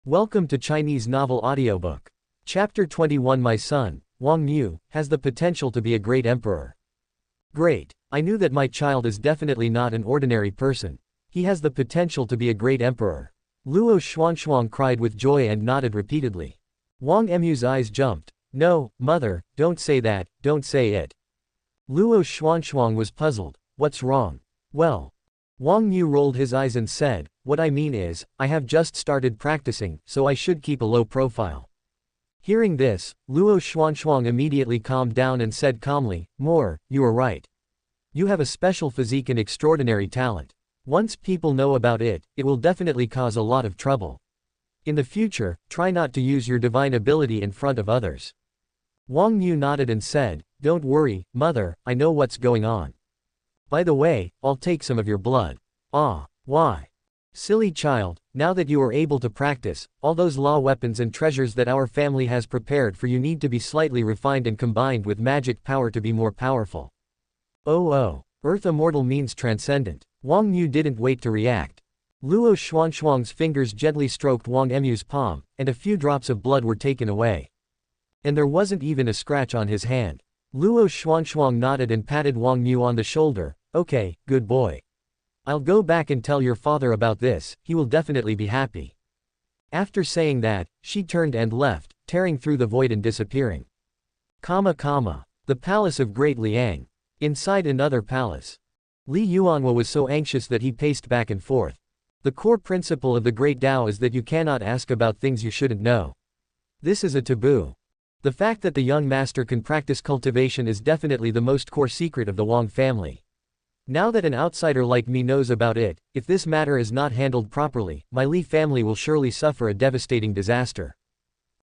Welcome to Chinese Novel Audiobook. Chapter 21. My son, Wang Xiu, has the potential to be a great emperor. Great. I knew that my child is definitely not an ordinary person. He has the potential to be a great emperor. Luo Xuanxuang cried with joy and nodded repeatedly. Wang Xiu's eyes jumped. No, mother, don't say that, don't say it. Luo Xuanxuang was puzzled. What's wrong? Well. Wang Xiu rolled his eyes and said, what I mean is, I have just started practicing, so I should keep a low profile. Hearing this, Luo Xuanxuang immediately calmed down and said calmly, more, you are right. You have a special physique and extraordinary talent. Once people know about it, it will definitely cause a lot of trouble. In the future, try not to use your divine ability in front of others. Wang Xiu nodded and said, don't worry, mother, I know what's going on. By the way, I'll take some of your blood. Ah, why? Silly child, now that you are able to practice, all those law weapons and treasures that our family has prepared for you need to be slightly refined and combined with magic power to be more powerful. Oh, Earth Immortal means transcendent. Wang Xiu didn't wait to react. Luo Xuanxuang's fingers gently stroked Wang Xiu's palm, and a few drops of blood were taken away. And there wasn't even a scratch on his hand. Luo Xuanxuang nodded and patted Wang Xiu on the shoulder. Okay, good boy. I'll go back and tell your father about this, he will definitely be happy. After saying that, she turned and left, tearing through the void and disappearing. The palace of Great Liang. Inside another palace. Li Yuanhua was so anxious that he paced back and forth. The core principle of the Great Tao is that you cannot ask about things you shouldn't know. This is a taboo. The fact that the young master can practice cultivation is definitely the most core secret of the Wang family. Now that an outsider like me knows about it, if this matter is not handled properly, my Li family will surely suffer a devastating disaster.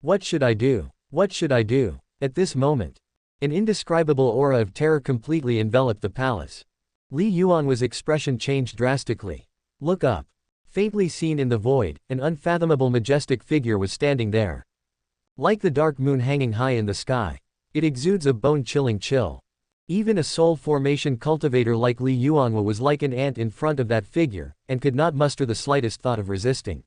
What should I do? What should I do? At this moment, an indescribable aura of terror completely enveloped the palace. Li Yuanhua's expression changed drastically. Look up. Faintly seen in the void, an unfathomable majestic figure was standing there. Like the dark moon hanging high in the sky. It exudes a bone-chilling chill. Even a soul formation cultivator like Li Yuanhua was like an ant in front of that figure, and could not muster the slightest thought of resisting.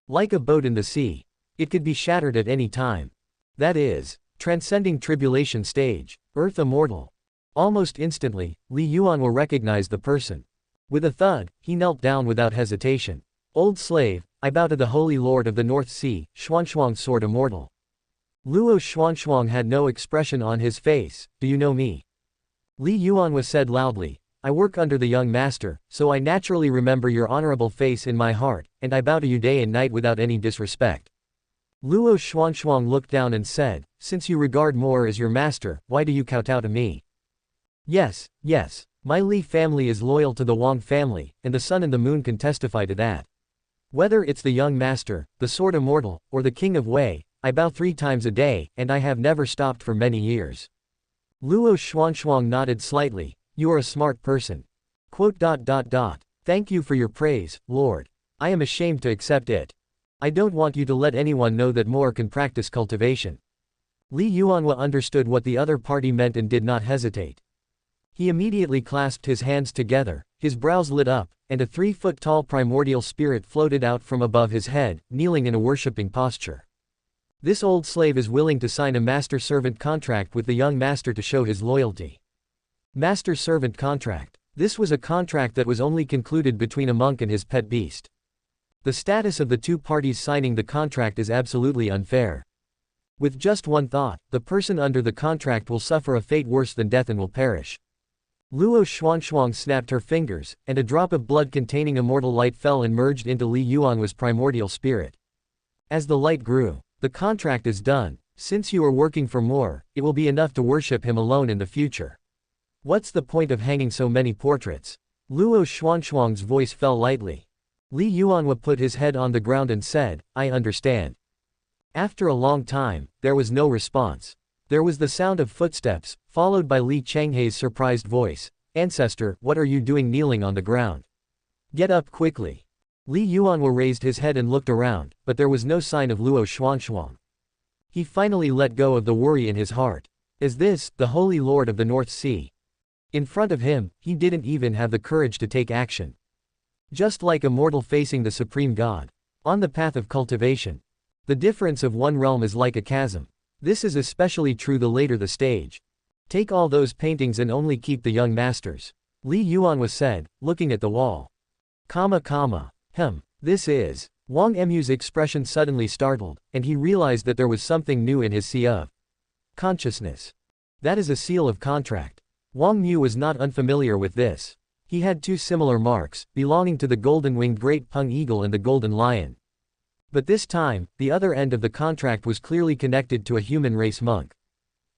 Like a boat in the sea. It could be shattered at any time. That is, transcending tribulation stage, Earth Immortal. Almost instantly, Li Yuanhua recognized the person. With a thud, he knelt down without hesitation. Old slave, I bow to the Holy Lord of the North Sea, Xuanxuang Sword Immortal. Luo Xuanxuang had no expression on his face. Do you know me? Li Yuanhua said loudly, I work under the young master, so I naturally remember your honorable face in my heart, and I bow to you day and night without any disrespect. Luo Xuanxuang looked down and said, since you regard more as your master, why do you kowtow to me? Yes, my Li family is loyal to the Wang family, and the sun and the moon can testify to that. Whether it's the young master, the Sword Immortal, or the King of Wei, I bow 3 times a day, and I have never stopped for many years. Luo Xuanxuang nodded slightly. You are a smart person. Thank you for your praise, Lord. I am ashamed to accept it. I don't want you to let anyone know that more can practice cultivation. Li Yuanhua understood what the other party meant and did not hesitate. He immediately clasped his hands together, his brows lit up, and a 3-foot-tall primordial spirit floated out from above his head, kneeling in a worshipping posture. This old slave is willing to sign a master-servant contract with the young master to show his loyalty. Master-servant contract. This was a contract that was only concluded between a monk and his pet beast. The status of the two parties signing the contract is absolutely unfair. With just one thought, the person under the contract will suffer a fate worse than death and will perish. Luo Xuanxuang snapped her fingers, and a drop of blood containing immortal light fell and merged into Li Yuanhua's primordial spirit. As the light grew, the contract is done. Since you are working for more, it will be enough to worship him alone in the future. What's the point of hanging so many portraits? Luo Xuanxuang's voice fell lightly. Li Yuanhua put his head on the ground and said, I understand. After a long time, there was no response. There was the sound of footsteps, followed by Li Chenghei's surprised voice. Ancestor, what are you doing kneeling on the ground? Get up quickly. Li Yuanhua raised his head and looked around, but there was no sign of Luo Xuanxuang. He finally let go of the worry in his heart. Is this, the Holy Lord of the North Sea? In front of him, he didn't even have the courage to take action. Just like a mortal facing the Supreme God. On the path of cultivation. The difference of one realm is like a chasm. This is especially true the later the stage. Take all those paintings and only keep the young masters. Li Yuanhua said, looking at the wall. This is. Wang Emu's expression suddenly startled, and he realized that there was something new in his sea of consciousness. That is a seal of contract. Wang Xiu was not unfamiliar with this. He had two similar marks, belonging to the golden-winged great pung eagle and the golden lion. But this time, the other end of the contract was clearly connected to a human race monk.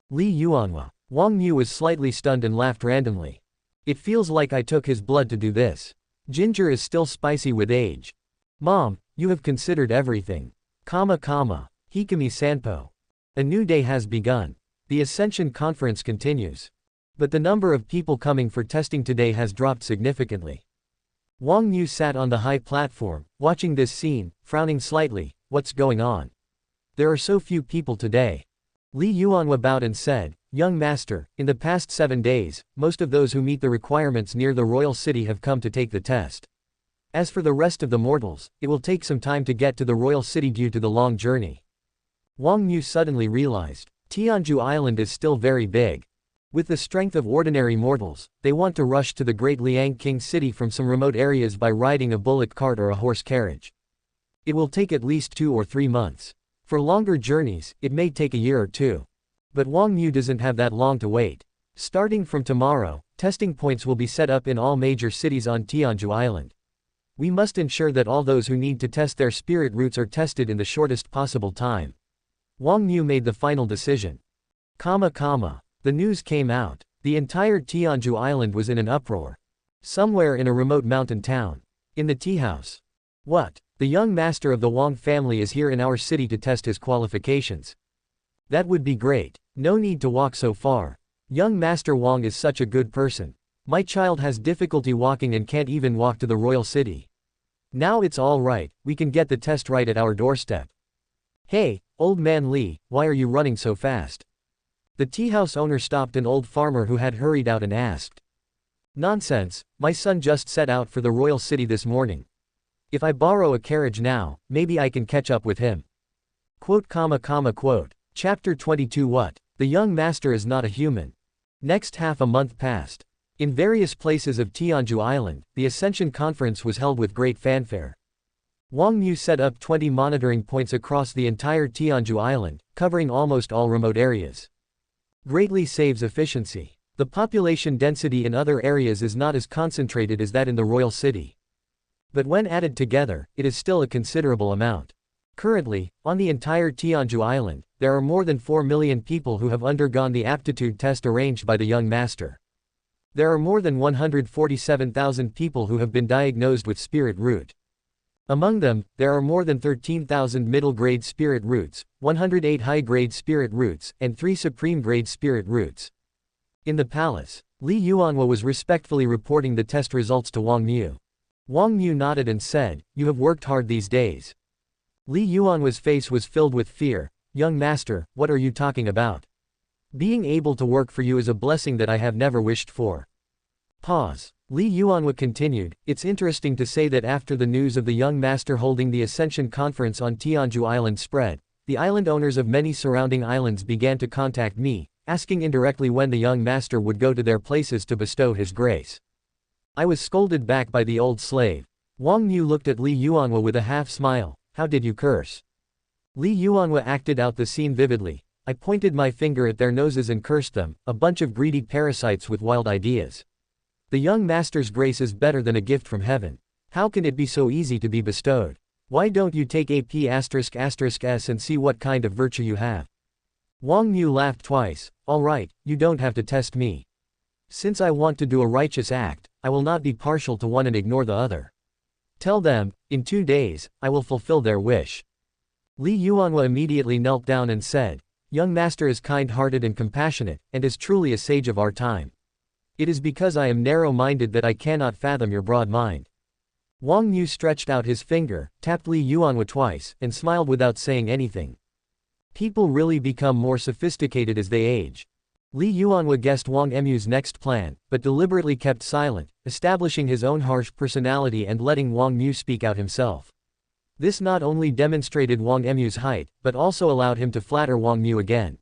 Li Yuanhua. Wang Xiu was slightly stunned and laughed randomly. It feels like I took his blood to do this. Ginger is still spicy with age. Mom, you have considered everything. Hikami Sanpo. A new day has begun. The Ascension Conference continues. But the number of people coming for testing today has dropped significantly. Wang Xiu sat on the high platform, watching this scene, frowning slightly. What's going on? There are so few people today. Li Yuanhua bowed and said, Young master, in the past 7 days, most of those who meet the requirements near the royal city have come to take the test. As for the rest of the mortals, it will take some time to get to the royal city due to the long journey. Wang Xiu suddenly realized, Tianhuang Island is still very big. With the strength of ordinary mortals, they want to rush to the great Liang King city from some remote areas by riding a bullock cart or a horse carriage. It will take at least 2 or 3 months. For longer journeys, it may take a year or 2. But Wang Xiu doesn't have that long to wait. Starting from tomorrow, testing points will be set up in all major cities on Tianhuang Island. We must ensure that all those who need to test their spirit roots are tested in the shortest possible time. Wang Xiu made the final decision. The news came out. The entire Tianhuang Island was in an uproar. Somewhere in a remote mountain town. In the tea house. What? The young master of the Wang family is here in our city to test his qualifications. That would be great. No need to walk so far. Young Master Wang is such a good person. My child has difficulty walking and can't even walk to the royal city. Now it's all right, we can get the test right at our doorstep. Hey, old man Li, why are you running so fast? The tea house owner stopped an old farmer who had hurried out and asked. Nonsense, my son just set out for the royal city this morning. If I borrow a carriage now, maybe I can catch up with him. Quote. Chapter 22. What? The young master is not a human. Next half a month passed. In various places of Tianhuang Island, the Ascension Conference was held with great fanfare. Wang Xiu set up 20 monitoring points across the entire Tianhuang Island, covering almost all remote areas. Greatly saves efficiency. The population density in other areas is not as concentrated as that in the royal city. But when added together, it is still a considerable amount. Currently, on the entire Tianhuang Island, there are more than 4 million people who have undergone the aptitude test arranged by the young master. There are more than 147,000 people who have been diagnosed with spirit root. Among them, there are more than 13,000 middle-grade spirit roots, 108 high-grade spirit roots, and 3 supreme-grade spirit roots. In the palace, Li Yuanhua was respectfully reporting the test results to Wang Xiu. Wang Xiu nodded and said, You have worked hard these days. Li Yuanhua's face was filled with fear. Young master, what are you talking about? Being able to work for you is a blessing that I have never wished for. Pause. Li Yuanhua continued, It's interesting to say that after the news of the young master holding the Ascension Conference on Tianhuang Island spread, the island owners of many surrounding islands began to contact me, asking indirectly when the young master would go to their places to bestow his grace. I was scolded back by the old slave. Wang Xiu looked at Li Yuanhua with a half-smile. How did you curse? Li Yuanhua acted out the scene vividly. I pointed my finger at their noses and cursed them, a bunch of greedy parasites with wild ideas. The young master's grace is better than a gift from heaven. How can it be so easy to be bestowed? Why don't you take AP***s and see what kind of virtue you have? Wang Xiu laughed twice. All right, you don't have to test me. Since I want to do a righteous act, I will not be partial to one and ignore the other. Tell them, in 2 days, I will fulfill their wish. Li Yuanhua immediately knelt down and said, Young master is kind-hearted and compassionate, and is truly a sage of our time. It is because I am narrow-minded that I cannot fathom your broad mind. Wang Xiu stretched out his finger, tapped Li Yuanhua twice, and smiled without saying anything. People really become more sophisticated as they age. Li Yuanhua guessed Wang Emu's next plan, but deliberately kept silent, establishing his own harsh personality and letting Wang Xiu speak out himself. This not only demonstrated Wang Emu's height, but also allowed him to flatter Wang Mu again.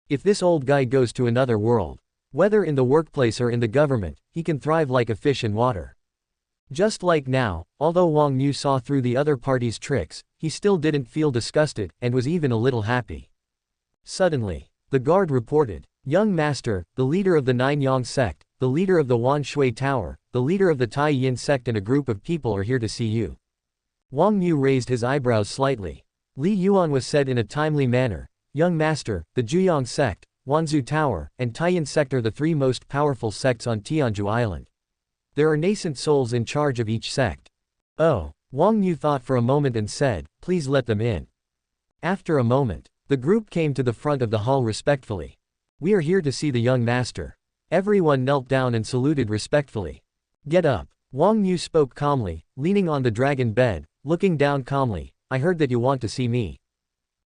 If this old guy goes to another world, whether in the workplace or in the government, he can thrive like a fish in water. Just like now, although Wang Mu saw through the other party's tricks, he still didn't feel disgusted, and was even a little happy. Suddenly, the guard reported, "Young master, the leader of the Tianhuang sect, the leader of the Wan Shui Tower, the leader of the Tai Yin sect and a group of people are here to see you." Wang Mu raised his eyebrows slightly. Li Yuan was said in a timely manner, "Young master, the Juyang sect, Wanzhou Tower, and Taiyin sect are the three most powerful sects on Tianzhu Island. There are nascent souls in charge of each sect." "Oh." Wang Mu thought for a moment and said, "Please let them in." After a moment, the group came to the front of the hall respectfully. "We are here to see the young master." Everyone knelt down and saluted respectfully. "Get up." Wang Mu spoke calmly, leaning on the dragon bed, looking down calmly. "I heard that you want to see me."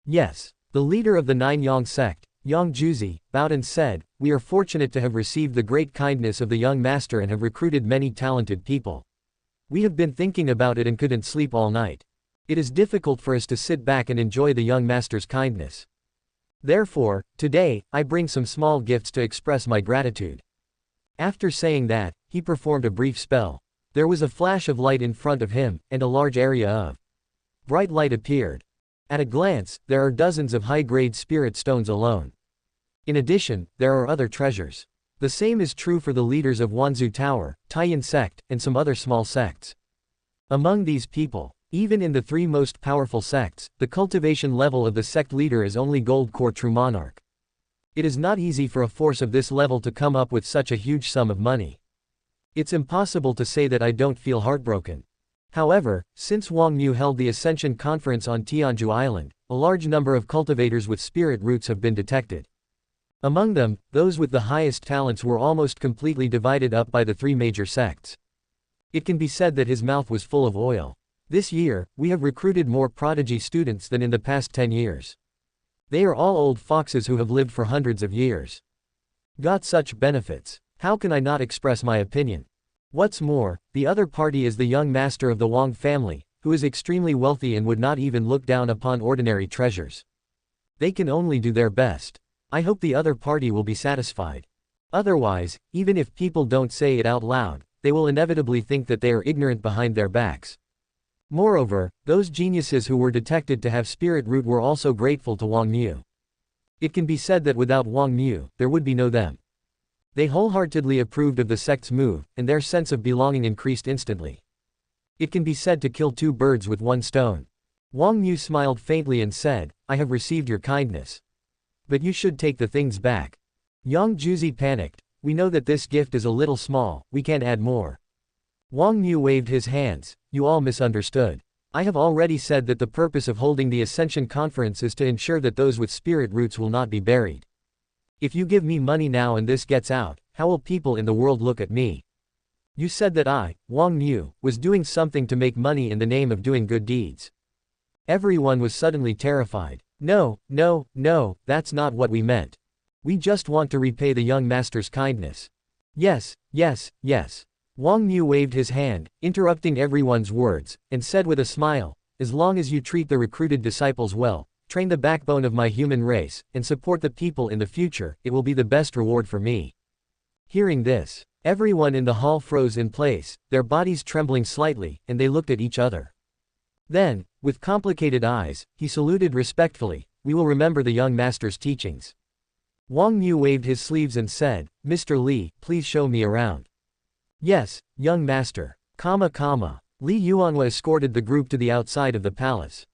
"Yes." The leader of the Tianhuang sect, Yang Juzi, bowed and said, "We are fortunate to have received the great kindness of the young master and have recruited many talented people. We have been thinking about it and couldn't sleep all night. It is difficult for us to sit back and enjoy the young master's kindness. Therefore, today, I bring some small gifts to express my gratitude." After saying that, he performed a brief spell. There was a flash of light in front of him, and a large area of bright light appeared. At a glance, there are dozens of high-grade spirit stones alone. In addition, there are other treasures. The same is true for the leaders of Wanzhou Tower, Taiyin sect, and some other small sects. Among these people, even in the three most powerful sects, the cultivation level of the sect leader is only gold core true monarch. It is not easy for a force of this level to come up with such a huge sum of money. It's impossible to say that I don't feel heartbroken. However, since Wang Mu held the Ascension Conference on Tianzhu Island, a large number of cultivators with spirit roots have been detected. Among them, those with the highest talents were almost completely divided up by the three major sects. It can be said that his mouth was full of oil. This year, we have recruited more prodigy students than in the past 10 years. They are all old foxes who have lived for hundreds of years. Got such benefits. How can I not express my opinion? What's more, the other party is the young master of the Wang family, who is extremely wealthy and would not even look down upon ordinary treasures. They can only do their best. I hope the other party will be satisfied. Otherwise, even if people don't say it out loud, they will inevitably think that they are ignorant behind their backs. Moreover, those geniuses who were detected to have spirit root were also grateful to Wang Mu. It can be said that without Wang Mu, there would be no them. They wholeheartedly approved of the sect's move, and their sense of belonging increased instantly. It can be said to kill two birds with one stone. Wang Mu smiled faintly and said, "I have received your kindness. But you should take the things back." Yang Juzi panicked. "We know that this gift is a little small, we can't add more." Wang Mu waved his hands. "You all misunderstood. I have already said that the purpose of holding the Ascension Conference is to ensure that those with spirit roots will not be buried. If you give me money now and this gets out, how will people in the world look at me? You said that I, Wang Mu, was doing something to make money in the name of doing good deeds." Everyone was suddenly terrified. No, that's not what we meant. We just want to repay the young master's kindness." Yes. Wang Mu waved his hand, interrupting everyone's words, and said with a smile, "As long as you treat the recruited disciples well, train the backbone of my human race, and support the people in the future, it will be the best reward for me." Hearing this, everyone in the hall froze in place, their bodies trembling slightly, and they looked at each other. Then, with complicated eyes, he saluted respectfully, "We will remember the young master's teachings." Wang Mu waved his sleeves and said, "Mr. Li, please show me around." "Yes, young master." Li Yuanhua escorted the group to the outside of the palace.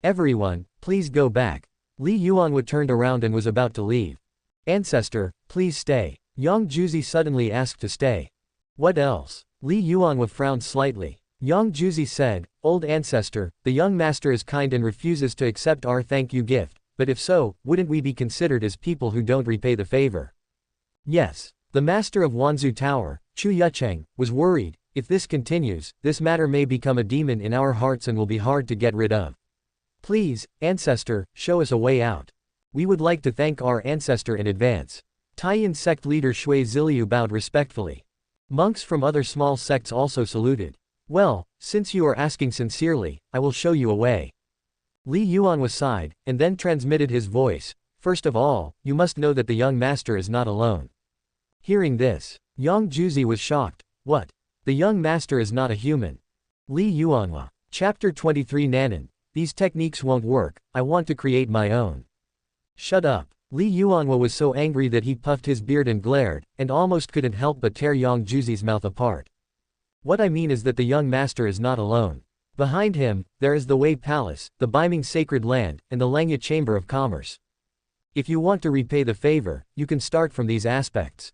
"Everyone, please go back." Li Yuanhua turned around and was about to leave. "Ancestor, please stay." Yang Juzi suddenly asked to stay. "What else?" Li Yuanhua frowned slightly. Yang Juzi said, "Old ancestor, the young master is kind and refuses to accept our thank you gift, but if so, wouldn't we be considered as people who don't repay the favor?" "Yes." The master of Wanzhou Tower, Chu Yucheng, was worried. "If this continues, this matter may become a demon in our hearts and will be hard to get rid of. Please, ancestor, show us a way out. We would like to thank our ancestor in advance." Taiyin sect leader Shui Ziliu bowed respectfully. Monks from other small sects also saluted. Well, since you are asking sincerely, I will show you a way. Li Yuanhua sighed, and then transmitted his voice. First of all, you must know that the young master is not alone. Hearing this, Yang Juzi was shocked. What? The young master is not a human. Li Yuanhua. Chapter 23 Nanan. These techniques won't work, I want to create my own. Shut up. Li Yuanhua was so angry that he puffed his beard and glared, and almost couldn't help but tear Yang Juzi's mouth apart. What I mean is that the young master is not alone. Behind him, there is the Wei Palace, the Beiming Sacred Land, and the Langya Chamber of Commerce. If you want to repay the favor, you can start from these aspects.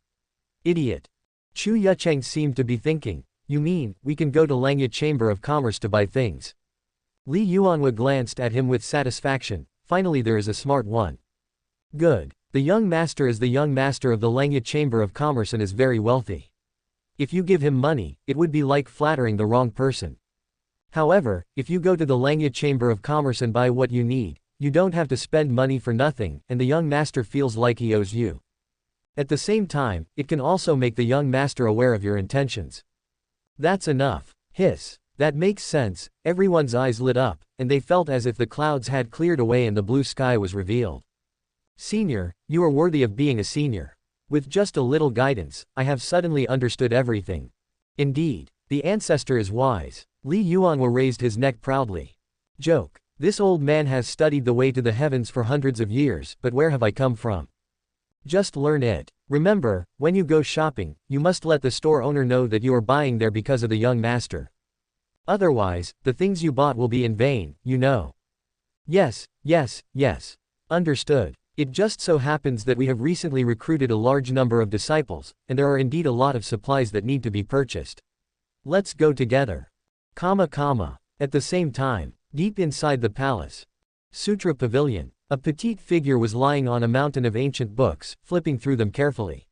Idiot. Chu Yucheng seemed to be thinking, you mean, we can go to Langya Chamber of Commerce to buy things? Li Yuanhua glanced at him with satisfaction. Finally there is a smart one. Good. The young master is the young master of the Langya Chamber of Commerce and is very wealthy. If you give him money, it would be like flattering the wrong person. However, if you go to the Langya Chamber of Commerce and buy what you need, you don't have to spend money for nothing, and the young master feels like he owes you. At the same time, it can also make the young master aware of your intentions. That's enough. Hiss. That makes sense. Everyone's eyes lit up, and they felt as if the clouds had cleared away and the blue sky was revealed. Senior, you are worthy of being a senior. With just a little guidance, I have suddenly understood everything. Indeed, the ancestor is wise. Li Yuanhua raised his neck proudly. Joke. This old man has studied the way to the heavens for hundreds of years, but where have I come from? Just learn it. Remember, when you go shopping, you must let the store owner know that you are buying there because of the young master. Otherwise, the things you bought will be in vain, you know. Yes. Understood. It just so happens that we have recently recruited a large number of disciples, and there are indeed a lot of supplies that need to be purchased. Let's go together. At the same time, deep inside the palace. Sutra Pavilion. A petite figure was lying on a mountain of ancient books, flipping through them carefully.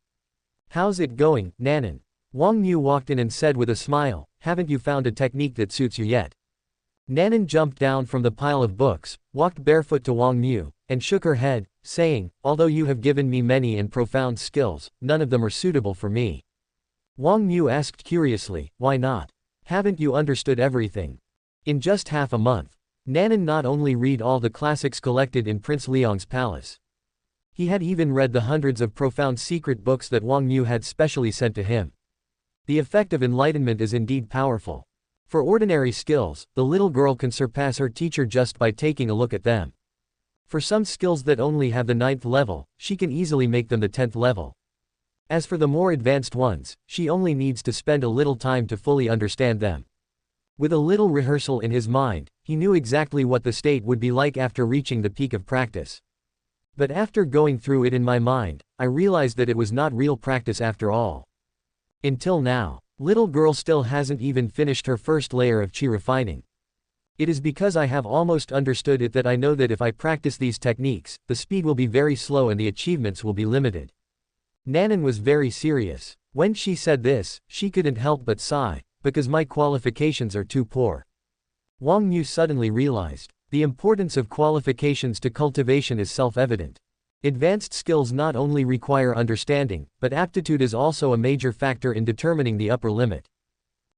How's it going, Nanan? Wang Xiu walked in and said with a smile, haven't you found a technique that suits you yet? Nanan jumped down from the pile of books, walked barefoot to Wang Xiu, and shook her head, saying, although you have given me many and profound skills, none of them are suitable for me. Wang Xiu asked curiously, why not? Haven't you understood everything? In just half a month, Nanan not only read all the classics collected in Prince Liang's palace. He had even read the hundreds of profound secret books that Wang Xiu had specially sent to him. The effect of enlightenment is indeed powerful. For ordinary skills, the little girl can surpass her teacher just by taking a look at them. For some skills that only have the 9th level, she can easily make them the 10th level. As for the more advanced ones, she only needs to spend a little time to fully understand them. With a little rehearsal in his mind, he knew exactly what the state would be like after reaching the peak of practice. But after going through it in my mind, I realized that it was not real practice after all. Until now, little girl still hasn't even finished her first layer of chi refining. It is because I have almost understood it that I know that if I practice these techniques, the speed will be very slow and the achievements will be limited. Nanan was very serious. When she said this, she couldn't help but sigh, because my qualifications are too poor. Wang Xiu suddenly realized, the importance of qualifications to cultivation is self-evident. Advanced skills not only require understanding, but aptitude is also a major factor in determining the upper limit.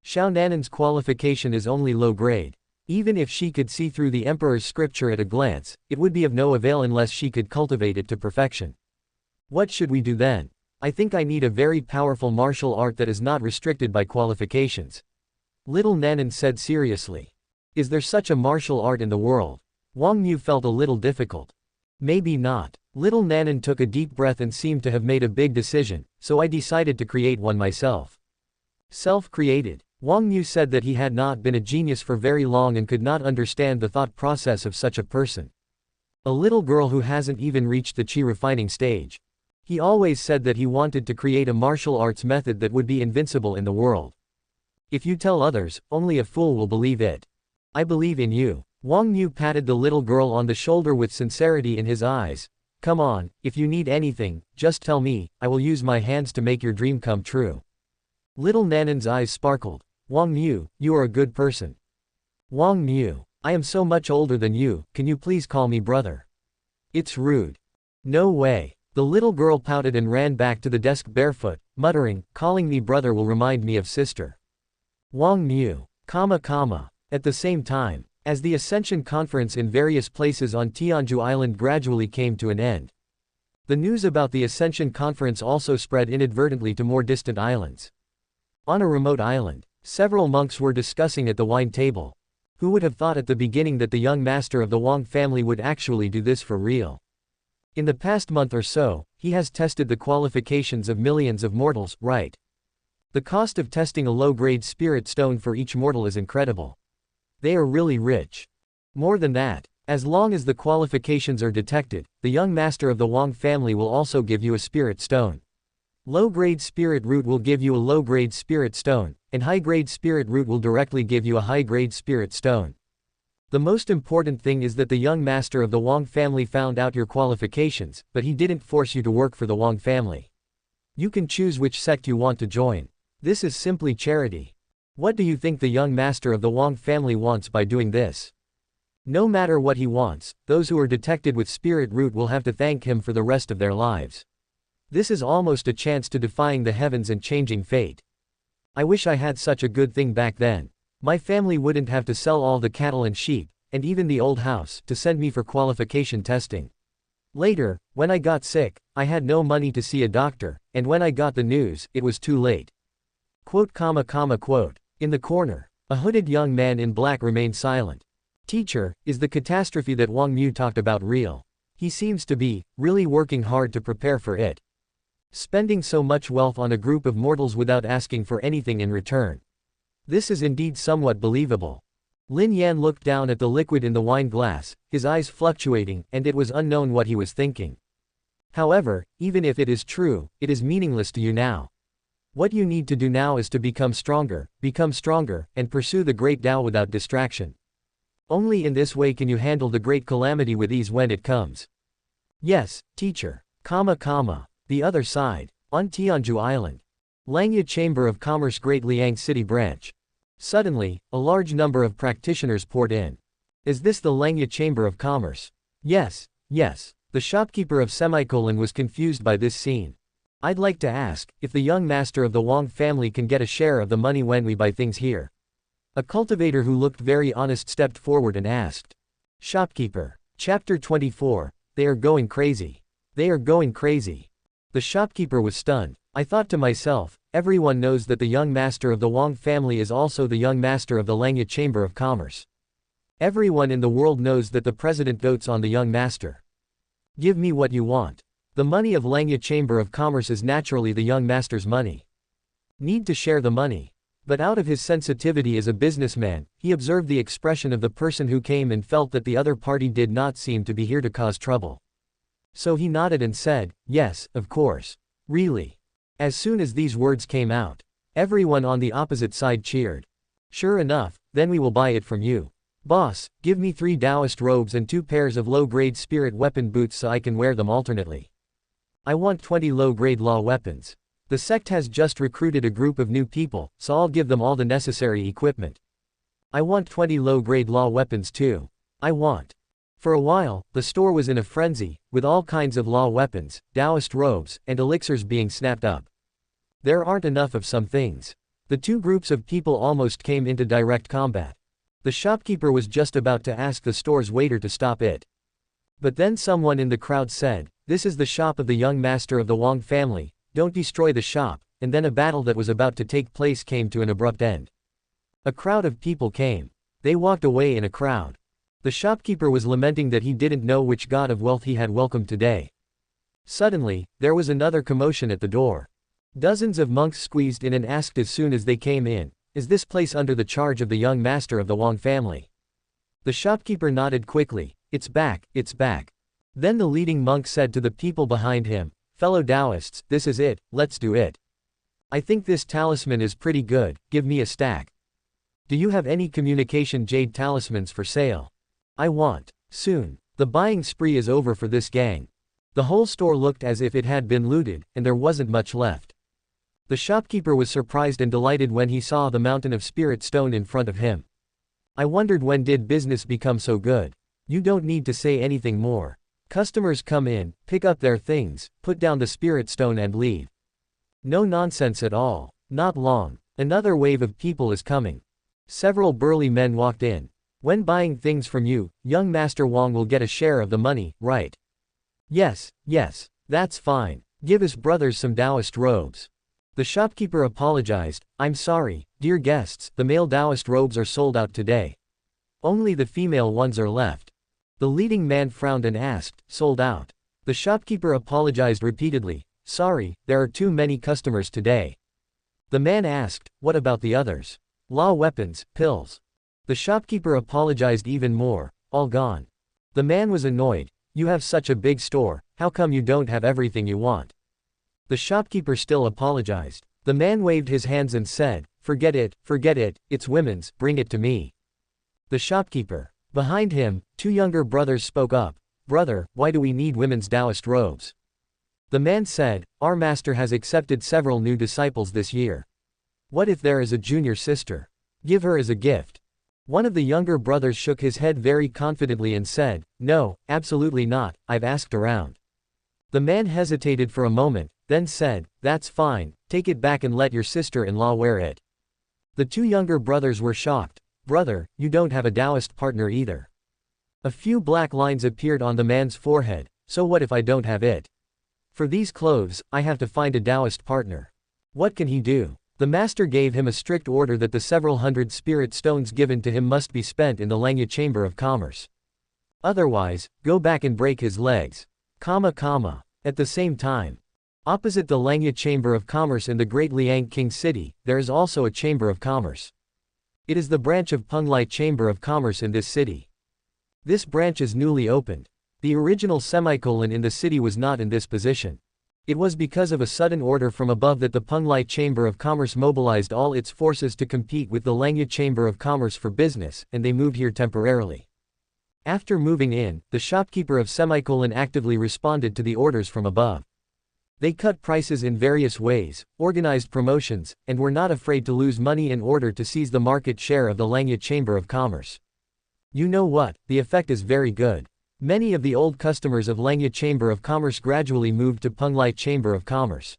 Xiao Nanan's qualification is only low grade. Even if she could see through the emperor's scripture at a glance, it would be of no avail unless she could cultivate it to perfection. What should we do then? I think I need a very powerful martial art that is not restricted by qualifications. Little Nanan said seriously. Is there such a martial art in the world? Wang Xiu felt a little difficult. Maybe not. Little Nanan took a deep breath and seemed to have made a big decision, so I decided to create one myself. Self-created. Wang Xiu said that he had not been a genius for very long and could not understand the thought process of such a person. A little girl who hasn't even reached the chi refining stage. He always said that he wanted to create a martial arts method that would be invincible in the world. If you tell others, only a fool will believe it. I believe in you. Wang Xiu patted the little girl on the shoulder with sincerity in his eyes. Come on, if you need anything, just tell me, I will use my hands to make your dream come true. Little Nanan's eyes sparkled. Wang Xiu, you are a good person. Wang Xiu, I am so much older than you, can you please call me brother? It's rude. No way. The little girl pouted and ran back to the desk barefoot, muttering, calling me brother will remind me of sister. Wang Xiu. At the same time, as the Ascension Conference in various places on Tianhuang Island gradually came to an end, the news about the Ascension Conference also spread inadvertently to more distant islands. On a remote island, several monks were discussing at the wine table. Who would have thought at the beginning that the young master of the Wang family would actually do this for real? In the past month or so, he has tested the qualifications of millions of mortals, right? The cost of testing a low-grade spirit stone for each mortal is incredible. They are really rich. More than that, as long as the qualifications are detected, the young master of the Wang family will also give you a spirit stone. Low-grade spirit root will give you a low-grade spirit stone, and high-grade spirit root will directly give you a high-grade spirit stone. The most important thing is that the young master of the Wang family found out your qualifications, but he didn't force you to work for the Wang family. You can choose which sect you want to join. This is simply charity. What do you think the young master of the Wang family wants by doing this? No matter what he wants, those who are detected with spirit root will have to thank him for the rest of their lives. This is almost a chance to defying the heavens and changing fate. I wish I had such a good thing back then. My family wouldn't have to sell all the cattle and sheep, and even the old house, to send me for qualification testing. Later, when I got sick, I had no money to see a doctor, and when I got the news, it was too late. Quote. In the corner, a hooded young man in black remained silent. Teacher, is the catastrophe that Wang Xiu talked about real? He seems to be, really working hard to prepare for it. Spending so much wealth on a group of mortals without asking for anything in return. This is indeed somewhat believable. Lin Yan looked down at the liquid in the wine glass, his eyes fluctuating, and it was unknown what he was thinking. However, even if it is true, it is meaningless to you now. What you need to do now is to become stronger, and pursue the great Tao without distraction. Only in this way can you handle the great calamity with ease when it comes. Yes, teacher. The other side. On Tianhuang Island. Langya Chamber of Commerce Great Liang City Branch. Suddenly, a large number of practitioners poured in. Is this the Langya Chamber of Commerce? Yes. The shopkeeper of semicolon was confused by this scene. I'd like to ask, if the young master of the Wang family can get a share of the money when we buy things here. A cultivator who looked very honest stepped forward and asked. Shopkeeper. Chapter 24, They are going crazy. The shopkeeper was stunned. I thought to myself, everyone knows that the young master of the Wang family is also the young master of the Langya Chamber of Commerce. Everyone in the world knows that the president dotes on the young master. Give me what you want. The money of Langya Chamber of Commerce is naturally the young master's money. Need to share the money. But out of his sensitivity as a businessman, he observed the expression of the person who came and felt that the other party did not seem to be here to cause trouble. So he nodded and said, yes, of course. Really. As soon as these words came out, everyone on the opposite side cheered. Sure enough, then we will buy it from you. Boss, give me 3 Taoist robes and 2 pairs of low-grade spirit weapon boots so I can wear them alternately. I want 20 low-grade law weapons. The sect has just recruited a group of new people, so I'll give them all the necessary equipment. I want 20 low-grade law weapons too. For a while, the store was in a frenzy, with all kinds of law weapons, Taoist robes, and elixirs being snapped up. There aren't enough of some things. The two groups of people almost came into direct combat. The shopkeeper was just about to ask the store's waiter to stop it. But then someone in the crowd said, this is the shop of the young master of the Wang family, don't destroy the shop, and then a battle that was about to take place came to an abrupt end. A crowd of people came. They walked away in a crowd. The shopkeeper was lamenting that he didn't know which god of wealth he had welcomed today. Suddenly, there was another commotion at the door. Dozens of monks squeezed in and asked as soon as they came in, is this place under the charge of the young master of the Wang family? The shopkeeper nodded quickly, it's back. Then the leading monk said to the people behind him, fellow Taoists, this is it, let's do it. I think this talisman is pretty good, give me a stack. Do you have any communication jade talismans for sale? I want. Soon. The buying spree is over for this gang. The whole store looked as if it had been looted, and there wasn't much left. The shopkeeper was surprised and delighted when he saw the mountain of spirit stone in front of him. I wondered when did business become so good. You don't need to say anything more. Customers come in, pick up their things, put down the spirit stone and leave. No nonsense at all. Not long. Another wave of people is coming. Several burly men walked in. When buying things from you, young Master Wang will get a share of the money, right? Yes, yes. That's fine. Give us brothers some Taoist robes. The shopkeeper apologized. I'm sorry, dear guests, the male Taoist robes are sold out today. Only the female ones are left. The leading man frowned and asked, sold out? The shopkeeper apologized repeatedly. Sorry, there are too many customers today. The man asked, what about the others? Law weapons, pills. The shopkeeper apologized even more, all gone. The man was annoyed. You have such a big store, how come you don't have everything you want? The shopkeeper still apologized. The man waved his hands and said, forget it, it's women's, bring it to me. The shopkeeper. Behind him, two younger brothers spoke up. Brother, why do we need women's Taoist robes? The man said, our master has accepted several new disciples this year. What if there is a junior sister? Give her as a gift. One of the younger brothers shook his head very confidently and said, no, absolutely not, I've asked around. The man hesitated for a moment, then said, that's fine, take it back and let your sister-in-law wear it. The two younger brothers were shocked. Brother, you don't have a Taoist partner either. A few black lines appeared on the man's forehead. So what if I don't have it? For these clothes, I have to find a Taoist partner. What can he do? The master gave him a strict order that the several hundred spirit stones given to him must be spent in the Langya Chamber of Commerce. Otherwise, go back and break his legs. At the same time, opposite the Langya Chamber of Commerce in the Great Liang King City, there is also a Chamber of Commerce. It is the branch of Punglai Chamber of Commerce in this city. This branch is newly opened. The original semicolon in the city was not in this position. It was because of a sudden order from above that the Punglai Chamber of Commerce mobilized all its forces to compete with the Langya Chamber of Commerce for business, and they moved here temporarily. After moving in, the shopkeeper of semicolon actively responded to the orders from above. They cut prices in various ways, organized promotions, and were not afraid to lose money in order to seize the market share of the Langya Chamber of Commerce. You know what, the effect is very good. Many of the old customers of Langya Chamber of Commerce gradually moved to Punglai Chamber of Commerce.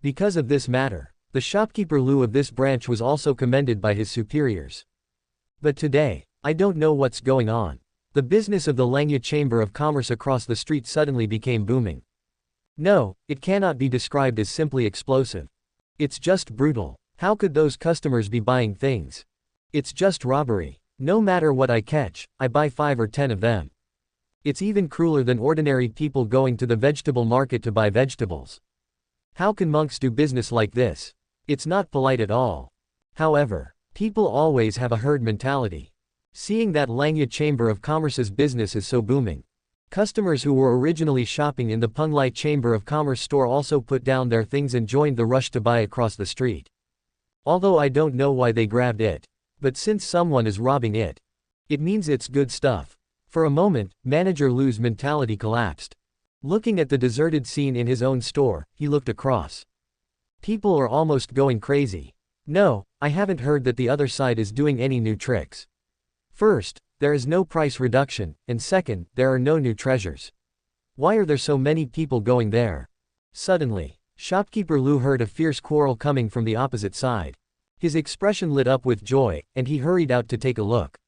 Because of this matter, the shopkeeper Lu of this branch was also commended by his superiors. But today, I don't know what's going on. The business of the Langya Chamber of Commerce across the street suddenly became booming. No, it cannot be described as simply explosive. It's just brutal. How could those customers be buying things? It's just robbery. No matter what I catch, I buy 5 or 10 of them. It's even crueler than ordinary people going to the vegetable market to buy vegetables. How can monks do business like this? It's not polite at all. However, people always have a herd mentality. Seeing that Langya Chamber of Commerce's business is so booming, customers who were originally shopping in the Punglai Chamber of Commerce store also put down their things and joined the rush to buy across the street. Although I don't know why they grabbed it. But since someone is robbing it, it means it's good stuff. For a moment, Manager Lu's mentality collapsed. Looking at the deserted scene in his own store, he looked across. People are almost going crazy. No, I haven't heard that the other side is doing any new tricks. First, there is no price reduction, and second, there are no new treasures. Why are there so many people going there? Suddenly, shopkeeper Lu heard a fierce quarrel coming from the opposite side. His expression lit up with joy, and he hurried out to take a look.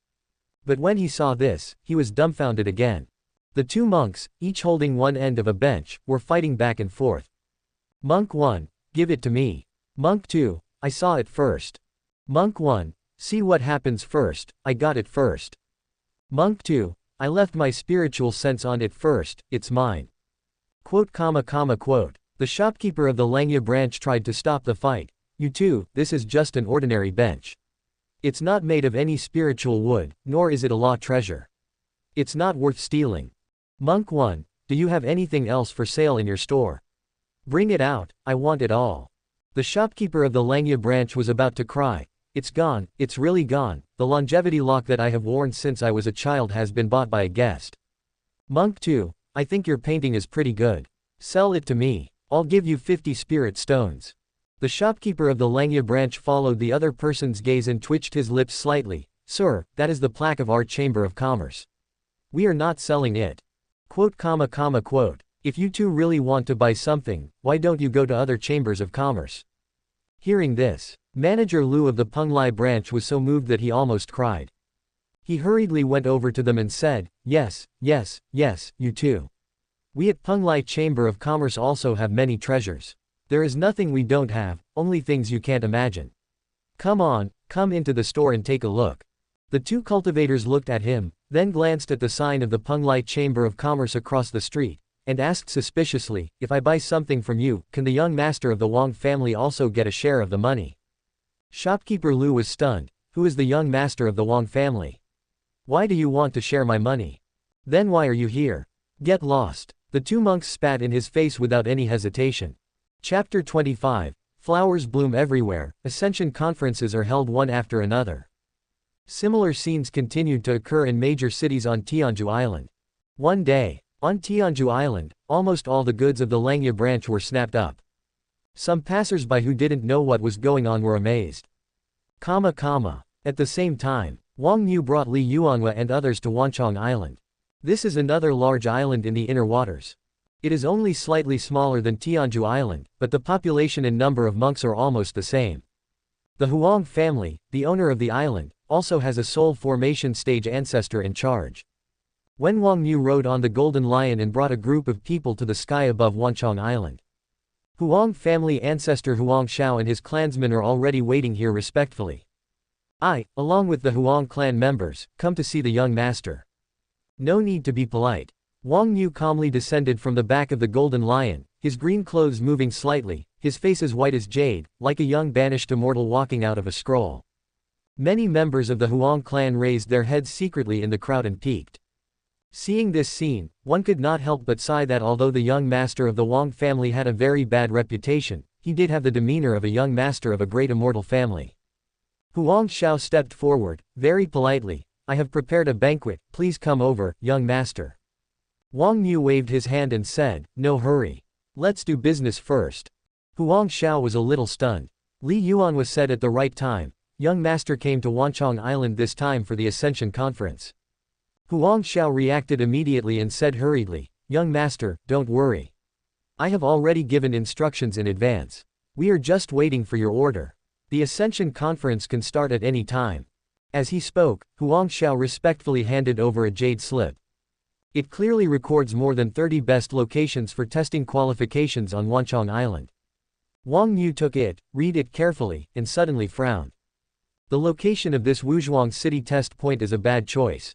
But when he saw this, he was dumbfounded again. The two monks, each holding one end of a bench, were fighting back and forth. Monk 1, give it to me. Monk 2, I saw it first. Monk 1, see what happens first, I got it first. Monk 2, I left my spiritual sense on it first, it's mine. Quote. The shopkeeper of the Langya branch tried to stop the fight. You two, this is just an ordinary bench. It's not made of any spiritual wood, nor is it a law treasure. It's not worth stealing. Monk 1, do you have anything else for sale in your store? Bring it out, I want it all. The shopkeeper of the Langya branch was about to cry. It's gone, it's really gone, the longevity lock that I have worn since I was a child has been bought by a guest. Monk 2, I think your painting is pretty good. Sell it to me, I'll give you 50 spirit stones. The shopkeeper of the Langya branch followed the other person's gaze and twitched his lips slightly. Sir, that is the plaque of our Chamber of Commerce. We are not selling it. Quote. If you two really want to buy something, why don't you go to other chambers of commerce? Hearing this, Manager Lu of the Penglai branch was so moved that he almost cried. He hurriedly went over to them and said, "Yes, yes, yes, you too. We at Penglai Chamber of Commerce also have many treasures. There is nothing we don't have, only things you can't imagine. Come on, come into the store and take a look." The two cultivators looked at him, then glanced at the sign of the Penglai Chamber of Commerce across the street, and asked suspiciously, "If I buy something from you, can the young master of the Wang family also get a share of the money?" Shopkeeper Lu was stunned. "Who is the young master of the Wang family? Why do you want to share my money? Then why are you here? Get lost." The two monks spat in his face without any hesitation. Chapter 25. Flowers bloom everywhere, ascension conferences are held one after another. Similar scenes continued to occur in major cities on Tianhuang Island. One day, on Tianhuang Island, almost all the goods of the Langya branch were snapped up. Some passers-by who didn't know what was going on were amazed. At the same time, Wang Xiu brought Li Yuanhua and others to Wanchong Island. This is another large island in the inner waters. It is only slightly smaller than Tianhuang Island, but the population and number of monks are almost the same. The Huang family, the owner of the island, also has a soul formation stage ancestor in charge. When Wang Xiu rode on the Golden Lion and brought a group of people to the sky above Wanchong Island. Huang family ancestor Wang Xiu and his clansmen are already waiting here respectfully. I, along with the Huang clan members, come to see the young master. No need to be polite. Wang Xiu calmly descended from the back of the Golden Lion, his green clothes moving slightly, his face as white as jade, like a young banished immortal walking out of a scroll. Many members of the Huang clan raised their heads secretly in the crowd and peeked. Seeing this scene, one could not help but sigh that although the young master of the Wang family had a very bad reputation, he did have the demeanor of a young master of a great immortal family. Huang Xiao stepped forward, very politely. "I have prepared a banquet, please come over, young master." Wang Xiu waved his hand and said, "No hurry. Let's do business first." Huang Xiao was a little stunned. Li Yuan was said at the right time. Young master came to Wanchong Island this time for the Ascension Conference. Huang Xiao reacted immediately and said hurriedly, "Young master, don't worry. I have already given instructions in advance. We are just waiting for your order. The Ascension Conference can start at any time." As he spoke, Huang Xiao respectfully handed over a jade slip. It clearly records more than 30 best locations for testing qualifications on Wanchong Island. Wang Yu took it, read it carefully, and suddenly frowned. The location of this Wuzhuang city test point is a bad choice.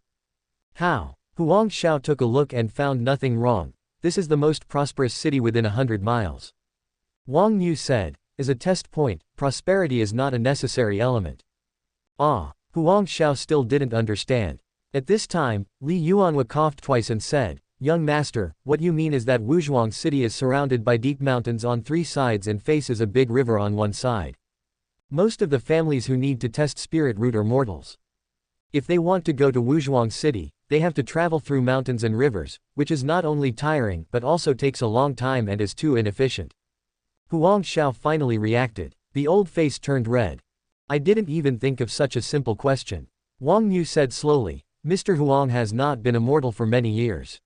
How? Huang Xiao took a look and found nothing wrong. This is the most prosperous city within 100 miles. Wang Yu said, "As a test point, prosperity is not a necessary element." Huang Xiao still didn't understand. At this time, Li Yuanhua coughed twice and said, "Young master, what you mean is that Wuzhuang city is surrounded by deep mountains on 3 sides and faces a big river on one side. Most of the families who need to test spirit root are mortals. If they want to go to Wuzhuang city, they have to travel through mountains and rivers, which is not only tiring but also takes a long time and is too inefficient." Huang Xiao finally reacted. The old face turned red. "I didn't even think of such a simple question." Wang Yu said slowly, "Mr. Huang has not been immortal for many years.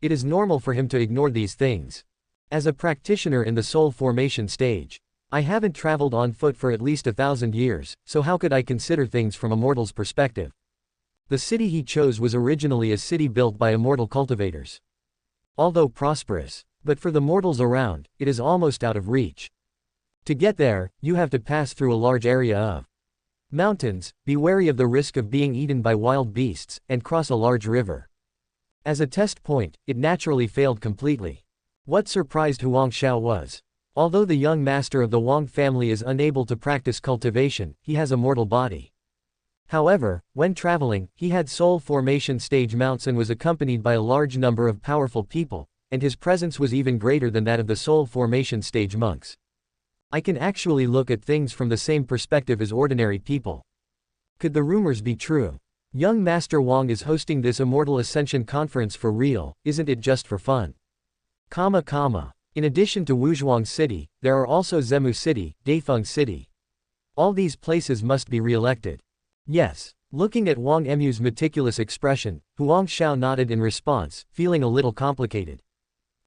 It is normal for him to ignore these things. As a practitioner in the soul formation stage, I haven't traveled on foot for at least 1,000 years, so how could I consider things from a mortal's perspective?" The city he chose was originally a city built by immortal cultivators. Although prosperous, but for the mortals around, it is almost out of reach. To get there, you have to pass through a large area of mountains, be wary of the risk of being eaten by wild beasts, and cross a large river. As a test point, it naturally failed completely. What surprised Huang Xiao was, although the young master of the Wang family is unable to practice cultivation, he has a mortal body. However, when traveling, he had soul formation stage mounts and was accompanied by a large number of powerful people, and his presence was even greater than that of the soul formation stage monks. I can actually look at things from the same perspective as ordinary people. Could the rumors be true? Young Master Wang is hosting this Immortal Ascension Conference for real, isn't it just for fun? In addition to Wuzhuang City, there are also Zemu City, Daifeng City. All these places must be re-elected. Yes. Looking at Wang Emu's meticulous expression, Huang Xiao nodded in response, feeling a little complicated.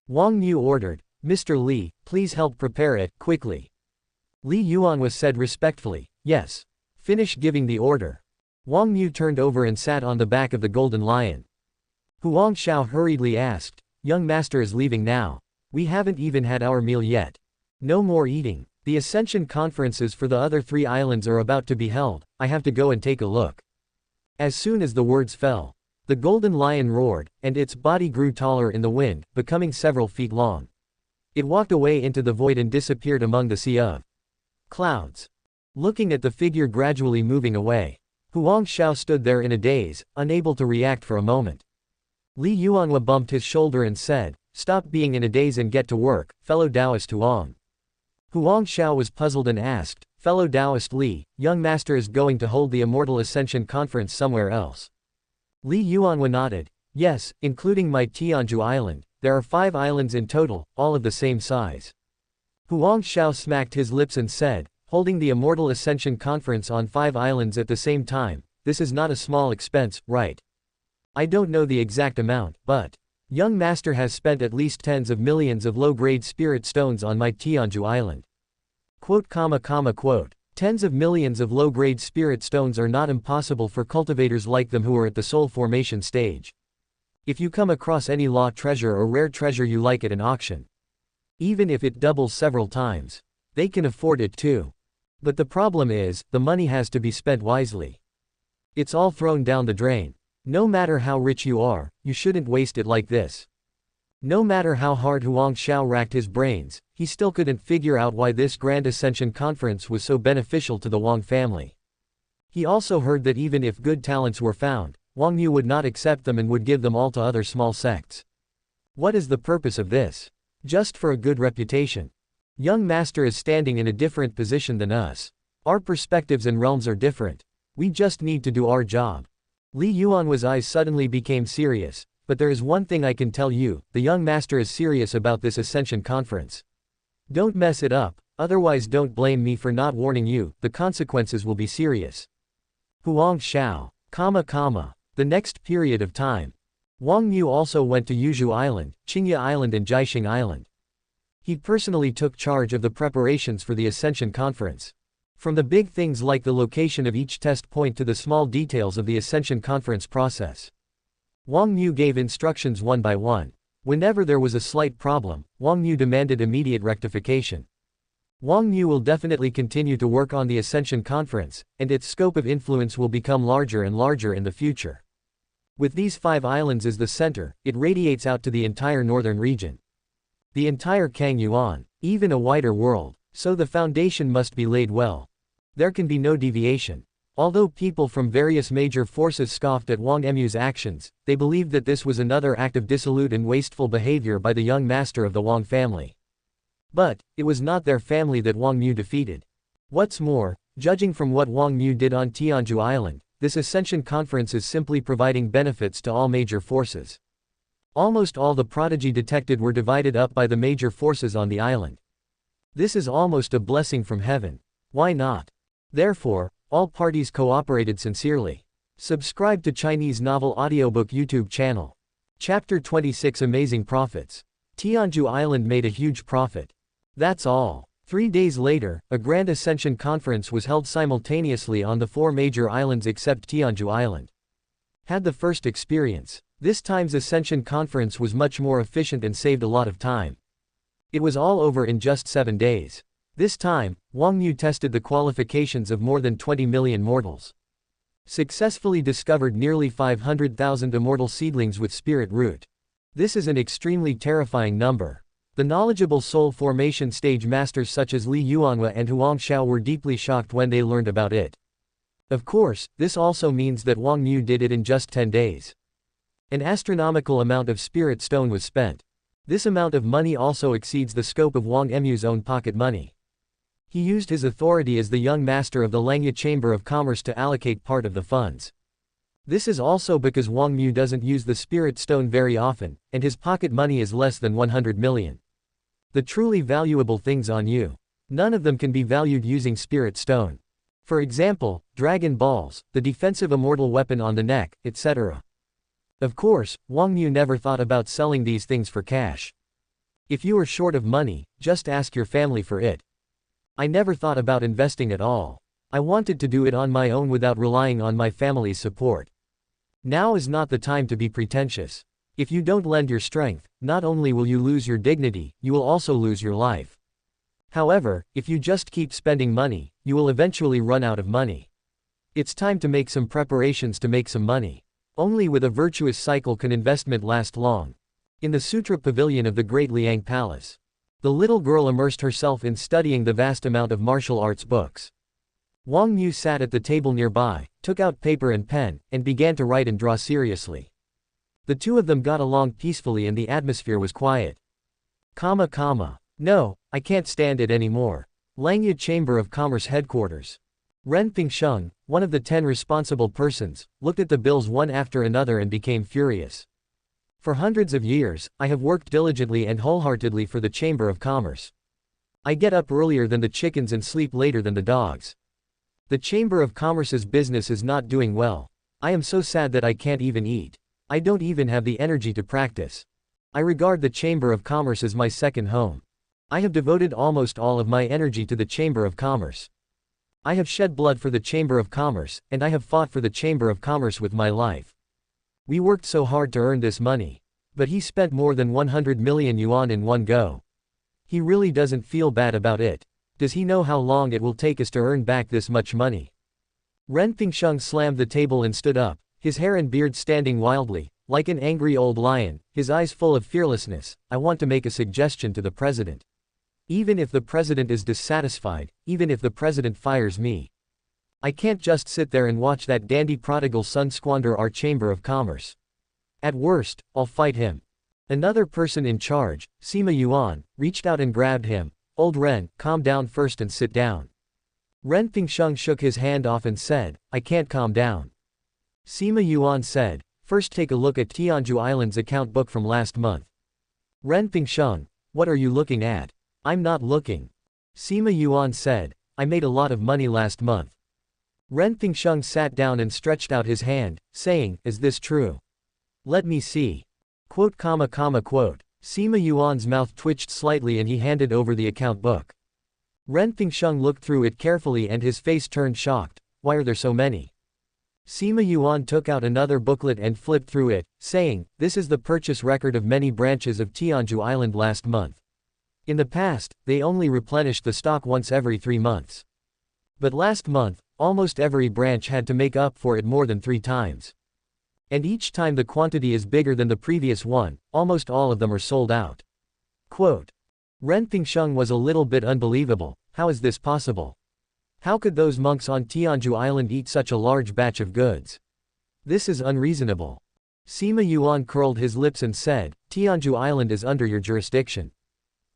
Wang Yu ordered, "Mr. Li, please help prepare it, quickly." Li Yuanhua said respectfully, yes. Finish giving the order. Wang Xiu turned over and sat on the back of the golden lion. Huang Xiao hurriedly asked, young master is leaving now. We haven't even had our meal yet. No more eating. The Ascension conferences for the other 3 islands are about to be held, I have to go and take a look. As soon as the words fell, the golden lion roared, and its body grew taller in the wind, becoming several feet long. It walked away into the void and disappeared among the sea of clouds. Looking at the figure gradually moving away, Huang Xiao stood there in a daze, unable to react for a moment. Li Yuanhua bumped his shoulder and said, stop being in a daze and get to work, fellow Taoist Huang. Huang Xiao was puzzled and asked, fellow Taoist Li, young master is going to hold the Immortal Ascension Conference somewhere else. Li Yuanhua nodded, yes, including my Tianhuang island, there are 5 islands in total, all of the same size. Huang Xiao smacked his lips and said, holding the Immortal Ascension Conference on 5 islands at the same time, this is not a small expense, right? I don't know the exact amount, but young master has spent at least tens of millions of low-grade spirit stones on my Tianhuang island. Quote. Tens of millions of low-grade spirit stones are not impossible for cultivators like them who are at the soul formation stage. If you come across any law treasure or rare treasure you like at an auction, even if it doubles several times, they can afford it too. But the problem is, the money has to be spent wisely. It's all thrown down the drain. No matter how rich you are, you shouldn't waste it like this. No matter how hard Huang Xiao racked his brains, he still couldn't figure out why this Grand Ascension Conference was so beneficial to the Wang family. He also heard that even if good talents were found, Wang Xiu would not accept them and would give them all to other small sects. What is the purpose of this? Just for a good reputation. Young master is standing in a different position than us. Our perspectives and realms are different. We just need to do our job. Li Yuanhua's eyes suddenly became serious, but there is one thing I can tell you, the young master is serious about this Ascension Conference. Don't mess it up, otherwise don't blame me for not warning you, the consequences will be serious. Huang Xiao, the next period of time. Wang Xiu also went to Yuzhou Island, Qingya Island and Jiaxing Island. He personally took charge of the preparations for the Ascension Conference. From the big things like the location of each test point to the small details of the Ascension Conference process. Wang Xiu gave instructions one by one. Whenever there was a slight problem, Wang Xiu demanded immediate rectification. Wang Xiu will definitely continue to work on the Ascension Conference, and its scope of influence will become larger and larger in the future. With these 5 islands as the center, it radiates out to the entire northern region. The entire Kangyuan, even a wider world, so the foundation must be laid well. There can be no deviation. Although people from various major forces scoffed at Wang Emu's actions, they believed that this was another act of dissolute and wasteful behavior by the young master of the Wang family. But, it was not their family that Wang Xiu defeated. What's more, judging from what Wang Xiu did on Tianhuang Island, this Ascension Conference is simply providing benefits to all major forces. Almost all the prodigy detected were divided up by the major forces on the island. This is almost a blessing from heaven. Why not? Therefore, all parties cooperated sincerely. Subscribe to Chinese Novel Audiobook YouTube channel. Chapter 26 Amazing Profits. Tianhuang Island made a huge profit. That's all. 3 days later, a Grand Ascension Conference was held simultaneously on the 4 major islands except Tianhuang Island. Had the first experience. This time's Ascension Conference was much more efficient and saved a lot of time. It was all over in just 7 days. This time, Wang Xiu tested the qualifications of more than 20 million mortals. Successfully discovered nearly 500,000 immortal seedlings with spirit root. This is an extremely terrifying number. The knowledgeable soul formation stage masters such as Li Yuanhua and Huang Xiao were deeply shocked when they learned about it. Of course, this also means that Wang Xiu did it in just 10 days. An astronomical amount of spirit stone was spent. This amount of money also exceeds the scope of Wang Emu's own pocket money. He used his authority as the young master of the Langya Chamber of Commerce to allocate part of the funds. This is also because Wang Xiu doesn't use the spirit stone very often, and his pocket money is less than 100 million. The truly valuable things on you. None of them can be valued using spirit stone. For example, dragon balls, the defensive immortal weapon on the neck, etc. Of course, Wang Xiu never thought about selling these things for cash. If you are short of money, just ask your family for it. I never thought about investing at all. I wanted to do it on my own without relying on my family's support. Now is not the time to be pretentious. If you don't lend your strength, not only will you lose your dignity, you will also lose your life. However, if you just keep spending money, you will eventually run out of money. It's time to make some preparations to make some money. Only with a virtuous cycle can investment last long. In the Sutra Pavilion of the Great Liang Palace, the little girl immersed herself in studying the vast amount of martial arts books. Wang Xiu sat at the table nearby, took out paper and pen, and began to write and draw seriously. The two of them got along peacefully and the atmosphere was quiet. No, I can't stand it anymore. Langya Chamber of Commerce Headquarters. Ren Pingsheng, one of the 10 responsible persons, looked at the bills one after another and became furious. For hundreds of years, I have worked diligently and wholeheartedly for the Chamber of Commerce. I get up earlier than the chickens and sleep later than the dogs. The Chamber of Commerce's business is not doing well. I am so sad that I can't even eat. I don't even have the energy to practice. I regard the Chamber of Commerce as my second home. I have devoted almost all of my energy to the Chamber of Commerce. I have shed blood for the Chamber of Commerce, and I have fought for the Chamber of Commerce with my life. We worked so hard to earn this money. But he spent more than 100 million yuan in one go. He really doesn't feel bad about it. Does he know how long it will take us to earn back this much money? Ren Pingsheng slammed the table and stood up, his hair and beard standing wildly, like an angry old lion, his eyes full of fearlessness. I want to make a suggestion to the president. Even if the president is dissatisfied, even if the president fires me, I can't just sit there and watch that dandy prodigal son squander our Chamber of Commerce. At worst, I'll fight him. Another person in charge, Sima Yuan, reached out and grabbed him. Old Ren, calm down first and sit down. Ren Pingsheng shook his hand off and said, I can't calm down. Sima Yuan said, first take a look at Tianhuang Island's account book from last month. Ren Pingsheng, what are you looking at? I'm not looking. Sima Yuan said, I made a lot of money last month. Ren Pingsheng sat down and stretched out his hand, saying, is this true? Let me see. Quote. Sima Yuan's mouth twitched slightly and he handed over the account book. Ren Pingsheng looked through it carefully and his face turned shocked. Why are there so many? Sima Yuan took out another booklet and flipped through it, saying, this is the purchase record of many branches of Tianhuang Island last month. In the past, they only replenished the stock once every 3 months. But last month, almost every branch had to make up for it more than 3 times. And each time the quantity is bigger than the previous one, almost all of them are sold out. Quote. Ren Pingsheng was a little bit unbelievable. How is this possible? How could those monks on Tianhuang Island eat such a large batch of goods? This is unreasonable. Sima Yuan curled his lips and said, Tianhuang Island is under your jurisdiction.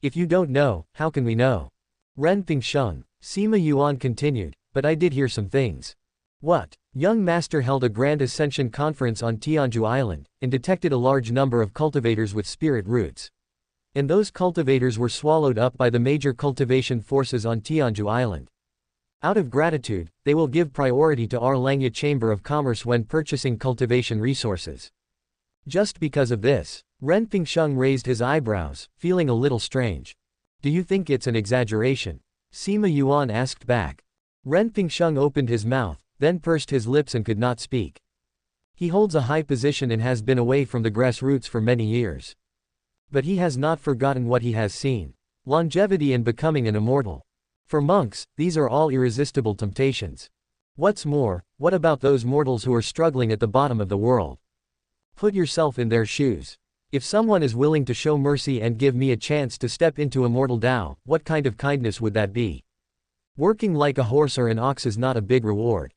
If you don't know, how can we know? Ren Pingsheng. Sima Yuan continued, but I did hear some things. What? Young Master held a Grand Ascension conference on Tianhuang Island, and detected a large number of cultivators with spirit roots. And those cultivators were swallowed up by the major cultivation forces on Tianhuang Island. Out of gratitude, they will give priority to our Langya Chamber of Commerce when purchasing cultivation resources. Just because of this, Ren Pingsheng raised his eyebrows, feeling a little strange. Do you think it's an exaggeration? Sima Yuan asked back. Ren Pingsheng opened his mouth, then pursed his lips and could not speak. He holds a high position and has been away from the grassroots for many years. But he has not forgotten what he has seen. Longevity and becoming an immortal. For monks, these are all irresistible temptations. What's more, what about those mortals who are struggling at the bottom of the world? Put yourself in their shoes. If someone is willing to show mercy and give me a chance to step into Immortal Tao, what kind of kindness would that be? Working like a horse or an ox is not a big reward.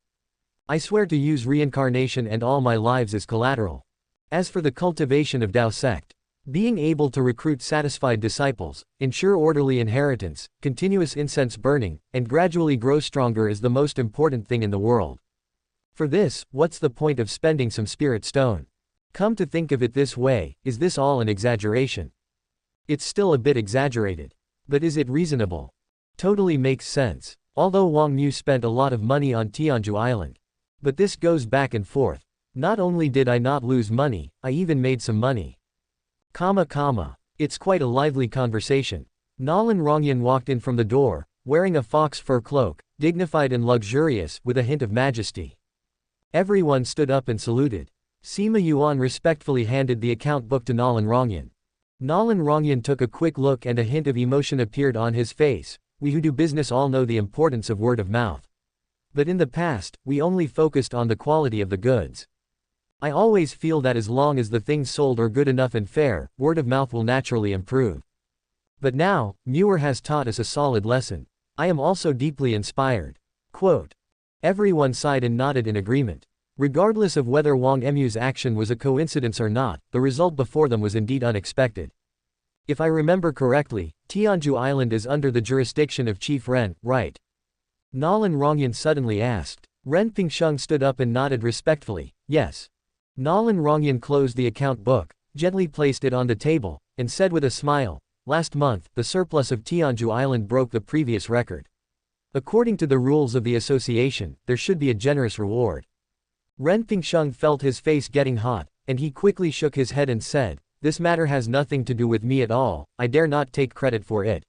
I swear to use reincarnation and all my lives as collateral. As for the cultivation of Tao sect, being able to recruit satisfied disciples, ensure orderly inheritance, continuous incense burning, and gradually grow stronger is the most important thing in the world. For this, what's the point of spending some spirit stone? Come to think of it this way, is this all an exaggeration? It's still a bit exaggerated. But is it reasonable? Totally makes sense. Although Wang Xiu spent a lot of money on Tianhuang Island. But this goes back and forth. Not only did I not lose money, I even made some money. It's quite a lively conversation. Nalan Rongyan walked in from the door, wearing a fox fur cloak, dignified and luxurious, with a hint of majesty. Everyone stood up and saluted. Sima Yuan respectfully handed the account book to Nalan Rongyan. Nalan Rongyan took a quick look and a hint of emotion appeared on his face. We who do business all know the importance of word of mouth. But in the past, we only focused on the quality of the goods. I always feel that as long as the things sold are good enough and fair, word of mouth will naturally improve. But now, Muir has taught us a solid lesson. I am also deeply inspired. Quote. Everyone sighed and nodded in agreement. Regardless of whether Wang Mu's action was a coincidence or not, the result before them was indeed unexpected. If I remember correctly, Tianhuang Island is under the jurisdiction of Chief Ren, right? Nalan Rongyan suddenly asked. Ren Pingsheng stood up and nodded respectfully, yes. Nalan Rongyan closed the account book, gently placed it on the table, and said with a smile, last month, the surplus of Tianhuang Island broke the previous record. According to the rules of the association, there should be a generous reward. Ren Pingsheng felt his face getting hot, and he quickly shook his head and said, this matter has nothing to do with me at all, I dare not take credit for it.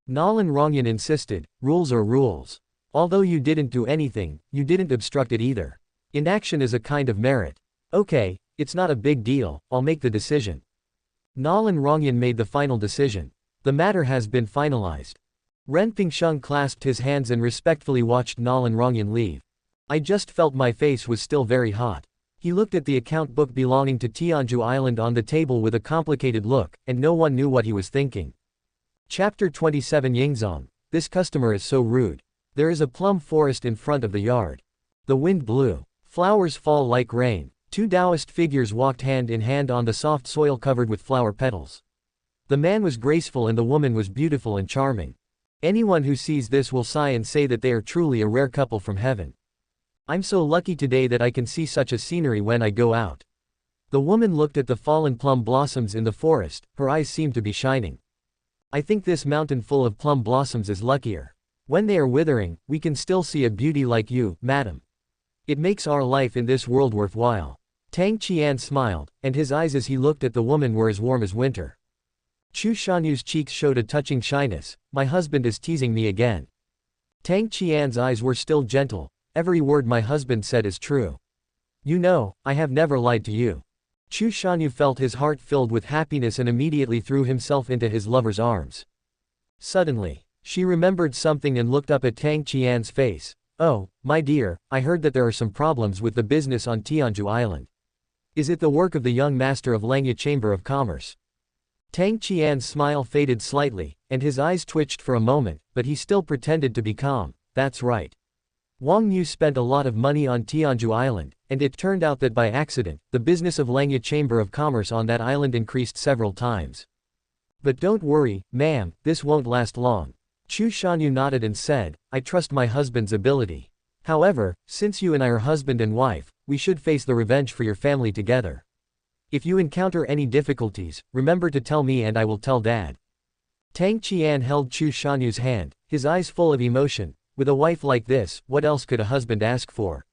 Nalan Rongyan insisted, rules are rules. Although you didn't do anything, you didn't obstruct it either. Inaction is a kind of merit. Okay, it's not a big deal, I'll make the decision. Nalan Rongyan made the final decision. The matter has been finalized. Ren Pingsheng clasped his hands and respectfully watched Nalan Rongyan leave. I just felt my face was still very hot. He looked at the account book belonging to Tianhuang Island on the table with a complicated look, and no one knew what he was thinking. Chapter 27 Yingzong. This customer is so rude. There is a plum forest in front of the yard. The wind blew. Flowers fall like rain. Two Taoist figures walked hand in hand on the soft soil covered with flower petals. The man was graceful and the woman was beautiful and charming. Anyone who sees this will sigh and say that they are truly a rare couple from heaven. I'm so lucky today that I can see such a scenery when I go out. The woman looked at the fallen plum blossoms in the forest, her eyes seemed to be shining. I think this mountain full of plum blossoms is luckier. When they are withering, we can still see a beauty like you, madam. It makes our life in this world worthwhile. Tang Qian smiled, and his eyes as he looked at the woman were as warm as winter. Chu Shanyu's cheeks showed a touching shyness. My husband is teasing me again. Tang Qian's eyes were still gentle. Every word my husband said is true. You know, I have never lied to you. Chu Shanyu felt his heart filled with happiness and immediately threw himself into his lover's arms. Suddenly, she remembered something and looked up at Tang Qian's face. Oh, my dear, I heard that there are some problems with the business on Tianhuang Island. Is it the work of the young master of Langya Chamber of Commerce? Tang Qian's smile faded slightly, and his eyes twitched for a moment, but he still pretended to be calm. That's right. Wang Xiu spent a lot of money on Tianhuang Island, and it turned out that by accident, the business of Langya Chamber of Commerce on that island increased several times. But don't worry, ma'am, this won't last long. Chu Shanyu nodded and said, I trust my husband's ability. However, since you and I are husband and wife, we should face the revenge for your family together. If you encounter any difficulties, remember to tell me and I will tell Dad. Tang Qian held Chu Shanyu's hand, his eyes full of emotion. With a wife like this, what else could a husband ask for?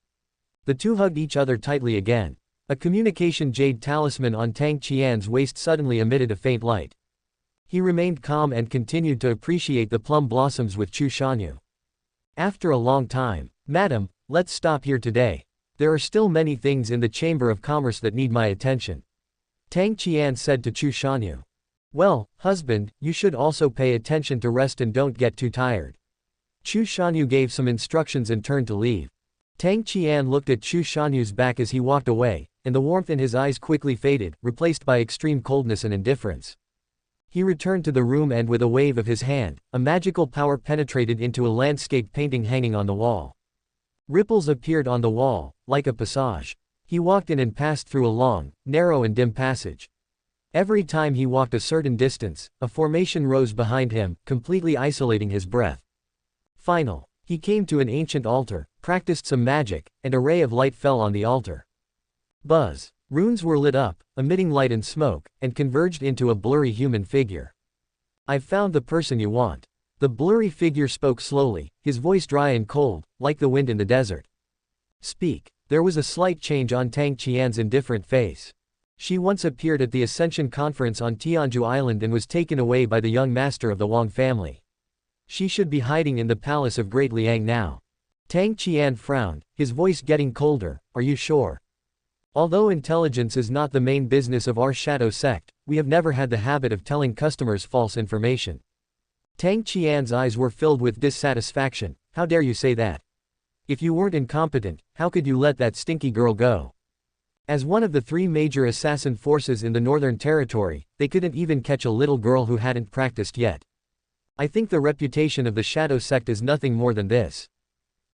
The two hugged each other tightly again. A communication jade talisman on Tang Qian's waist suddenly emitted a faint light. He remained calm and continued to appreciate the plum blossoms with Chu Shanyu. After a long time, Madam, let's stop here today. There are still many things in the Chamber of Commerce that need my attention. Tang Qian said to Chu Shanyu. Well, husband, you should also pay attention to rest and don't get too tired. Chu Shanyu gave some instructions and turned to leave. Tang Qian looked at Chu Shanyu's back as he walked away, and the warmth in his eyes quickly faded, replaced by extreme coldness and indifference. He returned to the room and with a wave of his hand, a magical power penetrated into a landscape painting hanging on the wall. Ripples appeared on the wall, like a passage. He walked in and passed through a long, narrow and dim passage. Every time he walked a certain distance, a formation rose behind him, completely isolating his breath. He came to an ancient altar, practiced some magic, and a ray of light fell on the altar. Buzz. Runes were lit up, emitting light and smoke, and converged into a blurry human figure. I've found the person you want. The blurry figure spoke slowly, his voice dry and cold, like the wind in the desert. Speak. There was a slight change on Tang Qian's indifferent face. She once appeared at the Ascension Conference on Tianhuang Island and was taken away by the young master of the Wang family. She should be hiding in the palace of Great Liang now. Tang Qian frowned, his voice getting colder. Are you sure? Although intelligence is not the main business of our shadow sect, we have never had the habit of telling customers false information. Tang Qian's eyes were filled with dissatisfaction. How dare you say that? If you weren't incompetent, how could you let that stinky girl go? As one of the 3 major assassin forces in the Northern Territory, they couldn't even catch a little girl who hadn't practiced yet. I think the reputation of the shadow sect is nothing more than this.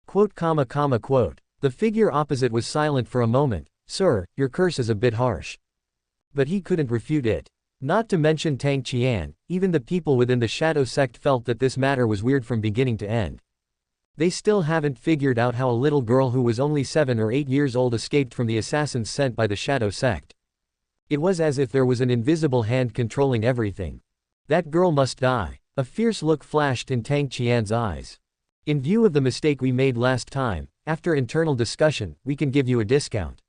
Quote. The figure opposite was silent for a moment. Sir, your curse is a bit harsh. But he couldn't refute it. Not to mention Tang Qian, even the people within the shadow sect felt that this matter was weird from beginning to end. They still haven't figured out how a little girl who was only 7 or 8 years old escaped from the assassins sent by the shadow sect. It was as if there was an invisible hand controlling everything. That girl must die. A fierce look flashed in Tang Qian's eyes. In view of the mistake we made last time, after internal discussion, we can give you a discount.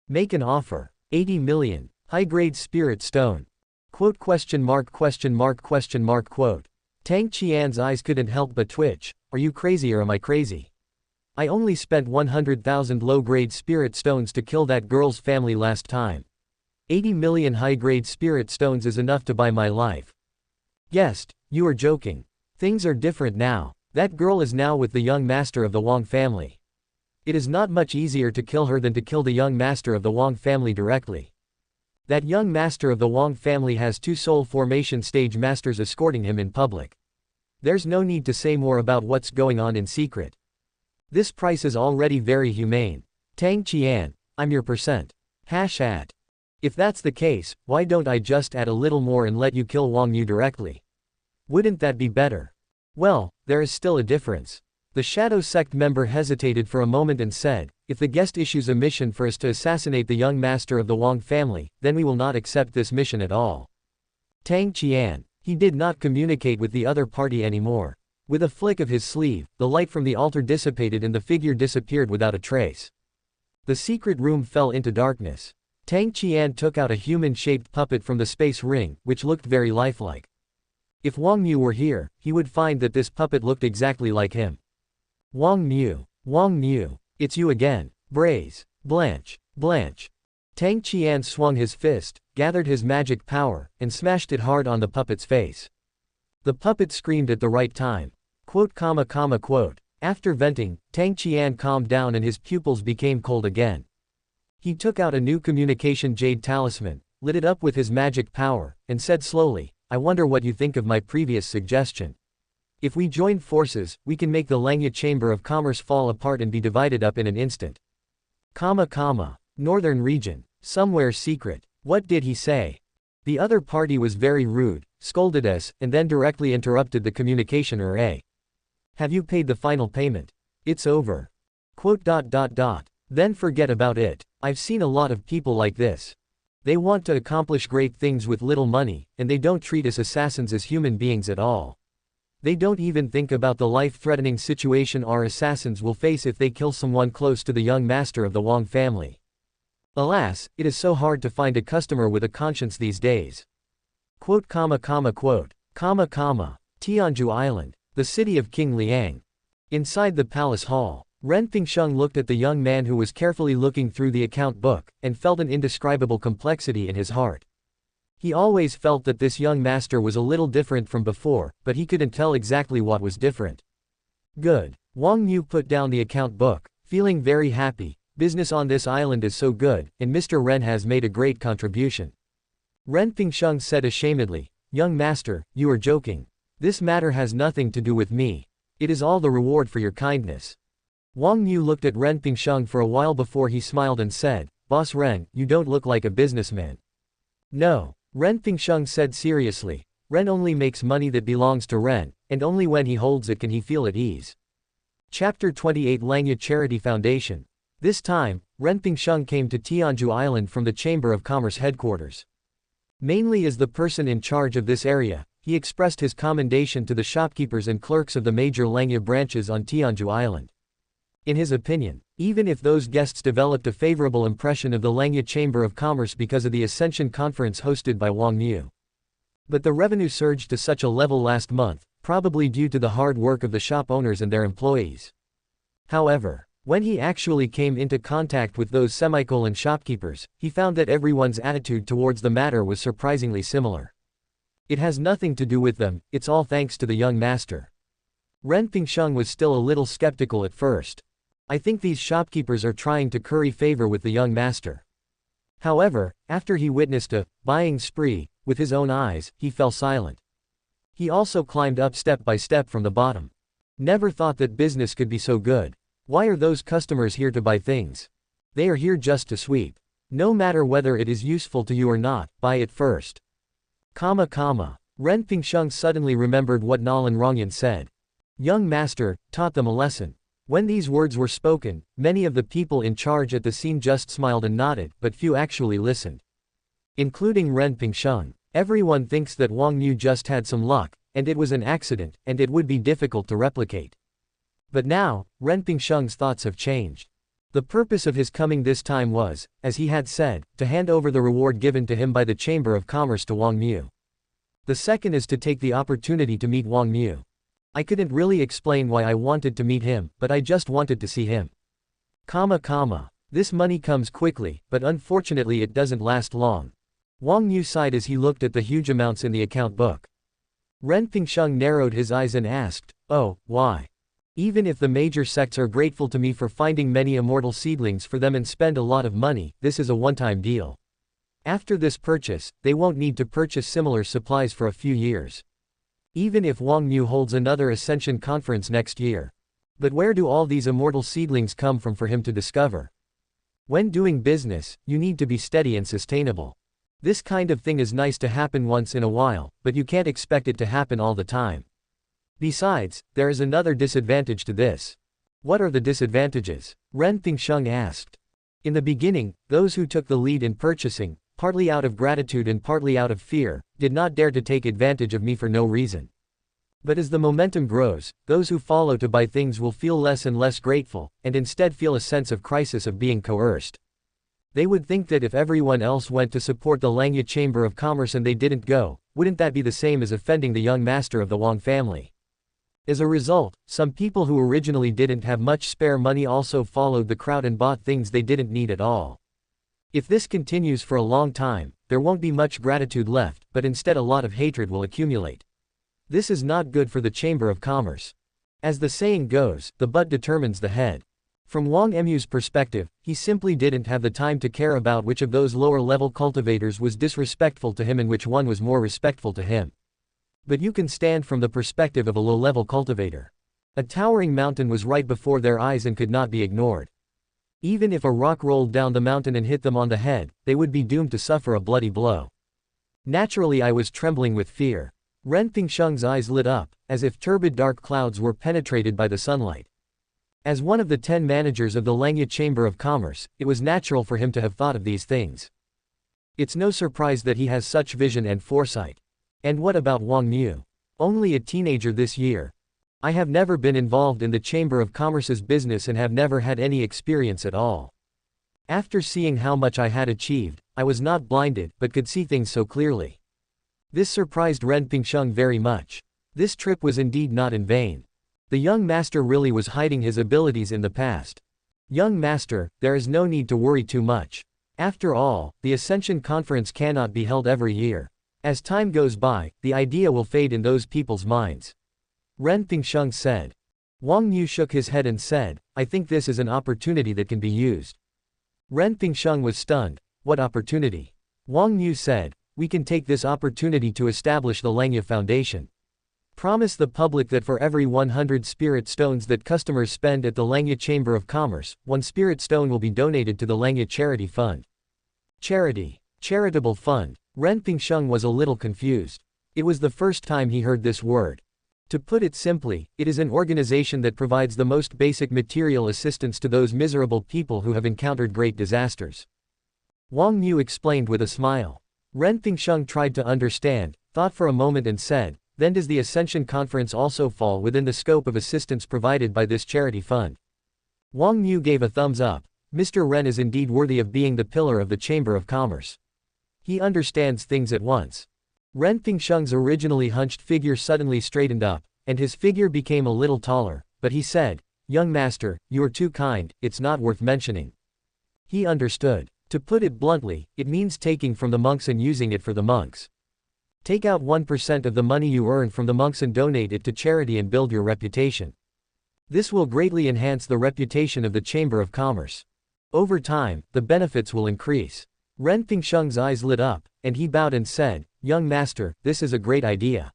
Make an offer. 80 million. High-grade spirit stone. Quote. Tang Qian's eyes couldn't help but twitch. Are you crazy or am I crazy? I only spent 100,000 low-grade spirit stones to kill that girl's family last time. 80 million high-grade spirit stones is enough to buy my life. Guest, you are joking. Things are different now. That girl is now with the young master of the Wang family. It is not much easier to kill her than to kill the young master of the Wang family directly. That young master of the Wang family has 2 soul formation stage masters escorting him in public. There's no need to say more about what's going on in secret. This price is already very humane. Tang Qian, I'm your percent. @ If that's the case, why don't I just add a little more and let you kill Wang Yu directly? Wouldn't that be better? Well, there is still a difference. The shadow sect member hesitated for a moment and said, if the guest issues a mission for us to assassinate the young master of the Wang family, then we will not accept this mission at all. Tang Qian. He did not communicate with the other party anymore. With a flick of his sleeve, the light from the altar dissipated and the figure disappeared without a trace. The secret room fell into darkness. Tang Qian took out a human-shaped puppet from the space ring, which looked very lifelike. If Wang Yu were here, he would find that this puppet looked exactly like him. Wang Yu, it's you again. Braze, Blanche. Tang Qian swung his fist, gathered his magic power, and smashed it hard on the puppet's face. The puppet screamed at the right time. Quote. After venting, Tang Qian calmed down and his pupils became cold again. He took out a new communication jade talisman, lit it up with his magic power, and said slowly, I wonder what you think of my previous suggestion. If we join forces, we can make the Langya Chamber of Commerce fall apart and be divided up in an instant. Northern region. Somewhere secret. What did he say? The other party was very rude, scolded us, and then directly interrupted the communication array. Have you paid the final payment? It's over. Quote. Then forget about it. I've seen a lot of people like this. They want to accomplish great things with little money, and they don't treat us assassins as human beings at all. They don't even think about the life-threatening situation our assassins will face if they kill someone close to the young master of the Wang family. Alas, it is so hard to find a customer with a conscience these days. Quote. Tianju Island, the city of King Liang. Inside the palace hall, Ren Pingsheng looked at the young man who was carefully looking through the account book, and felt an indescribable complexity in his heart. He always felt that this young master was a little different from before, but he couldn't tell exactly what was different. Good. Wang Yu put down the account book, feeling very happy. Business on this island is so good, and Mr. Ren has made a great contribution. Ren Pingsheng said ashamedly, Young master, you are joking. This matter has nothing to do with me. It is all the reward for your kindness. Wang Yu looked at Ren Pingsheng for a while before he smiled and said, Boss Ren, you don't look like a businessman. No. Ren Pingsheng said seriously, Ren only makes money that belongs to Ren, and only when he holds it can he feel at ease. Chapter 28 Langya Charity Foundation. This time, Ren Pingsheng came to Tianhuang Island from the Chamber of Commerce headquarters. Mainly as the person in charge of this area, he expressed his commendation to the shopkeepers and clerks of the major Langya branches on Tianhuang Island. In his opinion, even if those guests developed a favorable impression of the Langya Chamber of Commerce because of the Ascension Conference hosted by Wang Yu. But the revenue surged to such a level last month, probably due to the hard work of the shop owners and their employees. However, when he actually came into contact with those semicolon shopkeepers, he found that everyone's attitude towards the matter was surprisingly similar. It has nothing to do with them, it's all thanks to the young master. Ren Pingsheng was still a little skeptical at first. I think these shopkeepers are trying to curry favor with the young master. However, after he witnessed a buying spree with his own eyes, he fell silent. He also climbed up step by step from the bottom. Never thought that business could be so good. Why are those customers here to buy things? They are here just to sweep. No matter whether it is useful to you or not, buy it first. Ren Pingsheng suddenly remembered what Nalan Rongyan said. Young master taught them a lesson. When these words were spoken, many of the people in charge at the scene just smiled and nodded, but few actually listened. Including Ren Pingsheng. Everyone thinks that Wang Xiu just had some luck, and it was an accident, and it would be difficult to replicate. But now, Ren Pingsheng's thoughts have changed. The purpose of his coming this time was, as he had said, to hand over the reward given to him by the Chamber of Commerce to Wang Xiu. The second is to take the opportunity to meet Wang Xiu. I couldn't really explain why I wanted to meet him, but I just wanted to see him. This money comes quickly, but unfortunately it doesn't last long. Wang Xiu sighed as he looked at the huge amounts in the account book. Ren Pingsheng narrowed his eyes and asked, "Oh, why? Even if the major sects are grateful to me for finding many immortal seedlings for them and spend a lot of money, this is a one-time deal. After this purchase, they won't need to purchase similar supplies for a few years. Even if Wang Xiu holds another Ascension conference next year. But where do all these immortal seedlings come from for him to discover? When doing business, you need to be steady and sustainable. This kind of thing is nice to happen once in a while, but you can't expect it to happen all the time. Besides, there is another disadvantage to this." "What are the disadvantages?" Ren Pingsheng asked. "In the beginning, those who took the lead in purchasing, partly out of gratitude and partly out of fear, did not dare to take advantage of me for no reason. But as the momentum grows, those who follow to buy things will feel less and less grateful, and instead feel a sense of crisis of being coerced. They would think that if everyone else went to support the Langya Chamber of Commerce and they didn't go, wouldn't that be the same as offending the young master of the Wang family? As a result, some people who originally didn't have much spare money also followed the crowd and bought things they didn't need at all. If this continues for a long time, there won't be much gratitude left, but instead a lot of hatred will accumulate. This is not good for the Chamber of Commerce. As the saying goes, the butt determines the head. From Wang Mu's perspective, he simply didn't have the time to care about which of those lower-level cultivators was disrespectful to him and which one was more respectful to him. But you can stand from the perspective of a low-level cultivator. A towering mountain was right before their eyes and could not be ignored. Even if a rock rolled down the mountain and hit them on the head, they would be doomed to suffer a bloody blow. Naturally, I was trembling with fear. Ren Pingsheng's eyes lit up, as if turbid dark clouds were penetrated by the sunlight. As one of the 10 managers of the Langya Chamber of Commerce, it was natural for him to have thought of these things. It's no surprise that he has such vision and foresight. And what about Wang Xiu? Only a teenager this year. I have never been involved in the Chamber of Commerce's business and have never had any experience at all. After seeing how much I had achieved, I was not blinded but could see things so clearly. This surprised Ren Pingsheng very much. This trip was indeed not in vain. The young master really was hiding his abilities in the past. Young master, there is no need to worry too much. After all, the Ascension Conference cannot be held every year. As time goes by, the idea will fade in those people's minds. Ren Pingsheng said. Wang Xiu shook his head and said, I think this is an opportunity that can be used. Ren Pingsheng was stunned. What opportunity? Wang Xiu said, we can take this opportunity to establish the Langya Foundation. Promise the public that for every 100 spirit stones that customers spend at the Langya Chamber of Commerce, 1 spirit stone will be donated to the Langya Charity Fund. Charity. Charitable fund. Ren Pingsheng was a little confused. It was the first time he heard this word. To put it simply, it is an organization that provides the most basic material assistance to those miserable people who have encountered great disasters. Wang Xiu explained with a smile. Ren Pingsheng tried to understand, thought for a moment and said, then does the Ascension Conference also fall within the scope of assistance provided by this charity fund? Wang Xiu gave a thumbs up. Mr. Ren is indeed worthy of being the pillar of the Chamber of Commerce. He understands things at once. Ren Pingsheng's originally hunched figure suddenly straightened up, and his figure became a little taller, but he said, "Young master, you are too kind, it's not worth mentioning." He understood. To put it bluntly, it means taking from the monks and using it for the monks. Take out 1% of the money you earn from the monks and donate it to charity and build your reputation. This will greatly enhance the reputation of the Chamber of Commerce. Over time, the benefits will increase. Ren Pingsheng's eyes lit up, and he bowed and said, "Young master, this is a great idea.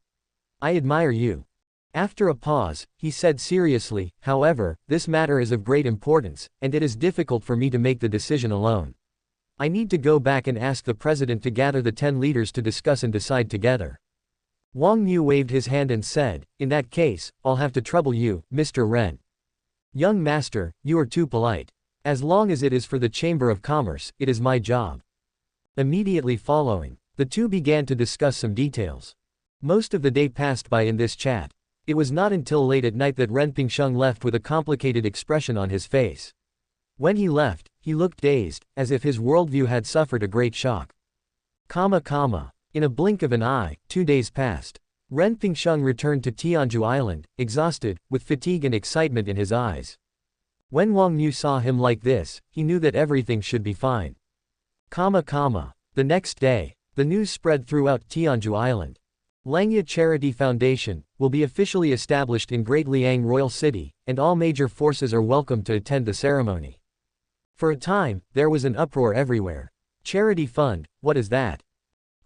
I admire you." After a pause, he said seriously, "However, this matter is of great importance, and it is difficult for me to make the decision alone. I need to go back and ask the president to gather the 10 leaders to discuss and decide together." Wang Xiu waved his hand and said, "In that case, I'll have to trouble you, Mr. Ren. Young master, you are too polite. As long as it is for the Chamber of Commerce, it is my job." Immediately following, the two began to discuss some details. Most of the day passed by in this chat. It was not until late at night that Ren Pingsheng left with a complicated expression on his face. When he left, he looked dazed, as if his worldview had suffered a great shock. In a blink of an eye, 2 days passed. Ren Pingsheng returned to Tianhuang Island, exhausted, with fatigue and excitement in his eyes. When Wang Xiu saw him like this, he knew that everything should be fine. The next day, the news spread throughout Tianhuang Island. Langya Charity Foundation will be officially established in Great Liang Royal City, and all major forces are welcome to attend the ceremony. For a time, there was an uproar everywhere. Charity fund, what is that?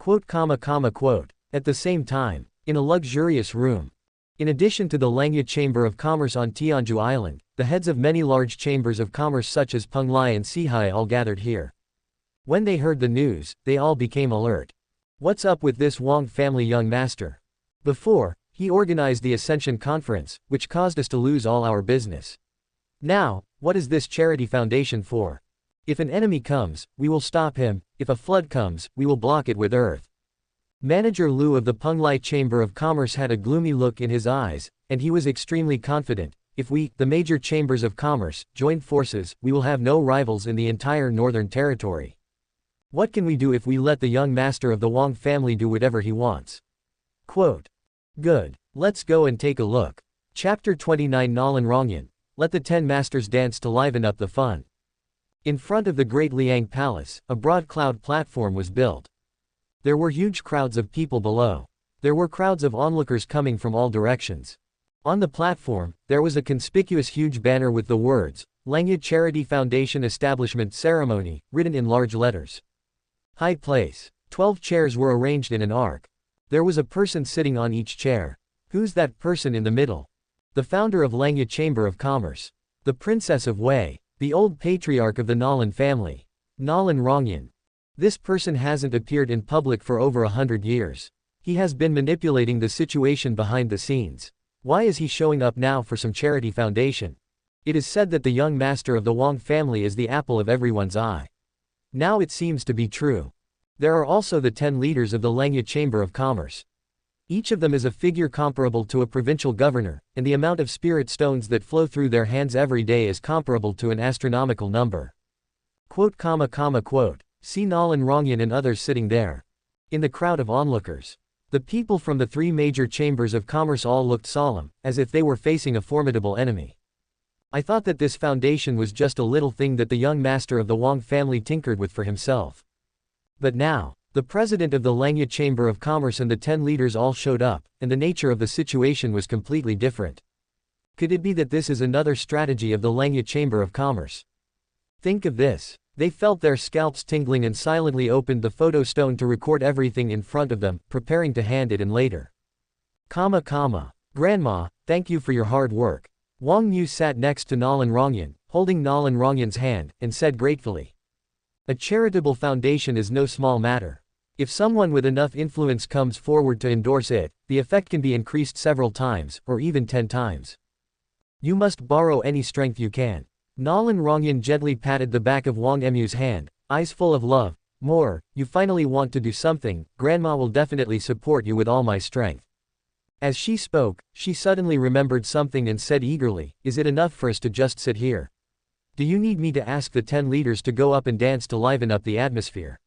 At the same time, in a luxurious room. In addition to the Langya Chamber of Commerce on Tianhuang Island, the heads of many large chambers of commerce such as Penglai and Sihai all gathered here. When they heard the news, they all became alert. What's up with this Wang family young master? Before, he organized the Ascension Conference, which caused us to lose all our business. Now, what is this charity foundation for? If an enemy comes, we will stop him. If a flood comes, we will block it with earth. Manager Liu of the Penglai Chamber of Commerce had a gloomy look in his eyes, and he was extremely confident. If we, the major chambers of commerce, join forces, we will have no rivals in the entire northern territory. What can we do if we let the young master of the Wang family do whatever he wants? Good. Let's go and take a look. Chapter 29 Nalan Rongyan. Let the 10 masters dance to liven up the fun. In front of the Great Liang Palace, a broad cloud platform was built. There were huge crowds of people below. There were crowds of onlookers coming from all directions. On the platform, there was a conspicuous huge banner with the words, Langya Charity Foundation Establishment Ceremony, written in large letters. High place. 12 chairs were arranged in an arc. There was a person sitting on each chair. Who's that person in the middle? The founder of Langya Chamber of Commerce. The Princess of Wei. The old patriarch of the Nalan family. Nalan Rongyan. This person hasn't appeared in public for over 100 years. He has been manipulating the situation behind the scenes. Why is he showing up now for some charity foundation? It is said that the young master of the Wang family is the apple of everyone's eye. Now it seems to be true. There are also the 10 leaders of the Langya Chamber of Commerce. Each of them is a figure comparable to a provincial governor, and the amount of spirit stones that flow through their hands every day is comparable to an astronomical number. See Nalan Rongyan and others sitting there. In the crowd of onlookers. The people from the 3 major chambers of commerce all looked solemn, as if they were facing a formidable enemy. I thought that this foundation was just a little thing that the young master of the Wang family tinkered with for himself. But now, the president of the Langya Chamber of Commerce and the 10 leaders all showed up, and the nature of the situation was completely different. Could it be that this is another strategy of the Langya Chamber of Commerce? Think of this. They felt their scalps tingling and silently opened the photo stone to record everything in front of them, preparing to hand it in later. Grandma, thank you for your hard work. Wang Xiu sat next to Nalan Rongyan, holding Nalan Rongyan's hand, and said gratefully. A charitable foundation is no small matter. If someone with enough influence comes forward to endorse it, the effect can be increased several times, or even 10 times. You must borrow any strength you can. Nalan Rongyan gently patted the back of Wang Emu's hand, eyes full of love. More, you finally want to do something, Grandma will definitely support you with all my strength. As she spoke, she suddenly remembered something and said eagerly, is it enough for us to just sit here? Do you need me to ask the 10 leaders to go up and dance to liven up the atmosphere?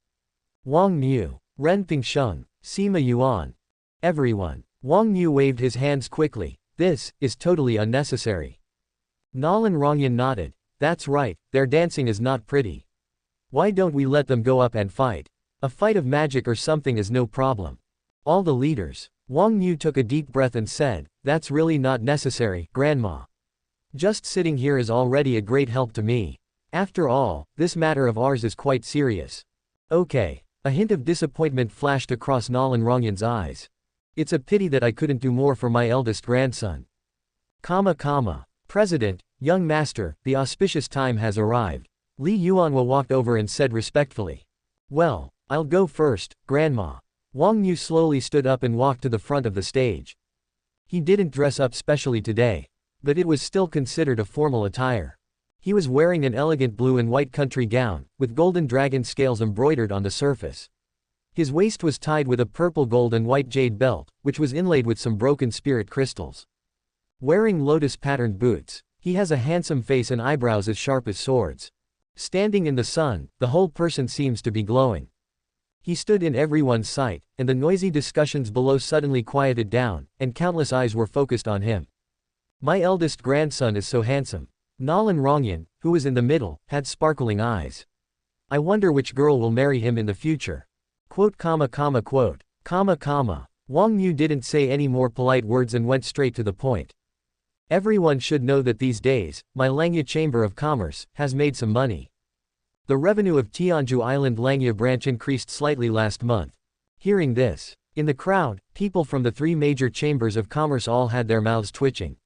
Wang Xiu, Ren Pingsheng, Sima Yuan. Everyone. Wang Xiu waved his hands quickly, This is totally unnecessary. Nalan Rongyan nodded. That's right, their dancing is not pretty. Why don't we let them go up and fight? A fight of magic or something is no problem. All the leaders. Wang Xiu took a deep breath and said, that's really not necessary, Grandma. Just sitting here is already a great help to me. After all, this matter of ours is quite serious. Okay. A hint of disappointment flashed across Nalan Rongyan's eyes. It's a pity that I couldn't do more for my eldest grandson. President, young master, the auspicious time has arrived. Li Yuanhua walked over and said respectfully. Well, I'll go first, Grandma. Wang Xiu slowly stood up and walked to the front of the stage. He didn't dress up specially today, but it was still considered a formal attire. He was wearing an elegant blue and white country gown, with golden dragon scales embroidered on the surface. His waist was tied with a purple gold and white jade belt, which was inlaid with some broken spirit crystals. Wearing lotus-patterned boots, he has a handsome face and eyebrows as sharp as swords. Standing in the sun, the whole person seems to be glowing. He stood in everyone's sight, and the noisy discussions below suddenly quieted down, and countless eyes were focused on him. My eldest grandson is so handsome. Nalan Rongyan, who was in the middle, had sparkling eyes. I wonder which girl will marry him in the future. Wang Xiu didn't say any more polite words and went straight to the point. Everyone should know that these days, my Langya Chamber of Commerce has made some money. The revenue of Tianhuang Island Langya branch increased slightly last month. Hearing this, in the crowd, people from the 3 major chambers of commerce all had their mouths twitching.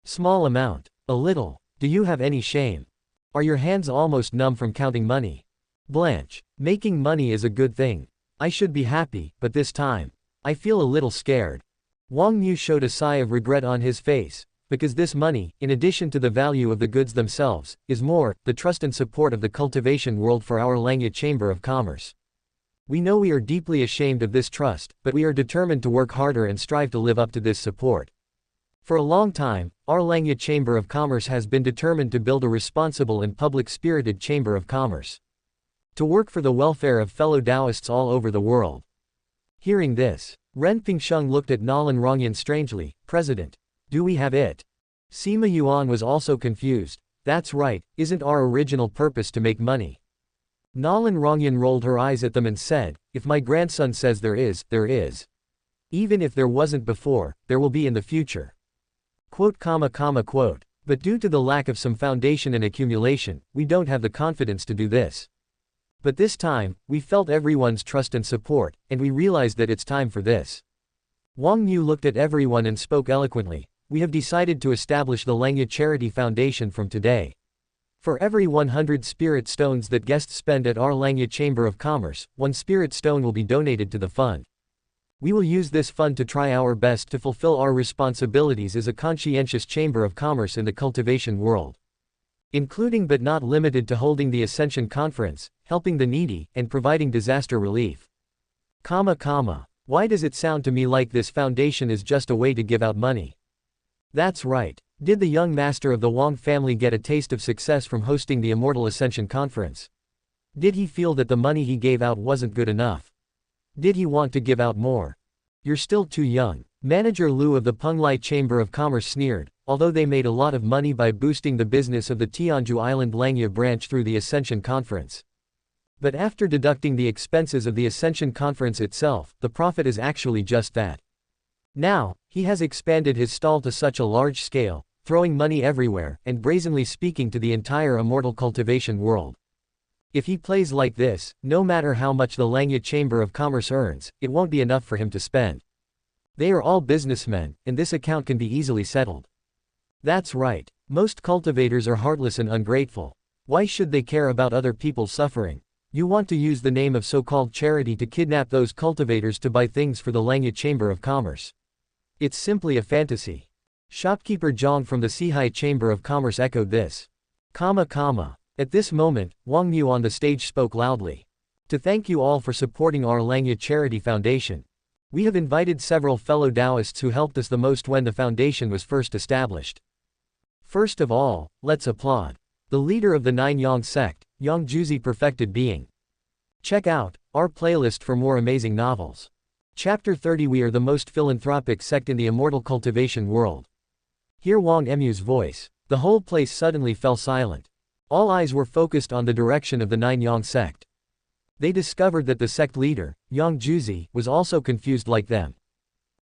Small amount. A little. Do you have any shame? Are your hands almost numb from counting money? Blanche. Making money is a good thing. I should be happy, but this time, I feel a little scared. Wang Xiu showed a sigh of regret on his face, because this money, in addition to the value of the goods themselves, is more, the trust and support of the cultivation world for our Langya Chamber of Commerce. We know we are deeply ashamed of this trust, but we are determined to work harder and strive to live up to this support. For a long time, our Langya Chamber of Commerce has been determined to build a responsible and public-spirited Chamber of Commerce. To work for the welfare of fellow Taoists all over the world. Hearing this, Ren Pingsheng looked at Nalan Rongyan strangely. President. Do we have it? Sima Yuan was also confused. That's right, isn't our original purpose to make money? Nalan Rongyan rolled her eyes at them and said, if my grandson says there is, there is. Even if there wasn't before, there will be in the future. But due to the lack of some foundation and accumulation, we don't have the confidence to do this. But this time, we felt everyone's trust and support, and we realized that it's time for this. Wang Xiu looked at everyone and spoke eloquently. We have decided to establish the Langya Charity Foundation from today. For every 100 spirit stones that guests spend at our Langya Chamber of Commerce, 1 spirit stone will be donated to the fund. We will use this fund to try our best to fulfill our responsibilities as a conscientious Chamber of Commerce in the cultivation world. Including but not limited to holding the Ascension Conference, helping the needy, and providing disaster relief. Why does it sound to me like this foundation is just a way to give out money? That's right. Did the young master of the Wang family get a taste of success from hosting the Immortal Ascension Conference? Did he feel that the money he gave out wasn't good enough? Did he want to give out more? You're still too young. Manager Liu of the Penglai Chamber of Commerce sneered. Although they made a lot of money by boosting the business of the Tianhuang Island Langya branch through the Ascension Conference. But after deducting the expenses of the Ascension Conference itself, the profit is actually just that. Now, he has expanded his stall to such a large scale, throwing money everywhere, and brazenly speaking to the entire immortal cultivation world. If he plays like this, no matter how much the Langya Chamber of Commerce earns, it won't be enough for him to spend. They are all businessmen, and this account can be easily settled. That's right. Most cultivators are heartless and ungrateful. Why should they care about other people's suffering? You want to use the name of so-called charity to kidnap those cultivators to buy things for the Langya Chamber of Commerce. It's simply a fantasy. Shopkeeper Zhang from the Sihai Chamber of Commerce echoed this. At this moment, Wang Xiu on the stage spoke loudly. To thank you all for supporting our Langya Charity Foundation. We have invited several fellow Taoists who helped us the most when the foundation was first established. First of all, let's applaud the leader of the Nine Yang sect, Yang Juzi Perfected Being. Check out our playlist for more amazing novels. Chapter 30. We are the most philanthropic sect in the immortal cultivation world. Hear Wang Emu's voice. The whole place suddenly fell silent. All eyes were focused on the direction of the Nine Yang sect. They discovered that the sect leader, Yang Juzi, was also confused like them.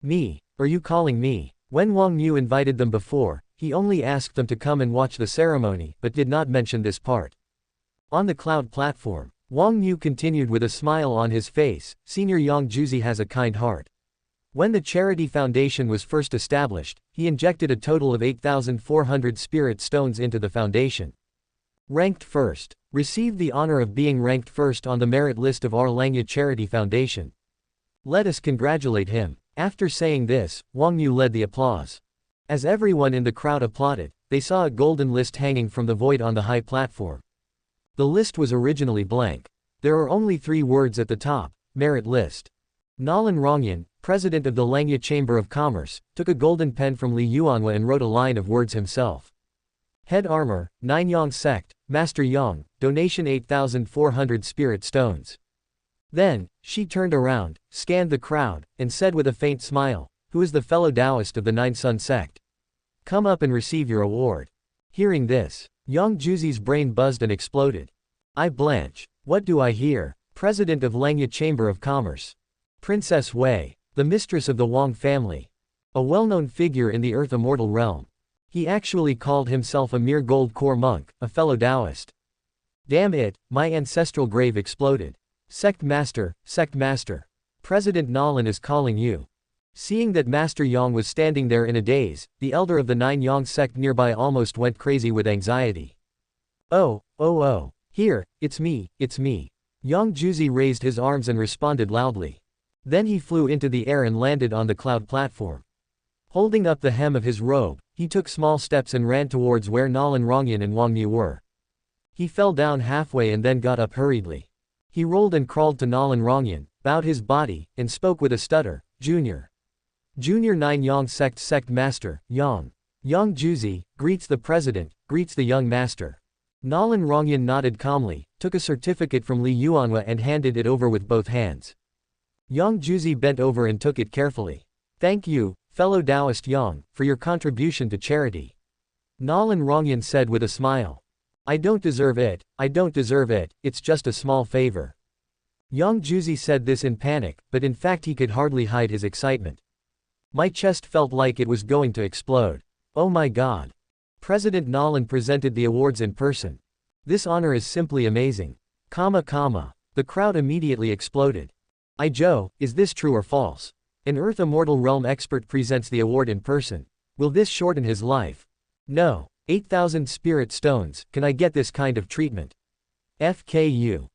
Me? Are you calling me? When Wang Xiu invited them before, he only asked them to come and watch the ceremony, but did not mention this part. On the cloud platform, Wang Xiu continued with a smile on his face. Senior Yang Juzi has a kind heart. When the charity foundation was first established, he injected a total of 8,400 spirit stones into the foundation. Ranked first. Received the honor of being ranked first on the merit list of our Langya Charity Foundation. Let us congratulate him. After saying this, Wang Xiu led the applause. As everyone in the crowd applauded, they saw a golden list hanging from the void on the high platform. The list was originally blank. There are only 3 words at the top: merit list. Nalan Rongyan, president of the Langya Chamber of Commerce, took a golden pen from Li Yuanhua and wrote a line of words himself. Head armor, Nine Yang sect, Master Yang, donation 8,400 spirit stones. Then, she turned around, scanned the crowd, and said with a faint smile, "Who is the fellow Taoist of the Nine Sun sect? Come up and receive your award." Hearing this, Yang Juzi's brain buzzed and exploded. I blanch. What do I hear? President of Langya Chamber of Commerce. Princess Wei, the mistress of the Wang family. A well-known figure in the Earth Immortal realm. He actually called himself a mere gold core monk, a fellow Taoist. Damn it, my ancestral grave exploded. Sect Master, President Nalan is calling you. Seeing that Master Yang was standing there in a daze, the elder of the Nine Yang sect nearby almost went crazy with anxiety. Oh, here, it's me. Yang Juzi raised his arms and responded loudly. Then he flew into the air and landed on the cloud platform. Holding up the hem of his robe, he took small steps and ran towards where Nalan Rongyan and Wang Xiu were. He fell down halfway and then got up hurriedly. He rolled and crawled to Nalan Rongyan, bowed his body, and spoke with a stutter, Junior Nine Yang sect master, Yang Juzi, greets the president, greets the young master. Nalan Rongyan nodded calmly, took a certificate from Li Yuanhua and handed it over with both hands. Yang Juzi bent over and took it carefully. Thank you, fellow Taoist Yang, for your contribution to charity. Nalan Rongyan said with a smile. I don't deserve it, it's just a small favor. Yang Juzi said this in panic, but in fact he could hardly hide his excitement. My chest felt like it was going to explode. Oh my god. President Nalan presented the awards in person. This honor is simply amazing. The crowd immediately exploded. Joe, is this true or false? An Earth Immortal Realm expert presents the award in person. Will this shorten his life? No. 8,000 spirit stones, can I get this kind of treatment? FKU.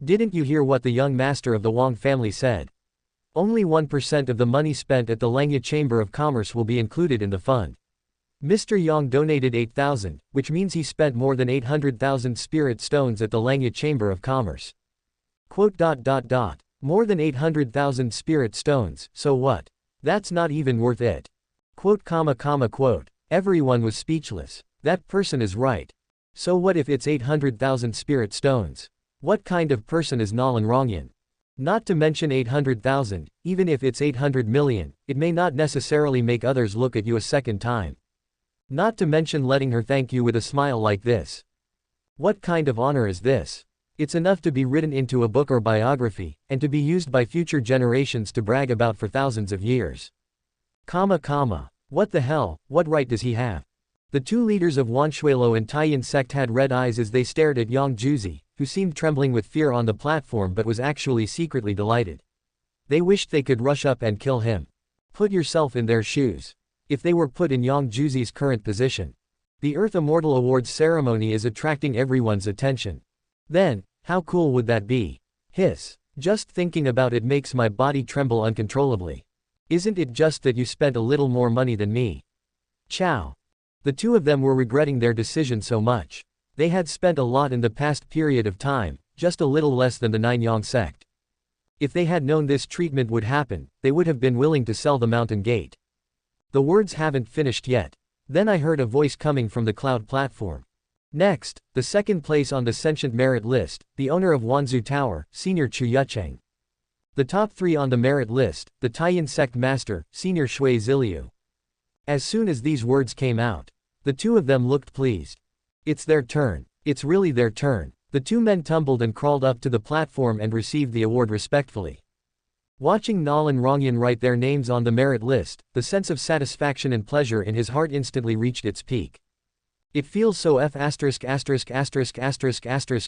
Didn't you hear what the young master of the Wang family said? Only 1% of the money spent at the Langya Chamber of Commerce will be included in the fund. Mr. Yang donated 8,000, which means he spent more than 800,000 spirit stones at the Langya Chamber of Commerce. More than 800,000 spirit stones, so what? That's not even worth it. Everyone was speechless. That person is right. So what if it's 800,000 spirit stones? What kind of person is Nalan Rongyan? Not to mention 800,000, even if it's 800 million, it may not necessarily make others look at you a second time. Not to mention letting her thank you with a smile like this. What kind of honor is this? It's enough to be written into a book or biography, and to be used by future generations to brag about for thousands of years. What the hell, what right does he have? The two leaders of Wanshuelo and Taiyan sect had red eyes as they stared at Yang Juzi, who seemed trembling with fear on the platform but was actually secretly delighted. They wished they could rush up and kill him. Put yourself in their shoes. If they were put in Yang Juzi's current position. The Earth Immortal Awards ceremony is attracting everyone's attention. Then, how cool would that be? Hiss. Just thinking about it makes my body tremble uncontrollably. Isn't it just that you spent a little more money than me? Ciao. The two of them were regretting their decision so much. They had spent a lot in the past period of time, just a little less than the Nine Yang sect. If they had known this treatment would happen, they would have been willing to sell the mountain gate. The words haven't finished yet. Then I heard a voice coming from the cloud platform. Next, the second place on the sentient merit list, the owner of Wanzhou Tower, Senior Chu Yucheng. The top 3 on the merit list, the Taiyan sect master, Senior Shui Ziliu. As soon as these words came out, the two of them looked pleased. It's their turn. It's really their turn. The two men tumbled and crawled up to the platform and received the award respectfully. Watching Nal and Rongyan write their names on the merit list, the sense of satisfaction and pleasure in his heart instantly reached its peak. It feels so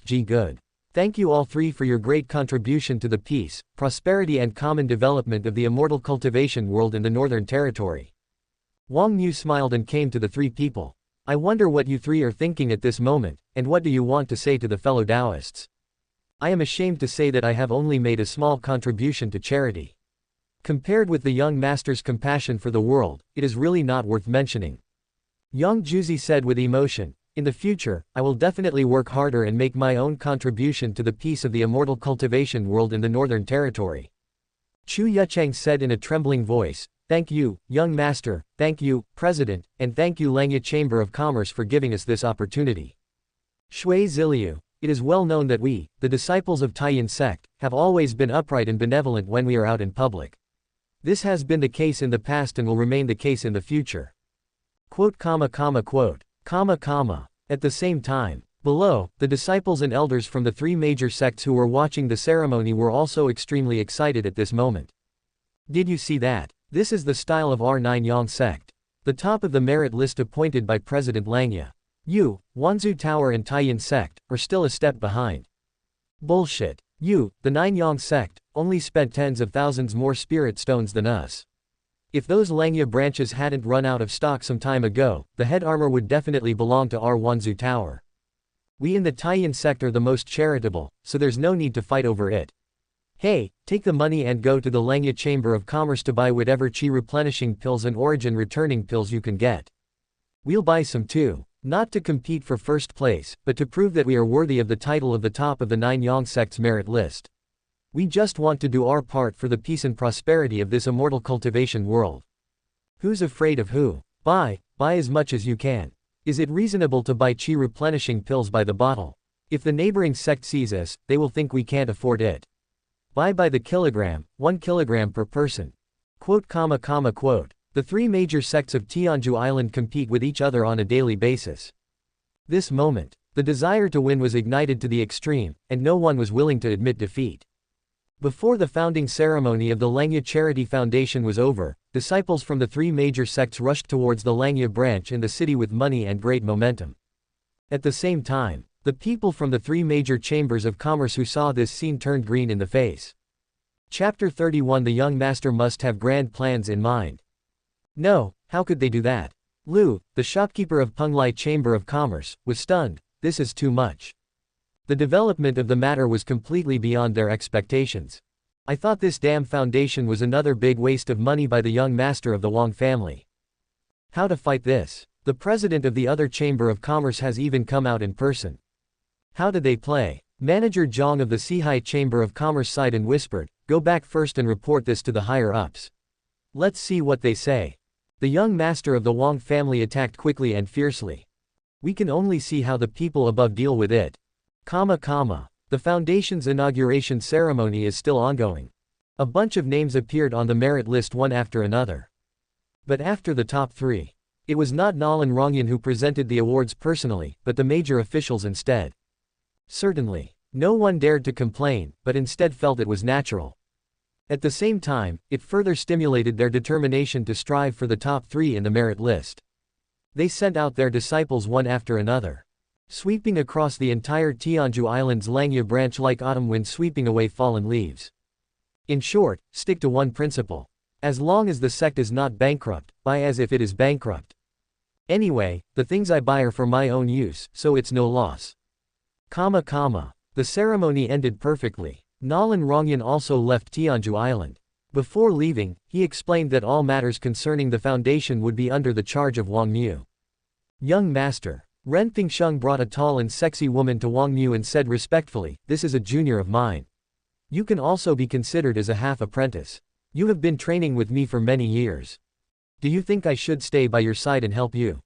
G good. Thank you all three for your great contribution to the peace, prosperity and common development of the immortal cultivation world in the Northern Territory. Wang Xiu smiled and came to the three people. I wonder what you three are thinking at this moment, and what do you want to say to the fellow Taoists? I am ashamed to say that I have only made a small contribution to charity. Compared with the young master's compassion for the world, it is really not worth mentioning. Yang Juzi said with emotion, in the future, I will definitely work harder and make my own contribution to the peace of the immortal cultivation world in the Northern Territory. Chu Yucheng said in a trembling voice, thank you, young master, thank you, president, and thank you Langya Chamber of Commerce for giving us this opportunity. Shui Ziliu, it is well known that we, the disciples of Taiyin sect, have always been upright and benevolent when we are out in public. This has been the case in the past and will remain the case in the future. Quote. At the same time, below, the disciples and elders from the three major sects who were watching the ceremony were also extremely excited at this moment. Did you see that? This is the style of our Tianhuang sect. The top of the merit list appointed by President Langya. You, Wanzhou Tower and Taiyin sect, are still a step behind. Bullshit. You, the Tianhuang sect, only spent tens of thousands more spirit stones than us. If those Langya branches hadn't run out of stock some time ago, the head armor would definitely belong to our Wanzhou Tower. We in the Taiyin sect are the most charitable, so there's no need to fight over it. Hey, take the money and go to the Langya Chamber of Commerce to buy whatever chi replenishing pills and origin returning pills you can get. We'll buy some too. Not to compete for first place, but to prove that we are worthy of the title of the top of the Tianhuang sect's merit list. We just want to do our part for the peace and prosperity of this immortal cultivation world. Who's afraid of who? Buy as much as you can. Is it reasonable to buy chi replenishing pills by the bottle? If the neighboring sect sees us, they will think we can't afford it. Buy by the kilogram, 1 kilogram per person. Quote. The three major sects of Tianhuang Island compete with each other on a daily basis. This moment, the desire to win was ignited to the extreme, and no one was willing to admit defeat. Before the founding ceremony of the Langya Charity Foundation was over, disciples from the three major sects rushed towards the Langya branch in the city with money and great momentum. At the same time, the people from the three major chambers of commerce who saw this scene turned green in the face. Chapter 31. The young master must have grand plans in mind. No, how could they do that? Lu, the shopkeeper of Penglai Chamber of Commerce, was stunned. This is too much. The development of the matter was completely beyond their expectations. I thought this damn foundation was another big waste of money by the young master of the Wang family. How to fight this? The president of the other Chamber of Commerce has even come out in person. How did they play? Manager Zhang of the Sihai Chamber of Commerce sighed and whispered, go back first and report this to the higher-ups. Let's see what they say. The young master of the Wang family attacked quickly and fiercely. We can only see how the people above deal with it. The foundation's inauguration ceremony is still ongoing. A bunch of names appeared on the merit list one after another. But after the top three, it was not Nal and Rongyan who presented the awards personally, but the major officials instead. Certainly, no one dared to complain, but instead felt it was natural. At the same time, it further stimulated their determination to strive for the top three in the merit list. They sent out their disciples one after another, sweeping across the entire Tianhuang Island's Langya branch like autumn wind sweeping away fallen leaves. In short, stick to one principle. As long as the sect is not bankrupt, buy as if it is bankrupt. Anyway, the things I buy are for my own use, so it's no loss. The ceremony ended perfectly. Nal and Rongyan also left Tianhuang Island. Before leaving, he explained that all matters concerning the foundation would be under the charge of Wang Xiu. Young master. Ren Pingsheng brought a tall and sexy woman to Wang Xiu and said respectfully, this is a junior of mine. You can also be considered as a half-apprentice. You have been training with me for many years. Do you think I should stay by your side and help you?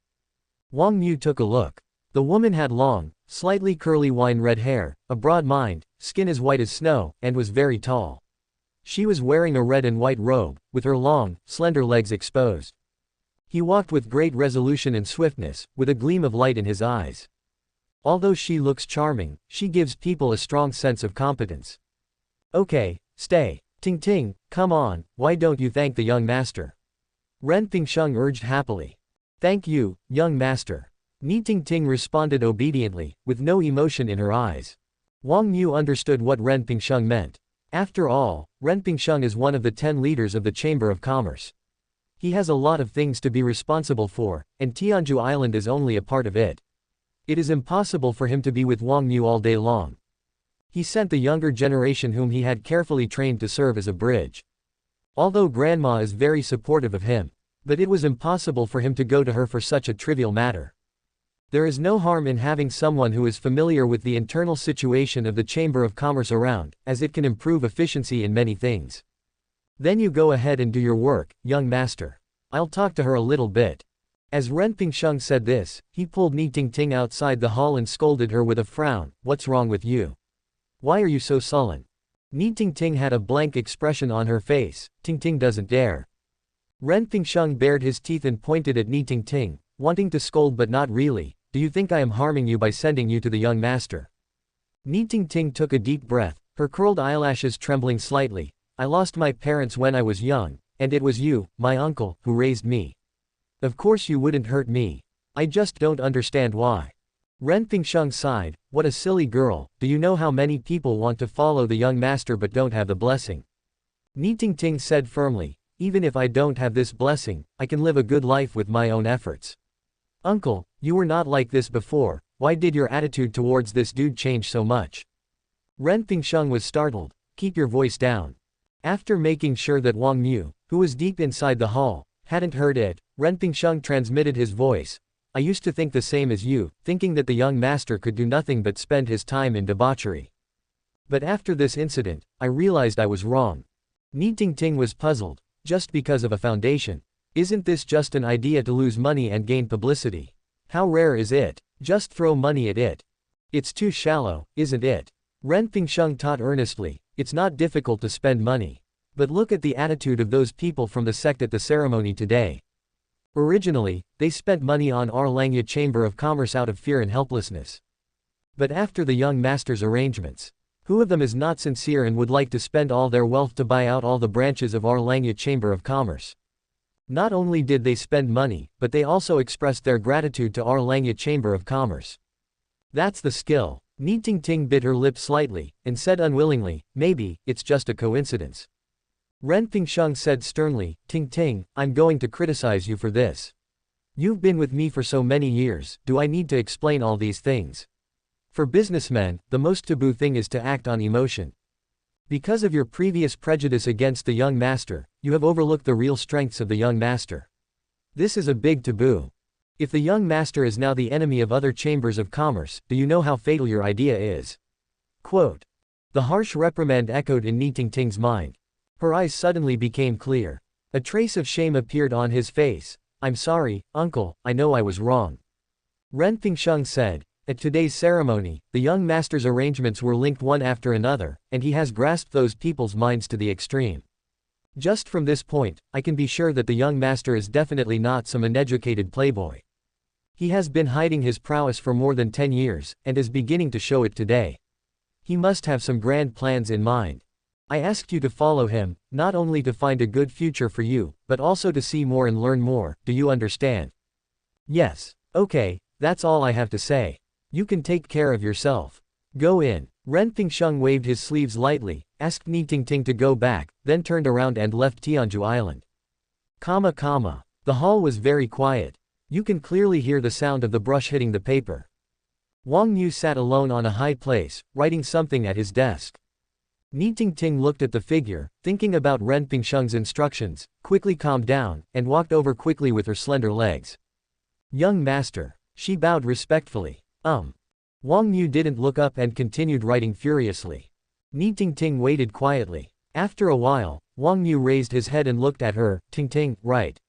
Wang Xiu took a look. The woman had long, slightly curly wine-red hair, a broad mind, skin as white as snow, and was very tall. She was wearing a red and white robe, with her long, slender legs exposed. He walked with great resolution and swiftness, with a gleam of light in his eyes. Although she looks charming, she gives people a strong sense of competence. Okay, stay. Ting Ting, come on, why don't you thank the young master? Ren Pingsheng urged happily. Thank you, young master. Ni Ting Ting responded obediently, with no emotion in her eyes. Wang Xiu understood what Ren Pingsheng meant. After all, Ren Pingsheng is one of the 10 leaders of the Chamber of Commerce. He has a lot of things to be responsible for, and Tianhuang Island is only a part of it. It is impossible for him to be with Wang Xiu all day long. He sent the younger generation whom he had carefully trained to serve as a bridge. Although Grandma is very supportive of him, but it was impossible for him to go to her for such a trivial matter. There is no harm in having someone who is familiar with the internal situation of the Chamber of Commerce around, as it can improve efficiency in many things. Then you go ahead and do your work, young master. I'll talk to her a little bit. As Ren Pingsheng said this, he pulled Ni Ting Ting outside the hall and scolded her with a frown. What's wrong with you? Why are you so sullen? Ni Ting Ting had a blank expression on her face. Ting Ting doesn't dare. Ren Pingsheng bared his teeth and pointed at Ni Ting Ting, wanting to scold but not really. Do you think I am harming you by sending you to the young master? Ni Ting Ting took a deep breath, her curled eyelashes trembling slightly. I lost my parents when I was young, and it was you, my uncle, who raised me. Of course you wouldn't hurt me. I just don't understand why. Ren Pingsheng sighed. What a silly girl. Do you know how many people want to follow the young master but don't have the blessing? Ni Ting Ting said firmly. Even if I don't have this blessing, I can live a good life with my own efforts. Uncle, you were not like this before. Why did your attitude towards this dude change so much? Ren Pingsheng was startled. Keep your voice down. After making sure that Wang Xiu, who was deep inside the hall, hadn't heard it, Ren Pingsheng transmitted his voice. I used to think the same as you, thinking that the young master could do nothing but spend his time in debauchery. But after this incident, I realized I was wrong. Ni Ting Ting was puzzled. Just because of a foundation. Isn't this just an idea to lose money and gain publicity? How rare is it? Just throw money at it. It's too shallow, isn't it? Ren Pingsheng taught earnestly. It's not difficult to spend money. But look at the attitude of those people from the sect at the ceremony today. Originally, they spent money on our Langya Chamber of Commerce out of fear and helplessness. But after the young master's arrangements, who of them is not sincere and would like to spend all their wealth to buy out all the branches of our Langya Chamber of Commerce? Not only did they spend money, but they also expressed their gratitude to our Langya Chamber of Commerce. That's the skill. Ni Ting Ting bit her lip slightly, and said unwillingly, maybe, it's just a coincidence. Ren Pingsheng said sternly, Ting Ting, I'm going to criticize you for this. You've been with me for so many years, do I need to explain all these things? For businessmen, the most taboo thing is to act on emotion. Because of your previous prejudice against the young master, you have overlooked the real strengths of the young master. This is a big taboo. If the young master is now the enemy of other chambers of commerce, do you know how fatal your idea is? Quote. The harsh reprimand echoed in Ni Ting Ting's mind. Her eyes suddenly became clear. A trace of shame appeared on his face. I'm sorry, uncle, I know I was wrong. Ren Pingsheng said. At today's ceremony, the young master's arrangements were linked one after another, and he has grasped those people's minds to the extreme. Just from this point, I can be sure that the young master is definitely not some uneducated playboy. He has been hiding his prowess for more than 10 years, and is beginning to show it today. He must have some grand plans in mind. I asked you to follow him, not only to find a good future for you, but also to see more and learn more, do you understand? Yes. Okay, that's all I have to say. You can take care of yourself. Go in. Ren Pingsheng waved his sleeves lightly, asked Ni Ting Ting to go back, then turned around and left Tianhuang Island. The hall was very quiet. You can clearly hear the sound of the brush hitting the paper. Wang Xiu sat alone on a high place, writing something at his desk. Ni Ting Ting looked at the figure, thinking about Ren Pingsheng's instructions, quickly calmed down, and walked over quickly with her slender legs. Young master. She bowed respectfully. Wang Xiu didn't look up and continued writing furiously. Ni Ting Ting waited quietly. After a while, Wang Xiu raised his head and looked at her. Ting Ting, right.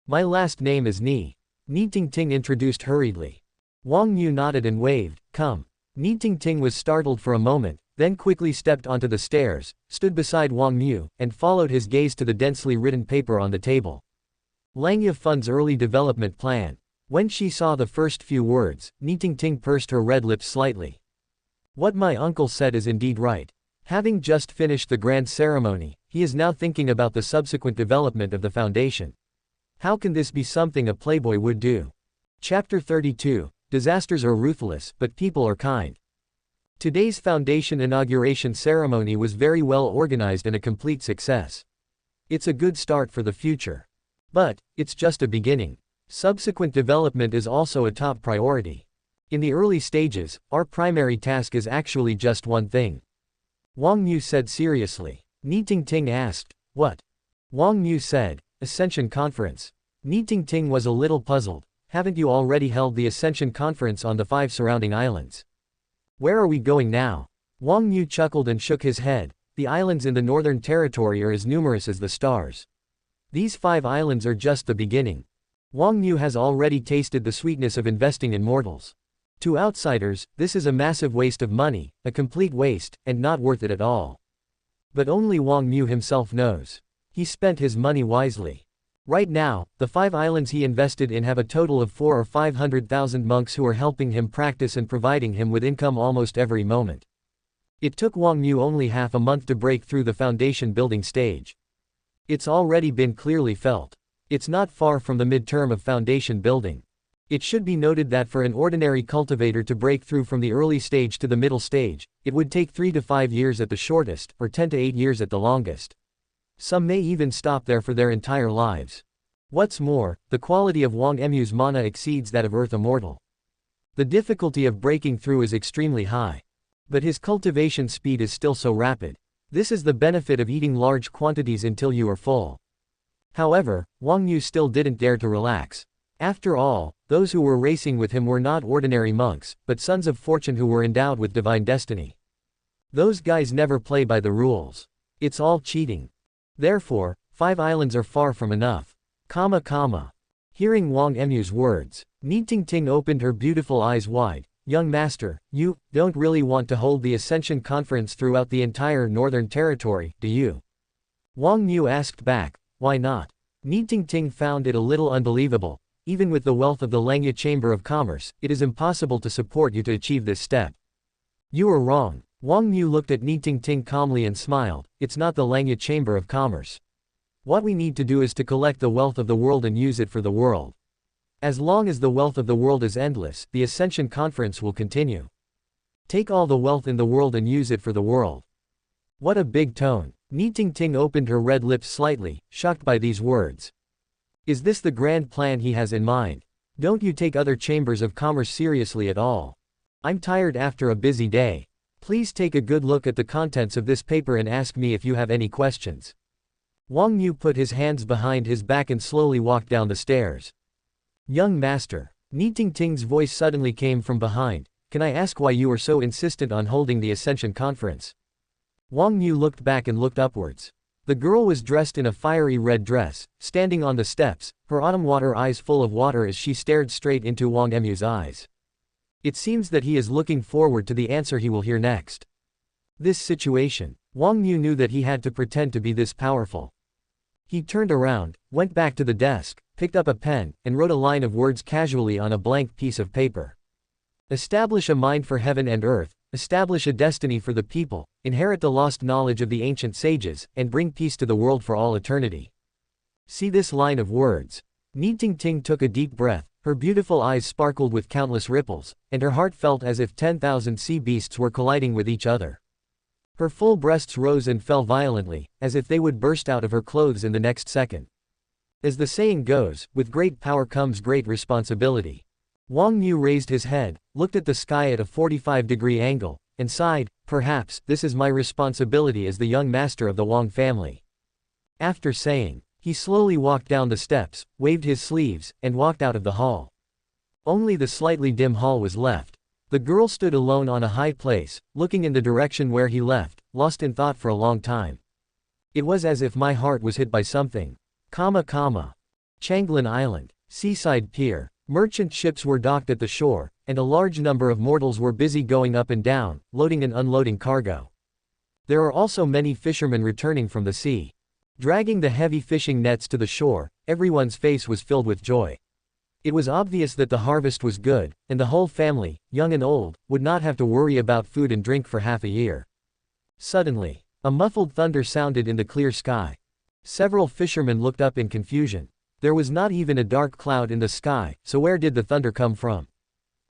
My last name is Ni. Ni Ting Ting introduced hurriedly. Wang Xiu nodded and waved. Come. Ni Ting Ting was startled for a moment, then quickly stepped onto the stairs, stood beside Wang Xiu, and followed his gaze to the densely written paper on the table. Lang Yifun's early development plan. When she saw the first few words, Nitingting pursed her red lips slightly. What my uncle said is indeed right. Having just finished the grand ceremony, he is now thinking about the subsequent development of the foundation. How can this be something a playboy would do? Chapter 32. Disasters are ruthless, but people are kind. Today's foundation inauguration ceremony was very well organized and a complete success. It's a good start for the future. But, it's just a beginning. Subsequent development is also a top priority. In the early stages, our primary task is actually just one thing. Wang Xiu said seriously. Nitingting asked, what? Wang Xiu said, Ascension Conference. Nitingting was a little puzzled. Haven't you already held the Ascension Conference on the 5 surrounding islands? Where are we going now? Wang Xiu chuckled and shook his head. The islands in the Northern Territory are as numerous as the stars. These 5 islands are just the beginning. Wang Xiu has already tasted the sweetness of investing in mortals. To outsiders, this is a massive waste of money, a complete waste, and not worth it at all. But only Wang Xiu himself knows. He spent his money wisely. Right now, the 5 islands he invested in have a total of 400,000 or 500,000 monks who are helping him practice and providing him with income almost every moment. It took Wang Xiu only half a month to break through the foundation building stage. It's already been clearly felt. It's not far from the midterm of foundation building. It should be noted that for an ordinary cultivator to break through from the early stage to the middle stage, it would take 3 to 5 years at the shortest, or 10 to 8 years at the longest. Some may even stop there for their entire lives. What's more, the quality of Wang Xiu's mana exceeds that of Earth Immortal. The difficulty of breaking through is extremely high. But his cultivation speed is still so rapid. This is the benefit of eating large quantities until you are full. However, Wang Xiu still didn't dare to relax. After all, those who were racing with him were not ordinary monks, but sons of fortune who were endowed with divine destiny. Those guys never play by the rules. It's all cheating. Therefore, 5 islands are far from enough. Hearing Wang Xiu's words, Nitingting opened her beautiful eyes wide. Young master, you don't really want to hold the Ascension Conference throughout the entire Northern Territory, do you? Wang Xiu asked back, why not? Nitingting found it a little unbelievable. Even with the wealth of the Langya Chamber of Commerce, it is impossible to support you to achieve this step. You are wrong. Wang Xiu looked at Nitingting calmly and smiled. It's not the Langya Chamber of Commerce. What we need to do is to collect the wealth of the world and use it for the world. As long as the wealth of the world is endless, the Ascension Conference will continue. Take all the wealth in the world and use it for the world. What a big tone. Nitingting opened her red lips slightly, shocked by these words. Is this the grand plan he has in mind? Don't you take other chambers of commerce seriously at all? I'm tired after a busy day. Please take a good look at the contents of this paper and ask me if you have any questions. Wang Xiu put his hands behind his back and slowly walked down the stairs. Young master. Nitingting's voice suddenly came from behind. Can I ask why you are so insistent on holding the Ascension Conference? Wang Xiu looked back and looked upwards. The girl was dressed in a fiery red dress, standing on the steps, her autumn water eyes full of water as she stared straight into Wang Xiu's eyes. It seems that he is looking forward to the answer he will hear next. This situation. Wang Xiu knew that he had to pretend to be this powerful. He turned around, went back to the desk, picked up a pen, and wrote a line of words casually on a blank piece of paper. Establish a mind for heaven and earth, establish a destiny for the people, inherit the lost knowledge of the ancient sages, and bring peace to the world for all eternity. See this line of words. Nitingting took a deep breath, her beautiful eyes sparkled with countless ripples, and her heart felt as if 10,000 sea beasts were colliding with each other. Her full breasts rose and fell violently, as if they would burst out of her clothes in the next second. As the saying goes, with great power comes great responsibility. Wang Xiu raised his head, looked at the sky at a 45-degree angle, and sighed, perhaps, this is my responsibility as the young master of the Wang family. After saying, he slowly walked down the steps, waved his sleeves, and walked out of the hall. Only the slightly dim hall was left. The girl stood alone on a high place, looking in the direction where he left, lost in thought for a long time. It was as if my heart was hit by something. Changlin Island. Seaside pier. Merchant ships were docked at the shore, and a large number of mortals were busy going up and down, loading and unloading cargo. There are also many fishermen returning from the sea. Dragging the heavy fishing nets to the shore, everyone's face was filled with joy. It was obvious that the harvest was good, and the whole family, young and old, would not have to worry about food and drink for half a year. Suddenly, a muffled thunder sounded in the clear sky. Several fishermen looked up in confusion. There was not even a dark cloud in the sky, so where did the thunder come from?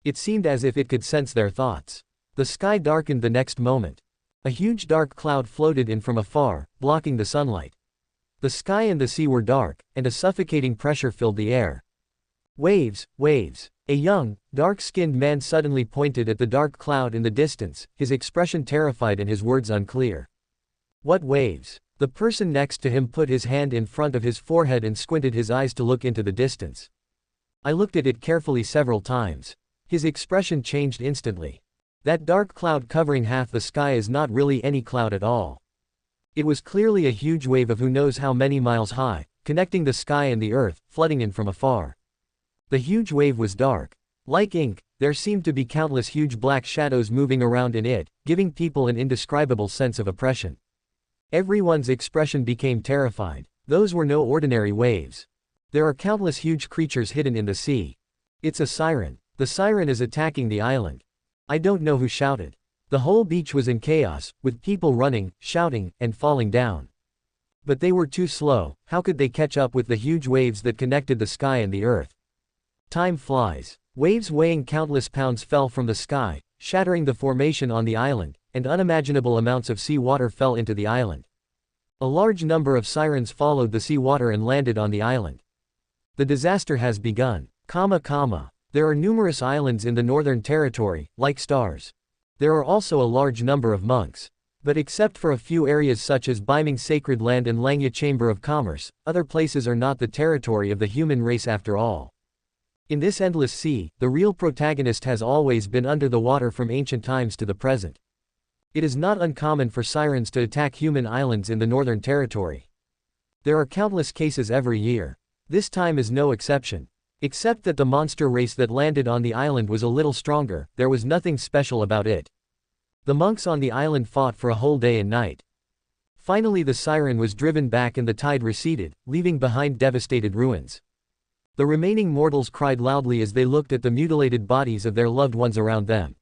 It seemed as if it could sense their thoughts. The sky darkened the next moment. A huge dark cloud floated in from afar, blocking the sunlight. The sky and the sea were dark, and a suffocating pressure filled the air. Waves, waves. A young, dark-skinned man suddenly pointed at the dark cloud in the distance, his expression terrified and his words unclear. What waves? The person next to him put his hand in front of his forehead and squinted his eyes to look into the distance. I looked at it carefully several times. His expression changed instantly. That dark cloud covering half the sky is not really any cloud at all. It was clearly a huge wave of who knows how many miles high, connecting the sky and the earth, flooding in from afar. The huge wave was dark. Like ink, there seemed to be countless huge black shadows moving around in it, giving people an indescribable sense of oppression. Everyone's expression became terrified. Those were no ordinary waves. There are countless huge creatures hidden in the sea. It's a siren. The siren is attacking the island. I don't know who shouted. The whole beach was in chaos, with people running, shouting, and falling down. But they were too slow. How could they catch up with the huge waves that connected the sky and the earth? Time flies. Waves weighing countless pounds fell from the sky, shattering the formation on the island, and unimaginable amounts of sea water fell into the island. A large number of sirens followed the sea water and landed on the island. The disaster has begun. There are numerous islands in the Northern Territory, like stars. There are also a large number of monks. But except for a few areas such as Biming Sacred Land and Langya Chamber of Commerce, other places are not the territory of the human race after all. In this endless sea, the real protagonist has always been under the water from ancient times to the present. It is not uncommon for sirens to attack human islands in the Northern Territory. There are countless cases every year. This time is no exception. Except that the monster race that landed on the island was a little stronger, there was nothing special about it. The monks on the island fought for a whole day and night. Finally the siren was driven back and the tide receded, leaving behind devastated ruins. The remaining mortals cried loudly as they looked at the mutilated bodies of their loved ones around them.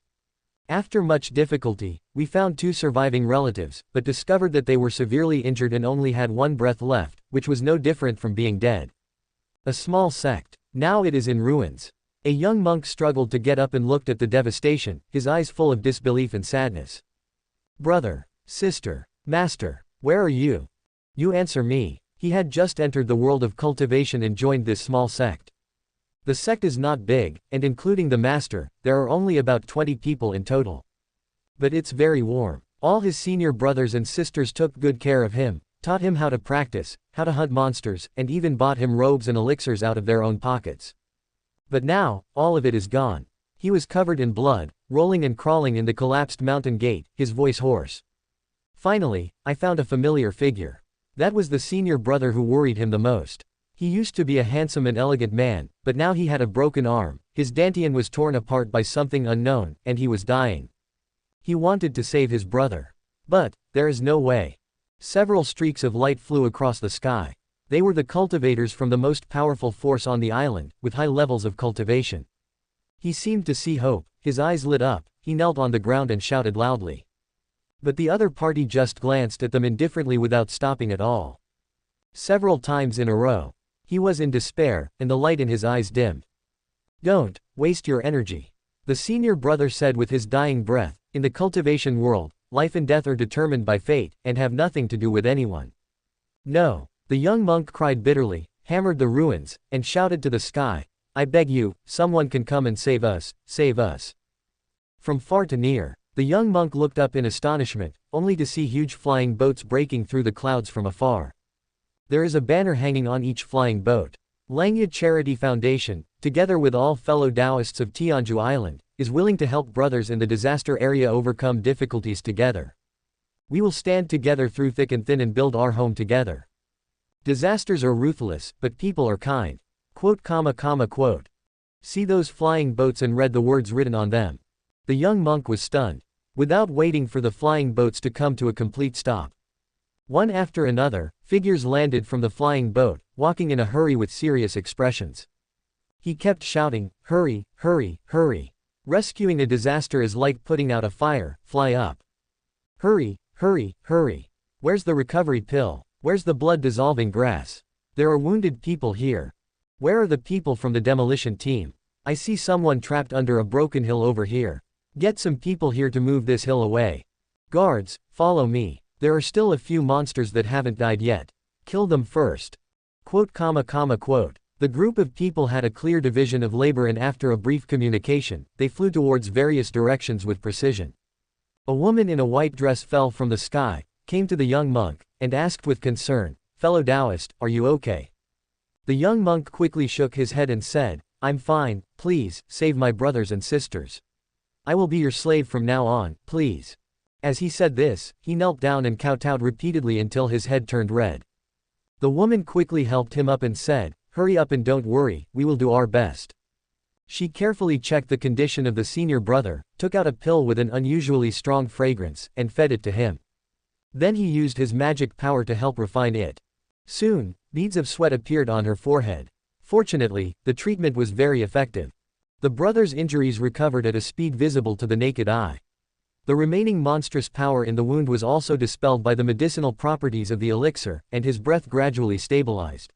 After much difficulty, we found 2 surviving relatives, but discovered that they were severely injured and only had 1 breath left, which was no different from being dead. A small sect. Now it is in ruins. A young monk struggled to get up and looked at the devastation, his eyes full of disbelief and sadness. Brother, sister, master, where are you? You answer me. He had just entered the world of cultivation and joined this small sect. The sect is not big, and including the master, there are only about 20 people in total. But it's very warm. All his senior brothers and sisters took good care of him, taught him how to practice, how to hunt monsters, and even bought him robes and elixirs out of their own pockets. But now, all of it is gone. He was covered in blood, rolling and crawling in the collapsed mountain gate, his voice hoarse. Finally, I found a familiar figure. That was the senior brother who worried him the most. He used to be a handsome and elegant man, but now he had a broken arm, his dantian was torn apart by something unknown, and he was dying. He wanted to save his brother. But there is no way. Several streaks of light flew across the sky. They were the cultivators from the most powerful force on the island, with high levels of cultivation. He seemed to see hope, his eyes lit up, he knelt on the ground and shouted loudly. But the other party just glanced at them indifferently without stopping at all. Several times in a row. He was in despair, and the light in his eyes dimmed. Don't waste your energy. The senior brother said with his dying breath, in the cultivation world, life and death are determined by fate, and have nothing to do with anyone. No. The young monk cried bitterly, hammered the ruins, and shouted to the sky, I beg you, someone can come and save us, save us. From far to near, the young monk looked up in astonishment, only to see huge flying boats breaking through the clouds from afar. There is a banner hanging on each flying boat. Langya Charity Foundation, together with all fellow Taoists of Tianhuang Island, is willing to help brothers in the disaster area overcome difficulties together. We will stand together through thick and thin and build our home together. Disasters are ruthless, but people are kind. Quote. See those flying boats and read the words written on them. The young monk was stunned. Without waiting for the flying boats to come to a complete stop, One after another, figures landed from the flying boat, walking in a hurry with serious expressions. He kept shouting, "Hurry, hurry, hurry. Rescuing a disaster is like putting out a fire, fly up. Hurry, hurry, hurry. Where's the recovery pill? Where's the blood-dissolving grass? There are wounded people here. Where are the people from the demolition team? I see someone trapped under a broken hill over here. Get some people here to move this hill away. Guards, follow me. There are still a few monsters that haven't died yet. Kill them first." Quote. The group of people had a clear division of labor, and after a brief communication, they flew towards various directions with precision. A woman in a white dress fell from the sky, came to the young monk, and asked with concern, "Fellow Taoist, are you okay?" The young monk quickly shook his head and said, "I'm fine, please, save my brothers and sisters. I will be your slave from now on, please." As he said this, he knelt down and kowtowed repeatedly until his head turned red. The woman quickly helped him up and said, "Hurry up and don't worry, we will do our best." She carefully checked the condition of the senior brother, took out a pill with an unusually strong fragrance, and fed it to him. Then he used his magic power to help refine it. Soon, beads of sweat appeared on her forehead. Fortunately, the treatment was very effective. The brother's injuries recovered at a speed visible to the naked eye. The remaining monstrous power in the wound was also dispelled by the medicinal properties of the elixir, and his breath gradually stabilized.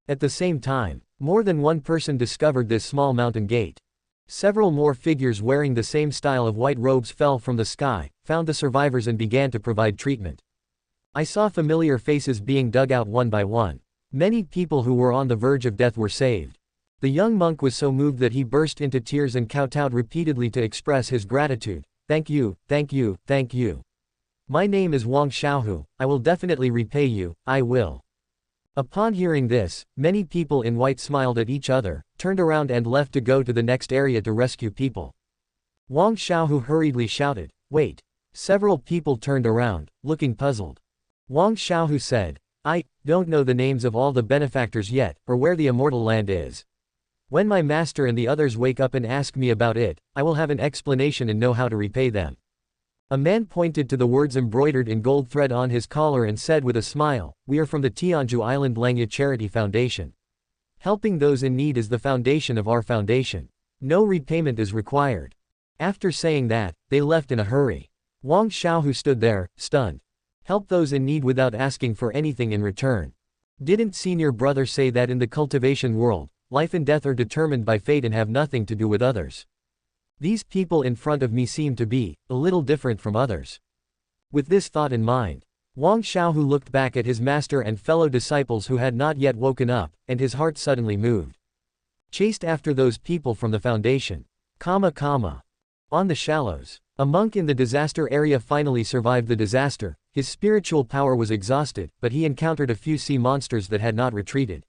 At the same time, more than one person discovered this small mountain gate. Several more figures wearing the same style of white robes fell from the sky, found the survivors and began to provide treatment. I saw familiar faces being dug out one by one. Many people who were on the verge of death were saved. The young monk was so moved that he burst into tears and kowtowed repeatedly to express his gratitude. "Thank you, thank you, thank you. My name is Wang Xiu, I will definitely repay you, I will." Upon hearing this, many people in white smiled at each other, turned around and left to go to the next area to rescue people. Wang Xiu hurriedly shouted, "Wait." Several people turned around, looking puzzled. Wang Xiu said, "I don't know the names of all the benefactors yet, or where the immortal land is. When my master and the others wake up and ask me about it, I will have an explanation and know how to repay them." A man pointed to the words embroidered in gold thread on his collar and said with a smile, "We are from the Tianhuang Island Langya Charity Foundation. Helping those in need is the foundation of our foundation. No repayment is required." After saying that, they left in a hurry. Wang Xiu stood there, stunned. Help those in need without asking for anything in return. Didn't senior brother say that in the cultivation world, life and death are determined by fate and have nothing to do with others? These people in front of me seem to be a little different from others. With this thought in mind, Wang Xiu looked back at his master and fellow disciples who had not yet woken up, and his heart suddenly moved. Chased after those people from the foundation. On the shallows, a monk in the disaster area finally survived the disaster. His spiritual power was exhausted, but he encountered a few sea monsters that had not retreated.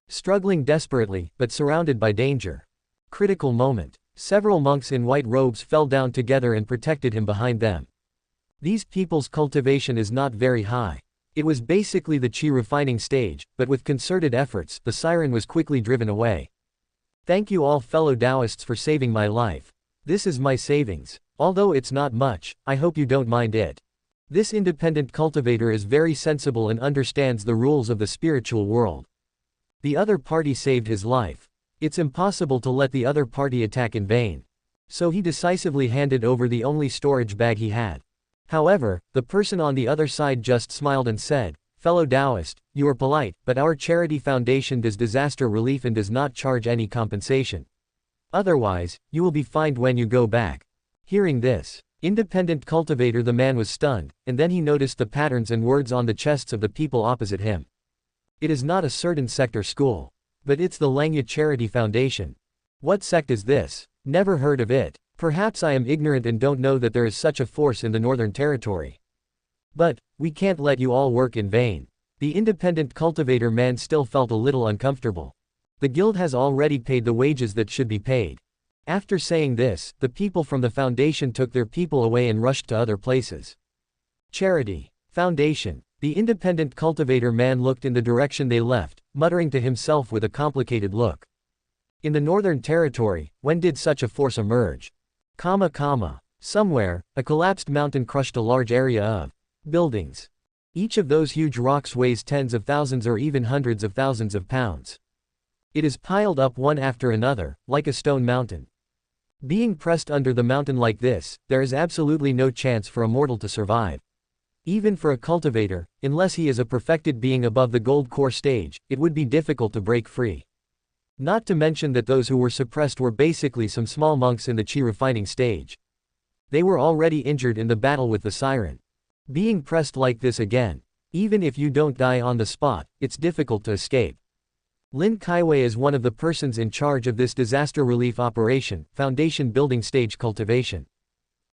Struggling desperately, but surrounded by danger. Critical moment. Several monks in white robes fell down together and protected him behind them. These people's cultivation is not very high. It was basically the qi refining stage, but with concerted efforts, the siren was quickly driven away. Thank you all fellow Taoists for saving my life. This is my savings. Although it's not much, I hope you don't mind it. This independent cultivator is very sensible and understands the rules of the spiritual world. The other party saved his life. It's impossible to let the other party attack in vain. So he decisively handed over the only storage bag he had. However, the person on the other side just smiled and said, "Fellow Taoist, you are polite, but our charity foundation does disaster relief and does not charge any compensation. Otherwise, you will be fined when you go back." Hearing this, independent cultivator, the man was stunned, and then he noticed the patterns and words on the chests of the people opposite him. It is not a certain sect or school. But it's the Langya Charity Foundation. What sect is this? Never heard of it. Perhaps I am ignorant and don't know that there is such a force in the Northern Territory. But, we can't let you all work in vain. The independent cultivator man still felt a little uncomfortable. The guild has already paid the wages that should be paid. After saying this, the people from the foundation took their people away and rushed to other places. Charity Foundation. The independent cultivator man looked in the direction they left, muttering to himself with a complicated look. In the Northern Territory, when did such a force emerge? Somewhere, a collapsed mountain crushed a large area of buildings. Each of those huge rocks weighs tens of thousands or even hundreds of thousands of pounds. It is piled up one after another, like a stone mountain. Being pressed under the mountain like this, there is absolutely no chance for a mortal to survive. Even for a cultivator, unless he is a perfected being above the gold core stage, it would be difficult to break free. Not to mention that those who were suppressed were basically some small monks in the chi refining stage. They were already injured in the battle with the siren. Being pressed like this again, even if you don't die on the spot, it's difficult to escape. Lin Kaiwei is one of the persons in charge of this disaster relief operation, foundation building stage cultivation.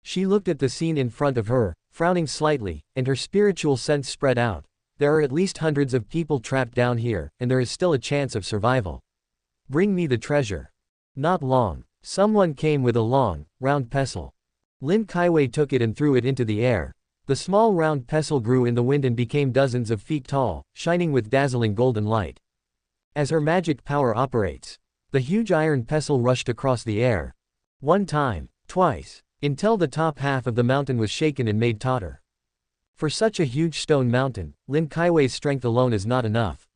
She looked at the scene in front of her, frowning slightly, and her spiritual sense spread out. There are at least hundreds of people trapped down here, and there is still a chance of survival. Bring me the treasure. Not long. Someone came with a long, round pestle. Lin Kaiwei took it and threw it into the air. The small round pestle grew in the wind and became dozens of feet tall, shining with dazzling golden light. As her magic power operates, the huge iron pestle rushed across the air. One time, twice, until the top half of the mountain was shaken and made totter. For such a huge stone mountain, Lin Kaiwei's strength alone is not enough.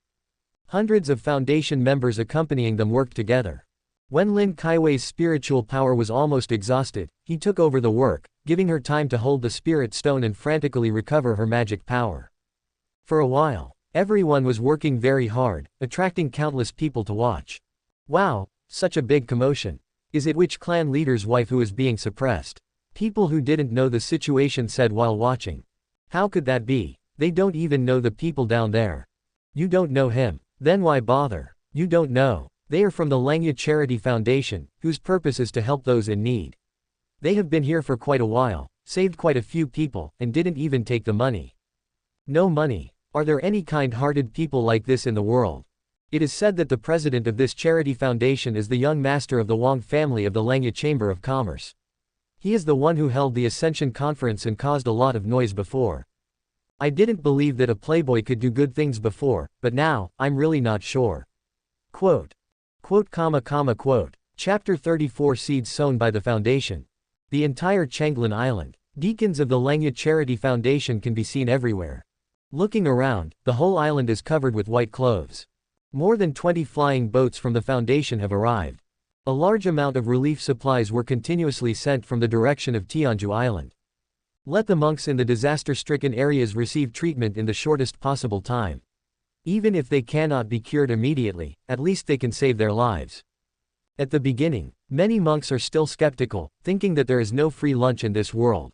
Hundreds of foundation members accompanying them worked together. When Lin Kaiwei's spiritual power was almost exhausted, he took over the work, giving her time to hold the spirit stone and frantically recover her magic power. For a while, everyone was working very hard, attracting countless people to watch. Wow, such a big commotion. Is it which clan leader's wife who is being suppressed? People who didn't know the situation said while watching. How could that be? They don't even know the people down there. You don't know him. Then why bother? You don't know. They are from the Langya Charity Foundation, whose purpose is to help those in need. They have been here for quite a while, saved quite a few people, and didn't even take the money. No money. Are there any kind-hearted people like this in the world? It is said that the president of this charity foundation is the young master of the Wang family of the Langya Chamber of Commerce. He is the one who held the Ascension Conference and caused a lot of noise before. I didn't believe that a playboy could do good things before, but now, I'm really not sure. Quote. Quote. Chapter 34 Seeds sown by the Foundation. The entire Changlin Island. Deacons of the Langya Charity Foundation can be seen everywhere. Looking around, the whole island is covered with white clothes. More than 20 flying boats from the Foundation have arrived. A large amount of relief supplies were continuously sent from the direction of Tianhuang Island. Let the monks in the disaster-stricken areas receive treatment in the shortest possible time. Even if they cannot be cured immediately, at least they can save their lives. At the beginning, many monks are still skeptical, thinking that there is no free lunch in this world.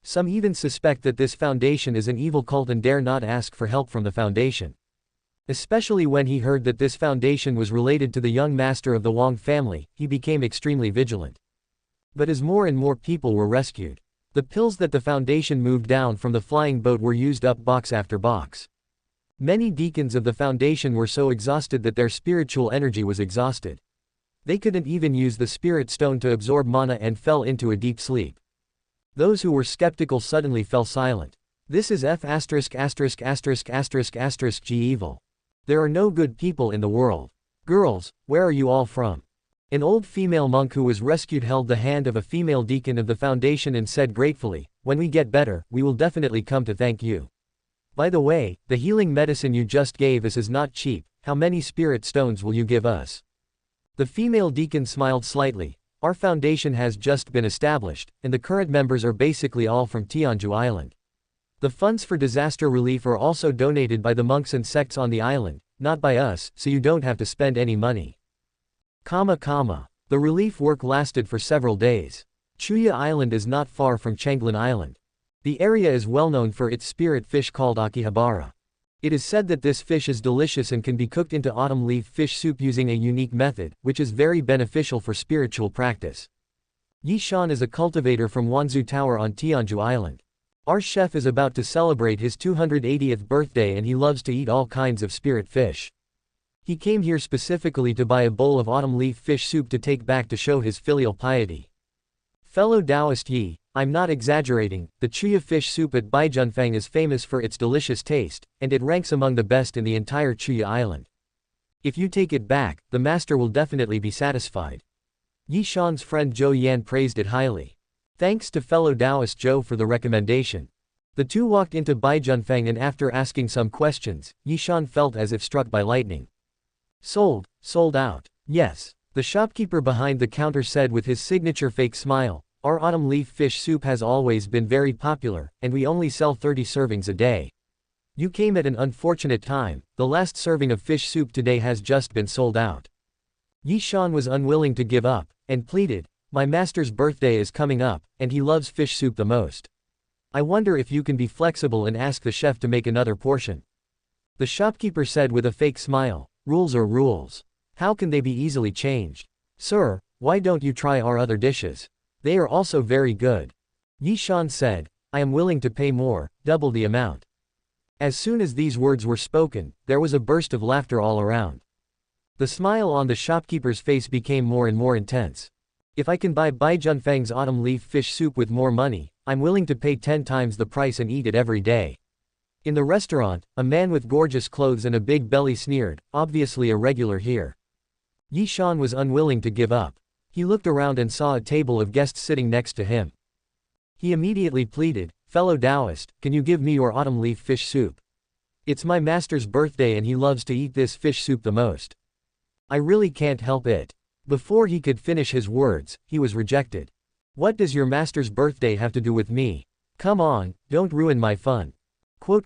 Some even suspect that this foundation is an evil cult and dare not ask for help from the foundation. Especially when he heard that this foundation was related to the young master of the Wang family, he became extremely vigilant. But as more and more people were rescued, the pills that the foundation moved down from the flying boat were used up box after box. Many deacons of the foundation were so exhausted that their spiritual energy was exhausted. They couldn't even use the spirit stone to absorb mana and fell into a deep sleep. Those who were skeptical suddenly fell silent. This is G evil. There are no good people in the world. Girls, where are you all from? An old female monk who was rescued held the hand of a female deacon of the foundation and said gratefully, "When we get better, we will definitely come to thank you. By the way, the healing medicine you just gave us is not cheap. How many spirit stones will you give us?" The female deacon smiled slightly. Our foundation has just been established, and the current members are basically all from Tianhuang Island. The funds for disaster relief are also donated by the monks and sects on the island, not by us, so you don't have to spend any money. The relief work lasted for several days. Chuya Island is not far from Changlin Island. The area is well known for its spirit fish called akihabara. It is said that this fish is delicious and can be cooked into autumn leaf fish soup using a unique method, which is very beneficial for spiritual practice. Yi Shan is a cultivator from Wanzhou Tower on Tianhuang Island. Our chef is about to celebrate his 280th birthday and he loves to eat all kinds of spirit fish. He came here specifically to buy a bowl of autumn leaf fish soup to take back to show his filial piety. Fellow Taoist Yi, I'm not exaggerating, the Chuya fish soup at Baijunfang is famous for its delicious taste, and it ranks among the best in the entire Chuya Island. If you take it back, the master will definitely be satisfied. Yi Shan's friend Zhou Yan praised it highly. Thanks to fellow Taoist Zhou for the recommendation. The two walked into Baijunfang, and after asking some questions, Yishan felt as if struck by lightning. Sold out. Yes. The shopkeeper behind the counter said with his signature fake smile, our autumn leaf fish soup has always been very popular, and we only sell 30 servings a day. You came at an unfortunate time, the last serving of fish soup today has just been sold out. Yishan was unwilling to give up, and pleaded, my master's birthday is coming up, and he loves fish soup the most. I wonder if you can be flexible and ask the chef to make another portion. The shopkeeper said with a fake smile, rules are rules. How can they be easily changed? Sir, why don't you try our other dishes? They are also very good. Yishan said, I am willing to pay more, double the amount. As soon as these words were spoken, there was a burst of laughter all around. The smile on the shopkeeper's face became more and more intense. If I can buy Baijunfang's autumn leaf fish soup with more money, I'm willing to pay 10 times the price and eat it every day. In the restaurant, a man with gorgeous clothes and a big belly sneered, obviously a regular here. Yishan was unwilling to give up. He looked around and saw a table of guests sitting next to him. He immediately pleaded, fellow Taoist, can you give me your autumn leaf fish soup? It's my master's birthday and he loves to eat this fish soup the most. I really can't help it. Before he could finish his words, he was rejected. What does your master's birthday have to do with me? Come on, don't ruin my fun. Quote.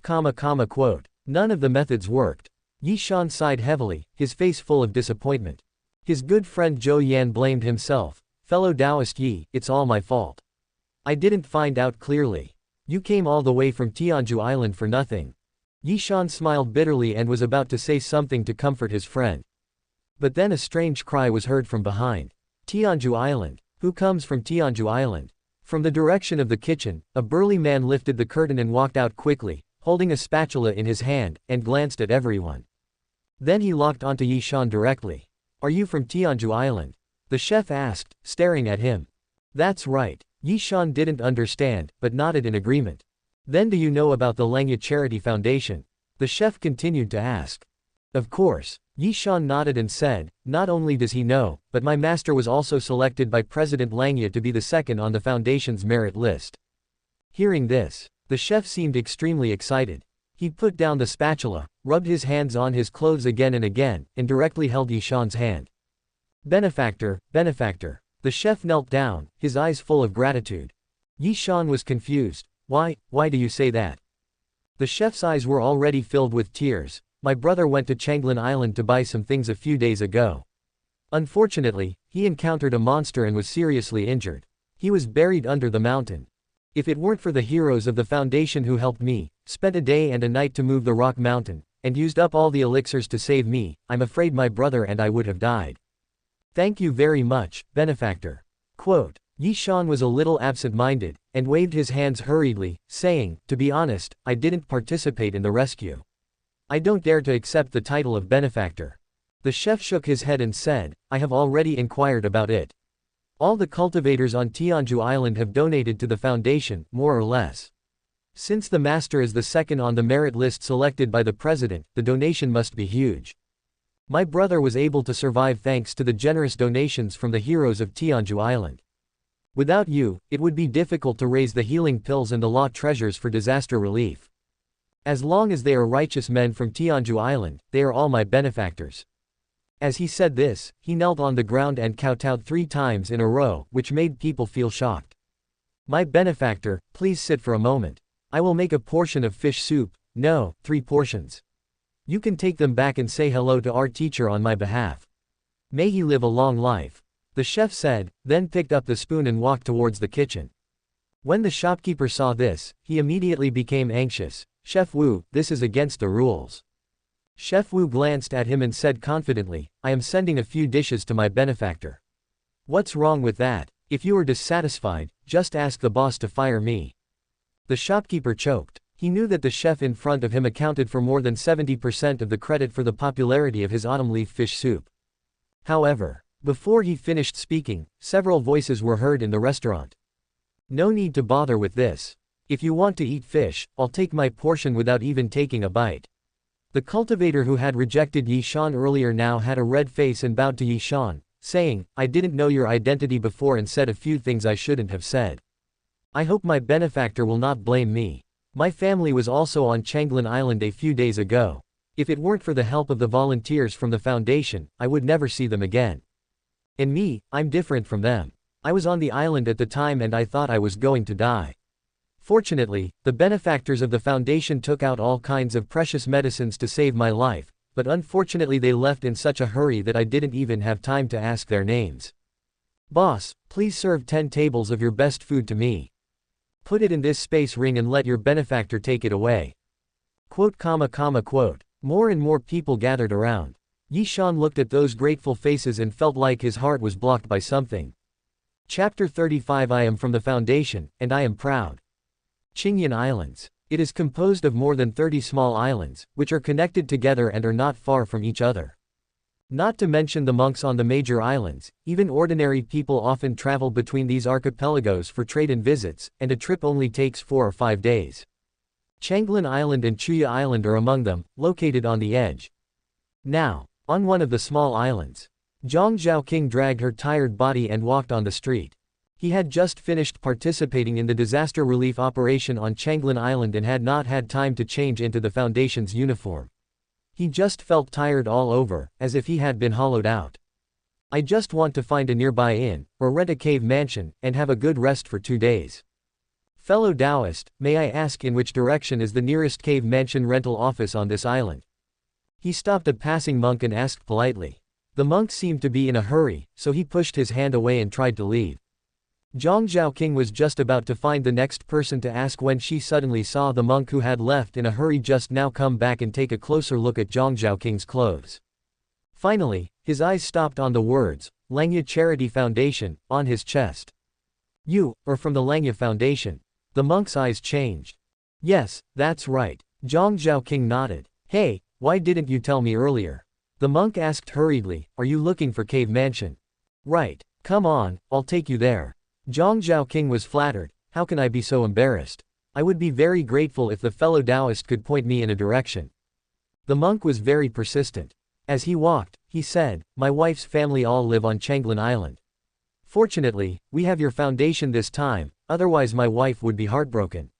None of the methods worked. Yishan sighed heavily, his face full of disappointment. His good friend Zhou Yan blamed himself. Fellow Taoist Yi, it's all my fault. I didn't find out clearly. You came all the way from Tianhuang Island for nothing. Yishan smiled bitterly and was about to say something to comfort his friend. But then a strange cry was heard from behind. Tianhuang Island. Who comes from Tianhuang Island? From the direction of the kitchen, a burly man lifted the curtain and walked out quickly, holding a spatula in his hand, and glanced at everyone. Then he locked onto Yishan directly. Are you from Tianhuang Island? The chef asked, staring at him. That's right. Yishan didn't understand, but nodded in agreement. Then do you know about the Langya Charity Foundation? The chef continued to ask. Of course. Yishan nodded and said, not only does he know, but my master was also selected by President Langya to be the second on the foundation's merit list. Hearing this, the chef seemed extremely excited. He put down the spatula, rubbed his hands on his clothes again and again, and directly held Yishan's hand. Benefactor, benefactor. The chef knelt down, his eyes full of gratitude. Yishan was confused. Why do you say that? The chef's eyes were already filled with tears. My brother went to Changlin Island to buy some things a few days ago. Unfortunately, he encountered a monster and was seriously injured. He was buried under the mountain. If it weren't for the heroes of the foundation who helped me, spent a day and a night to move the rock mountain, and used up all the elixirs to save me, I'm afraid my brother and I would have died. Thank you very much, benefactor. Quote. Yishan was a little absent-minded, and waved his hands hurriedly, saying, to be honest, I didn't participate in the rescue. I don't dare to accept the title of benefactor. The chef shook his head and said, I have already inquired about it. All the cultivators on Tianhuang Island have donated to the foundation, more or less. Since the master is the second on the merit list selected by the president, the donation must be huge. My brother was able to survive thanks to the generous donations from the heroes of Tianhuang Island. Without you, it would be difficult to raise the healing pills and the law treasures for disaster relief. As long as they are righteous men from Tianhuang Island, they are all my benefactors. As he said this, he knelt on the ground and kowtowed 3 times in a row, which made people feel shocked. My benefactor, please sit for a moment. I will make a portion of fish soup, no, 3 portions. You can take them back and say hello to our teacher on my behalf. May he live a long life. The chef said, then picked up the spoon and walked towards the kitchen. When the shopkeeper saw this, he immediately became anxious. Chef Wu, this is against the rules. Chef Wu glanced at him and said confidently, I am sending a few dishes to my benefactor. What's wrong with that? If you are dissatisfied, just ask the boss to fire me. The shopkeeper choked. He knew that the chef in front of him accounted for more than 70% of the credit for the popularity of his autumn leaf fish soup. However, before he finished speaking, several voices were heard in the restaurant. No need to bother with this. If you want to eat fish, I'll take my portion without even taking a bite. The cultivator who had rejected Yishan earlier now had a red face and bowed to Yishan, saying, I didn't know your identity before and said a few things I shouldn't have said. I hope my benefactor will not blame me. My family was also on Changlin Island a few days ago. If it weren't for the help of the volunteers from the Foundation, I would never see them again. And me, I'm different from them. I was on the island at the time and I thought I was going to die. Fortunately, the benefactors of the Foundation took out all kinds of precious medicines to save my life, but unfortunately they left in such a hurry that I didn't even have time to ask their names. Boss, please serve 10 tables of your best food to me. Put it in this space ring and let your benefactor take it away. Quote. More and more people gathered around. Yi Shan looked at those grateful faces and felt like his heart was blocked by something. Chapter 35. I am from the Foundation, and I am proud. Qingyan Islands. It is composed of more than 30 small islands, which are connected together and are not far from each other. Not to mention the monks on the major islands, even ordinary people often travel between these archipelagos for trade and visits, and a trip only takes 4 or 5 days. Changlin Island and Chuya Island are among them, located on the edge. Now, on one of the small islands, Zhang Zhaoqing dragged her tired body and walked on the street. He had just finished participating in the disaster relief operation on Changlin Island and had not had time to change into the Foundation's uniform. He just felt tired all over, as if he had been hollowed out. I just want to find a nearby inn, or rent a cave mansion, and have a good rest for 2 days. Fellow Taoist, may I ask in which direction is the nearest cave mansion rental office on this island? He stopped a passing monk and asked politely. The monk seemed to be in a hurry, so he pushed his hand away and tried to leave. Zhang Zhaoqing was just about to find the next person to ask when she suddenly saw the monk who had left in a hurry just now come back and take a closer look at Zhang Zhaoqing's clothes. Finally, his eyes stopped on the words, Langya Charity Foundation, on his chest. You, are from the Langya Foundation. The monk's eyes changed. Yes, that's right. Zhang Zhaoqing nodded. Hey, why didn't you tell me earlier? The monk asked hurriedly, are you looking for cave mansion? Right. Come on, I'll take you there. Zhang Zhaoqing was flattered. How can I be so embarrassed? I would be very grateful if the fellow Taoist could point me in a direction. The monk was very persistent. As he walked, he said, my wife's family all live on Changlin Island. Fortunately, we have your foundation this time, otherwise my wife would be heartbroken.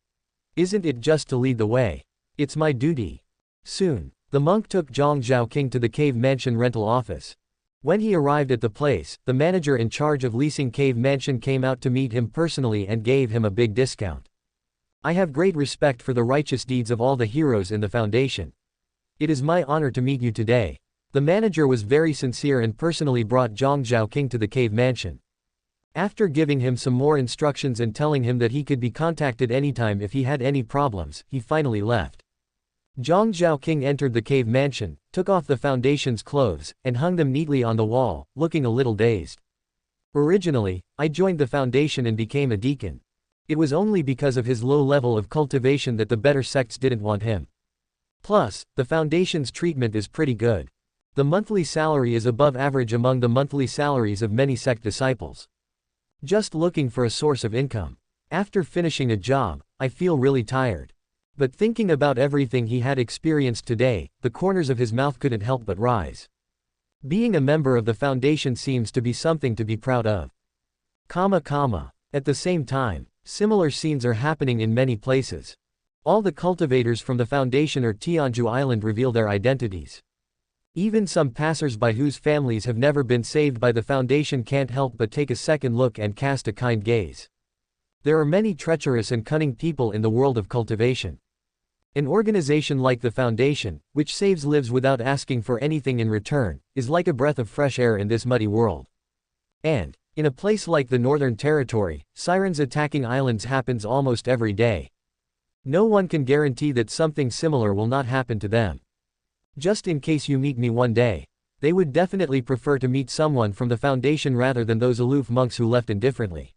Isn't it just to lead the way? It's my duty. Soon, the monk took Zhang Zhaoqing to the cave mansion rental office. When he arrived at the place, the manager in charge of leasing cave mansion came out to meet him personally and gave him a big discount. I have great respect for the righteous deeds of all the heroes in the Foundation. It is my honor to meet you today. The manager was very sincere and personally brought Zhang Zhaoqing to the cave mansion. After giving him some more instructions and telling him that he could be contacted anytime if he had any problems, he finally left. Zhang Zhaoqing entered the cave mansion, took off the Foundation's clothes, and hung them neatly on the wall, looking a little dazed. Originally, I joined the Foundation and became a deacon. It was only because of his low level of cultivation that the better sects didn't want him. Plus, the Foundation's treatment is pretty good. The monthly salary is above average among the monthly salaries of many sect disciples. Just looking for a source of income. After finishing a job, I feel really tired. But thinking about everything he had experienced today, the corners of his mouth couldn't help but rise. Being a member of the Foundation seems to be something to be proud of. At the same time, similar scenes are happening in many places. All the cultivators from the Foundation or Tianhuang Island reveal their identities. Even some passers-by whose families have never been saved by the Foundation can't help but take a second look and cast a kind gaze. There are many treacherous and cunning people in the world of cultivation. An organization like the Foundation, which saves lives without asking for anything in return, is like a breath of fresh air in this muddy world. And, in a place like the Northern Territory, sirens attacking islands happens almost every day. No one can guarantee that something similar will not happen to them. Just in case you meet me one day, they would definitely prefer to meet someone from the Foundation rather than those aloof monks who left indifferently.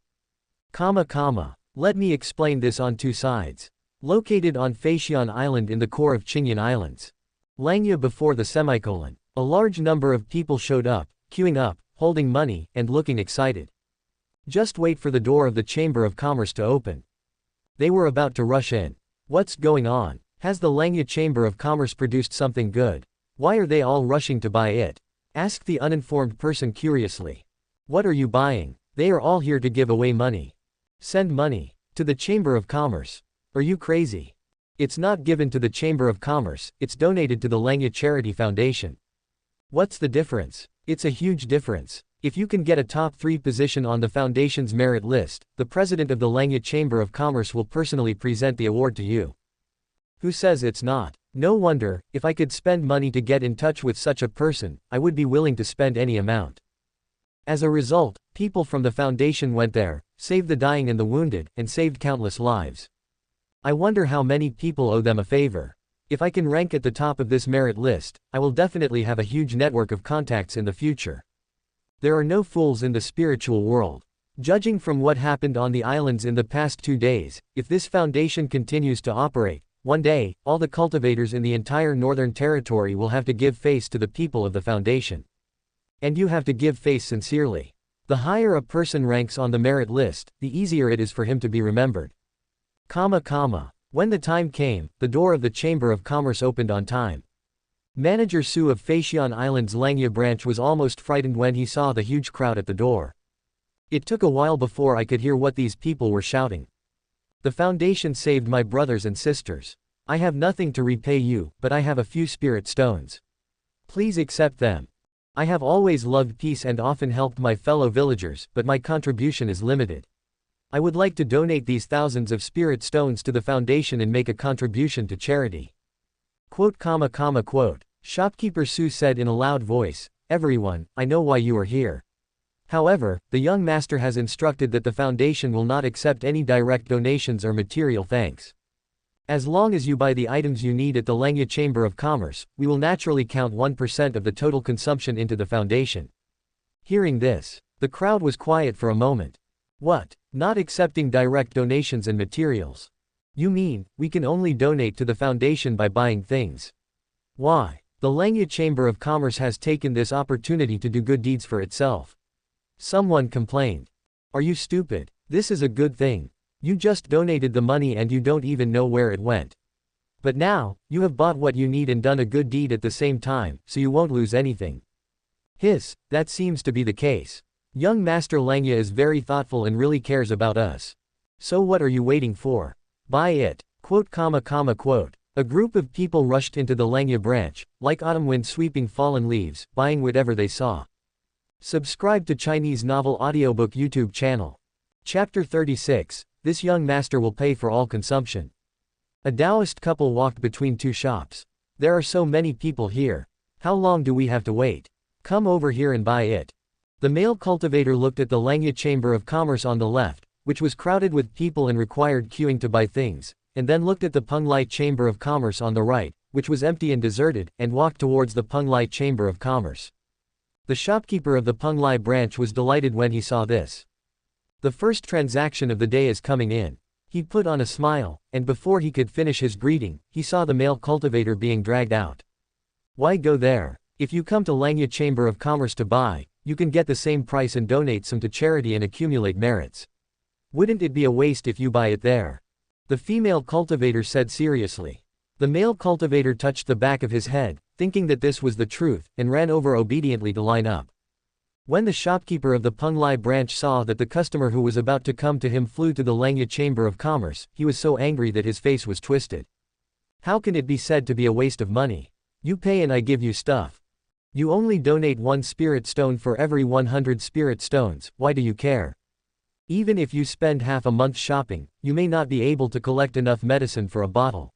Let me explain this on 2 sides. Located on Feixian Island in the core of Qingyan Islands. Langya before the semicolon. A large number of people showed up, queuing up, holding money, and looking excited. Just wait for the door of the Chamber of Commerce to open. They were about to rush in. What's going on? Has the Langya Chamber of Commerce produced something good? Why are they all rushing to buy it? Asked the uninformed person curiously. What are you buying? They are all here to give away money. Send money. To the Chamber of Commerce. Are you crazy? It's not given to the Chamber of Commerce, it's donated to the Langya Charity Foundation. What's the difference? It's a huge difference. If you can get a top 3 position on the foundation's merit list, the president of the Langya Chamber of Commerce will personally present the award to you. Who says it's not? No wonder, if I could spend money to get in touch with such a person, I would be willing to spend any amount. As a result, people from the foundation went there, saved the dying and the wounded, and saved countless lives. I wonder how many people owe them a favor. If I can rank at the top of this merit list, I will definitely have a huge network of contacts in the future. There are no fools in the spiritual world. Judging from what happened on the islands in the past 2 days, if this foundation continues to operate, one day, all the cultivators in the entire Northern Territory will have to give face to the people of the foundation. And you have to give face sincerely. The higher a person ranks on the merit list, the easier it is for him to be remembered. When the time came, the door of the Chamber of Commerce opened on time. Manager Su of Feixian Island's Langya branch was almost frightened when he saw the huge crowd at the door. It took a while before I could hear what these people were shouting. The foundation saved my brothers and sisters. I have nothing to repay you, but I have a few spirit stones. Please accept them. I have always loved peace and often helped my fellow villagers, but my contribution is limited. I would like to donate these thousands of spirit stones to the foundation and make a contribution to charity. Shopkeeper Su said in a loud voice, "Everyone, I know why you are here. However, the young master has instructed that the foundation will not accept any direct donations or material thanks. As long as you buy the items you need at the Langya Chamber of Commerce, we will naturally count 1% of the total consumption into the foundation." Hearing this, the crowd was quiet for a moment. What? Not accepting direct donations and materials? You mean, we can only donate to the foundation by buying things? Why? The Langya Chamber of Commerce has taken this opportunity to do good deeds for itself. Someone complained. Are you stupid? This is a good thing. You just donated the money and you don't even know where it went. But now, you have bought what you need and done a good deed at the same time, so you won't lose anything. That seems to be the case. Young Master Langya is very thoughtful and really cares about us. So what are you waiting for? Buy it. A group of people rushed into the Langya branch, like autumn wind sweeping fallen leaves, buying whatever they saw. Subscribe to Chinese Novel Audiobook YouTube channel. Chapter 36, This Young Master Will Pay for All Consumption. A Taoist couple walked between 2 shops. There are so many people here. How long do we have to wait? Come over here and buy it. The male cultivator looked at the Langya Chamber of Commerce on the left, which was crowded with people and required queuing to buy things, and then looked at the Penglai Chamber of Commerce on the right, which was empty and deserted, and walked towards the Penglai Chamber of Commerce. The shopkeeper of the Penglai branch was delighted when he saw this. The first transaction of the day is coming in. He put on a smile, and before he could finish his greeting, he saw the male cultivator being dragged out. Why go there? If you come to Langya Chamber of Commerce to buy, you can get the same price and donate some to charity and accumulate merits. Wouldn't it be a waste if you buy it there? The female cultivator said seriously. The male cultivator touched the back of his head, thinking that this was the truth, and ran over obediently to line up. When the shopkeeper of the Penglai branch saw that the customer who was about to come to him flew to the Langya Chamber of Commerce, he was so angry that his face was twisted. How can it be said to be a waste of money? You pay and I give you stuff. You only donate 1 spirit stone for every 100 spirit stones, why do you care? Even if you spend half a month shopping, you may not be able to collect enough medicine for a bottle.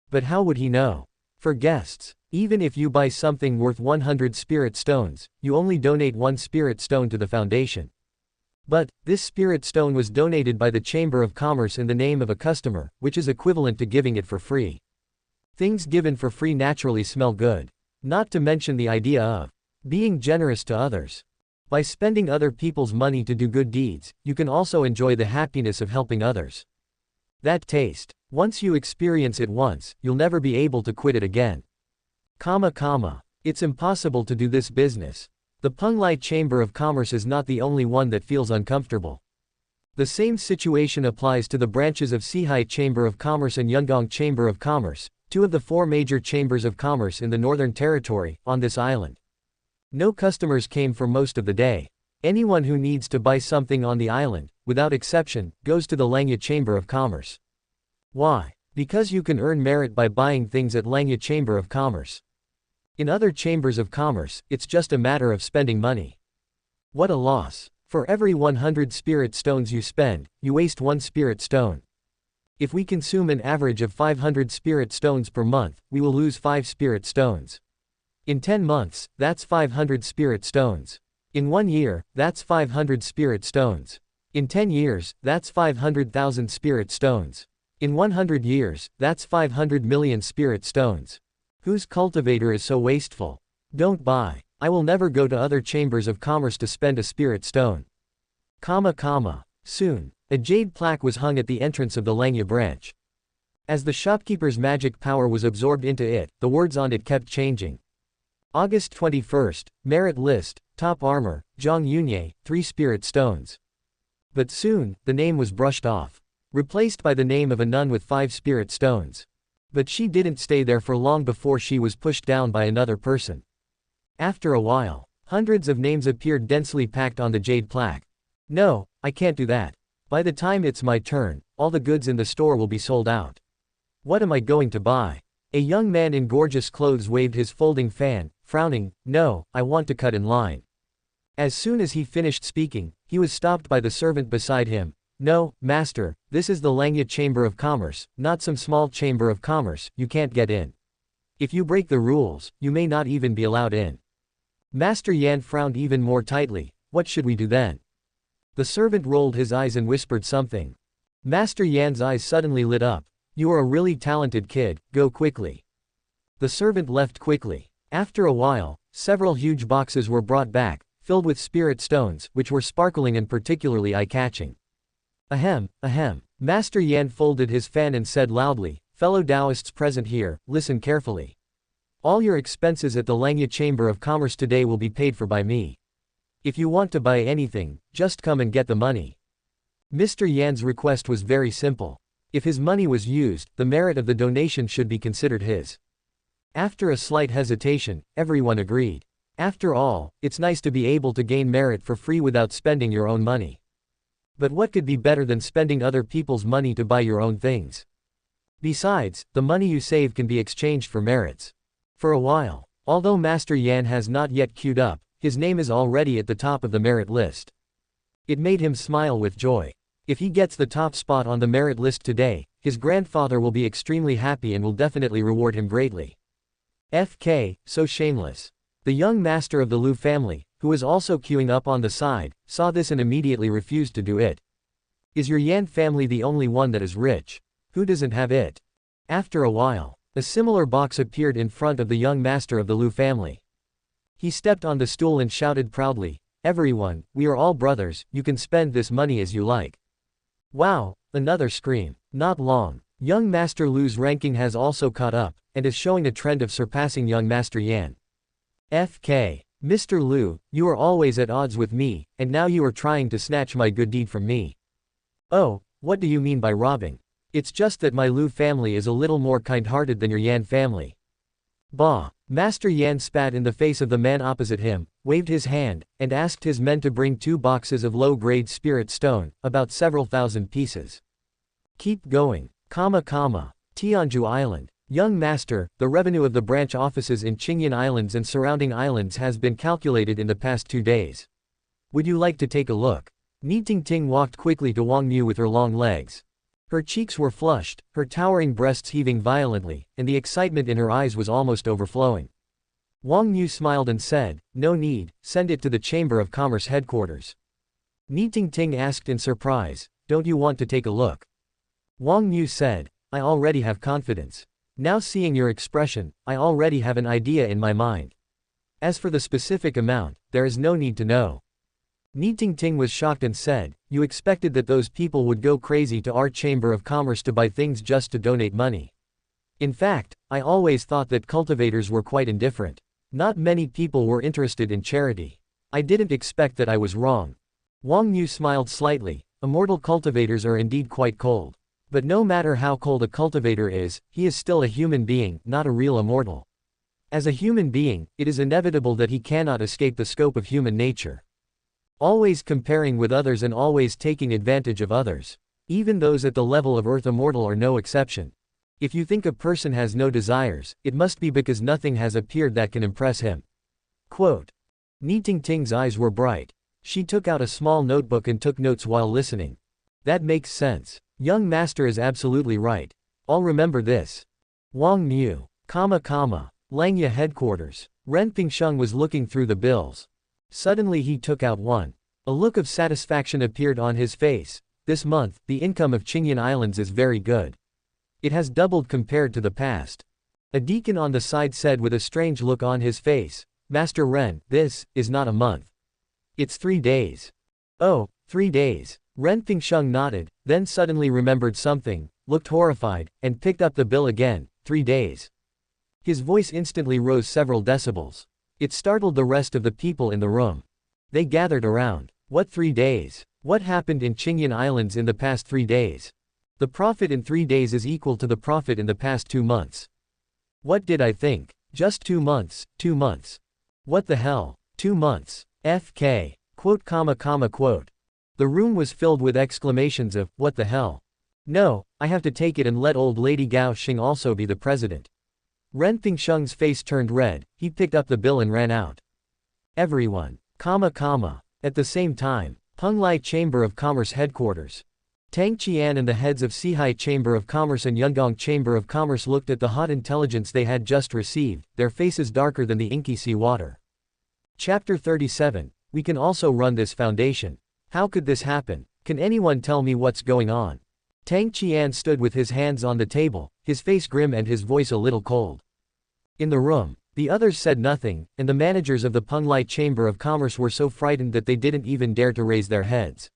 But how would he know? For guests, even if you buy something worth 100 spirit stones, you only donate 1 spirit stone to the foundation. But, this spirit stone was donated by the Chamber of Commerce in the name of a customer, which is equivalent to giving it for free. Things given for free naturally smell good. Not to mention the idea of being generous to others. By spending other people's money to do good deeds, you can also enjoy the happiness of helping others. That taste, once you experience it once, you'll never be able to quit it again. It's impossible to do this business. The Penglai Chamber of Commerce is not the only one that feels uncomfortable. The same situation applies to the branches of Sihai Chamber of Commerce and Yunlai Chamber of Commerce, 2 of the 4 major chambers of commerce in the Northern Territory, on this island. No customers came for most of the day. Anyone who needs to buy something on the island, without exception, goes to the Langya Chamber of Commerce. Why? Because you can earn merit by buying things at Langya Chamber of Commerce. In other chambers of commerce, it's just a matter of spending money. What a loss. For every 100 spirit stones you spend, you waste 1 spirit stone. If we consume an average of 500 spirit stones per month, we will lose 5 spirit stones. In 10 months, that's 500 spirit stones. In 1 year, that's 500 spirit stones. In 10 years, that's 500,000 spirit stones. In 100 years, that's 500 million spirit stones. Whose cultivator is so wasteful? Don't buy. I will never go to other chambers of commerce to spend a spirit stone. Soon, a jade plaque was hung at the entrance of the Langya branch. As the shopkeeper's magic power was absorbed into it, the words on it kept changing. August 21st, merit list, top armor, Zhang Yunye, 3 spirit stones. But soon, the name was brushed off. Replaced by the name of a nun with 5 spirit stones. But she didn't stay there for long before she was pushed down by another person. After a while, hundreds of names appeared densely packed on the jade plaque. No, I can't do that. By the time it's my turn, all the goods in the store will be sold out. What am I going to buy? A young man in gorgeous clothes waved his folding fan, frowning. No, I want to cut in line. As soon as he finished speaking, he was stopped by the servant beside him. No, master, this is the Langya Chamber of Commerce, not some small chamber of commerce, you can't get in. If you break the rules, you may not even be allowed in. Master Yan frowned even more tightly. What should we do then? The servant rolled his eyes and whispered something. Master Yan's eyes suddenly lit up. You are a really talented kid, go quickly. The servant left quickly. After a while, several huge boxes were brought back, filled with spirit stones, which were sparkling and particularly eye-catching. Ahem. Master Yan folded his fan and said loudly, fellow Taoists present here, listen carefully. All your expenses at the Langya Chamber of Commerce today will be paid for by me. If you want to buy anything, just come and get the money. Mr. Yan's request was very simple. If his money was used, the merit of the donation should be considered his. After a slight hesitation, everyone agreed. After all, it's nice to be able to gain merit for free without spending your own money. But what could be better than spending other people's money to buy your own things? Besides, the money you save can be exchanged for merits. For a while, although Master Yan has not yet queued up, his name is already at the top of the merit list. It made him smile with joy. If he gets the top spot on the merit list today, his grandfather will be extremely happy and will definitely reward him greatly. So shameless. The young master of the Lu family, who was also queuing up on the side, saw this and immediately refused to do it. Is your Yan family the only one that is rich? Who doesn't have it? After a while, a similar box appeared in front of the young master of the Lu family. He stepped on the stool and shouted proudly, everyone, we are all brothers, you can spend this money as you like. Wow, another scream. Not long. Young Master Lu's ranking has also caught up, and is showing a trend of surpassing young Master Yan. Mr. Lu, you are always at odds with me, and now you are trying to snatch my good deed from me. Oh, what do you mean by robbing? It's just that my Lu family is a little more kind-hearted than your Yan family. Bah! Master Yan spat in the face of the man opposite him, waved his hand, and asked his men to bring 2 boxes of low-grade spirit stone, about several thousand pieces. Keep going. Tianhuang Island. Young Master, the revenue of the branch offices in Qingyan Islands and surrounding islands has been calculated in the past 2 days. Would you like to take a look? Ni Tingting walked quickly to Wang Xiu with her long legs. Her cheeks were flushed, her towering breasts heaving violently, and the excitement in her eyes was almost overflowing. Wang Xiu smiled and said, no need, send it to the Chamber of Commerce headquarters. Ni Tingting asked in surprise, don't you want to take a look? Wang Xiu said, I already have confidence. Now seeing your expression, I already have an idea in my mind. As for the specific amount, there is no need to know. Ni Tingting was shocked and said, you expected that those people would go crazy to our Chamber of Commerce to buy things just to donate money. In fact, I always thought that cultivators were quite indifferent. Not many people were interested in charity. I didn't expect that I was wrong. Wang Yu smiled slightly. Immortal cultivators are indeed quite cold. But no matter how cold a cultivator is, he is still a human being, not a real immortal. As a human being, it is inevitable that he cannot escape the scope of human nature. Always comparing with others and always taking advantage of others. Even those at the level of Earth Immortal are no exception. If you think a person has no desires, it must be because nothing has appeared that can impress him. Quote. Ni Tingting's eyes were bright. She took out a small notebook and took notes while listening. That makes sense. Young master is absolutely right. I'll remember this. Wang Xiu, Langya headquarters. Ren Pingsheng was looking through the bills. Suddenly he took out one. A look of satisfaction appeared on his face. This month, the income of Qingyan Islands is very good. It has doubled compared to the past. A deacon on the side said with a strange look on his face, Master Ren, this is not a month. It's 3 days. Oh, 3 days. Ren Pingsheng nodded, then suddenly remembered something, looked horrified, and picked up the bill again. 3 days. His voice instantly rose several decibels. It startled the rest of the people in the room. They gathered around. What 3 days? What happened in Qingyan Islands in the past 3 days? The profit in 3 days is equal to the profit in the past 2 months. What did I think? Just 2 months, 2 months. What the hell? 2 months. FK. Quote. The room was filled with exclamations of, what the hell? No, I have to take it and let old lady Gao Xing also be the president. Ren Pingsheng's face turned red, he picked up the bill and ran out. Everyone. At the same time, Penglai Chamber of Commerce headquarters. Tang Qian and the heads of Sihai Chamber of Commerce and Yungong Chamber of Commerce looked at the hot intelligence they had just received, their faces darker than the inky sea water. Chapter 37. We can also run this foundation. How could this happen? Can anyone tell me what's going on? Tang Qian stood with his hands on the table, his face grim and his voice a little cold. In the room, the others said nothing, and the managers of the Penglai Chamber of Commerce were so frightened that they didn't even dare to raise their heads.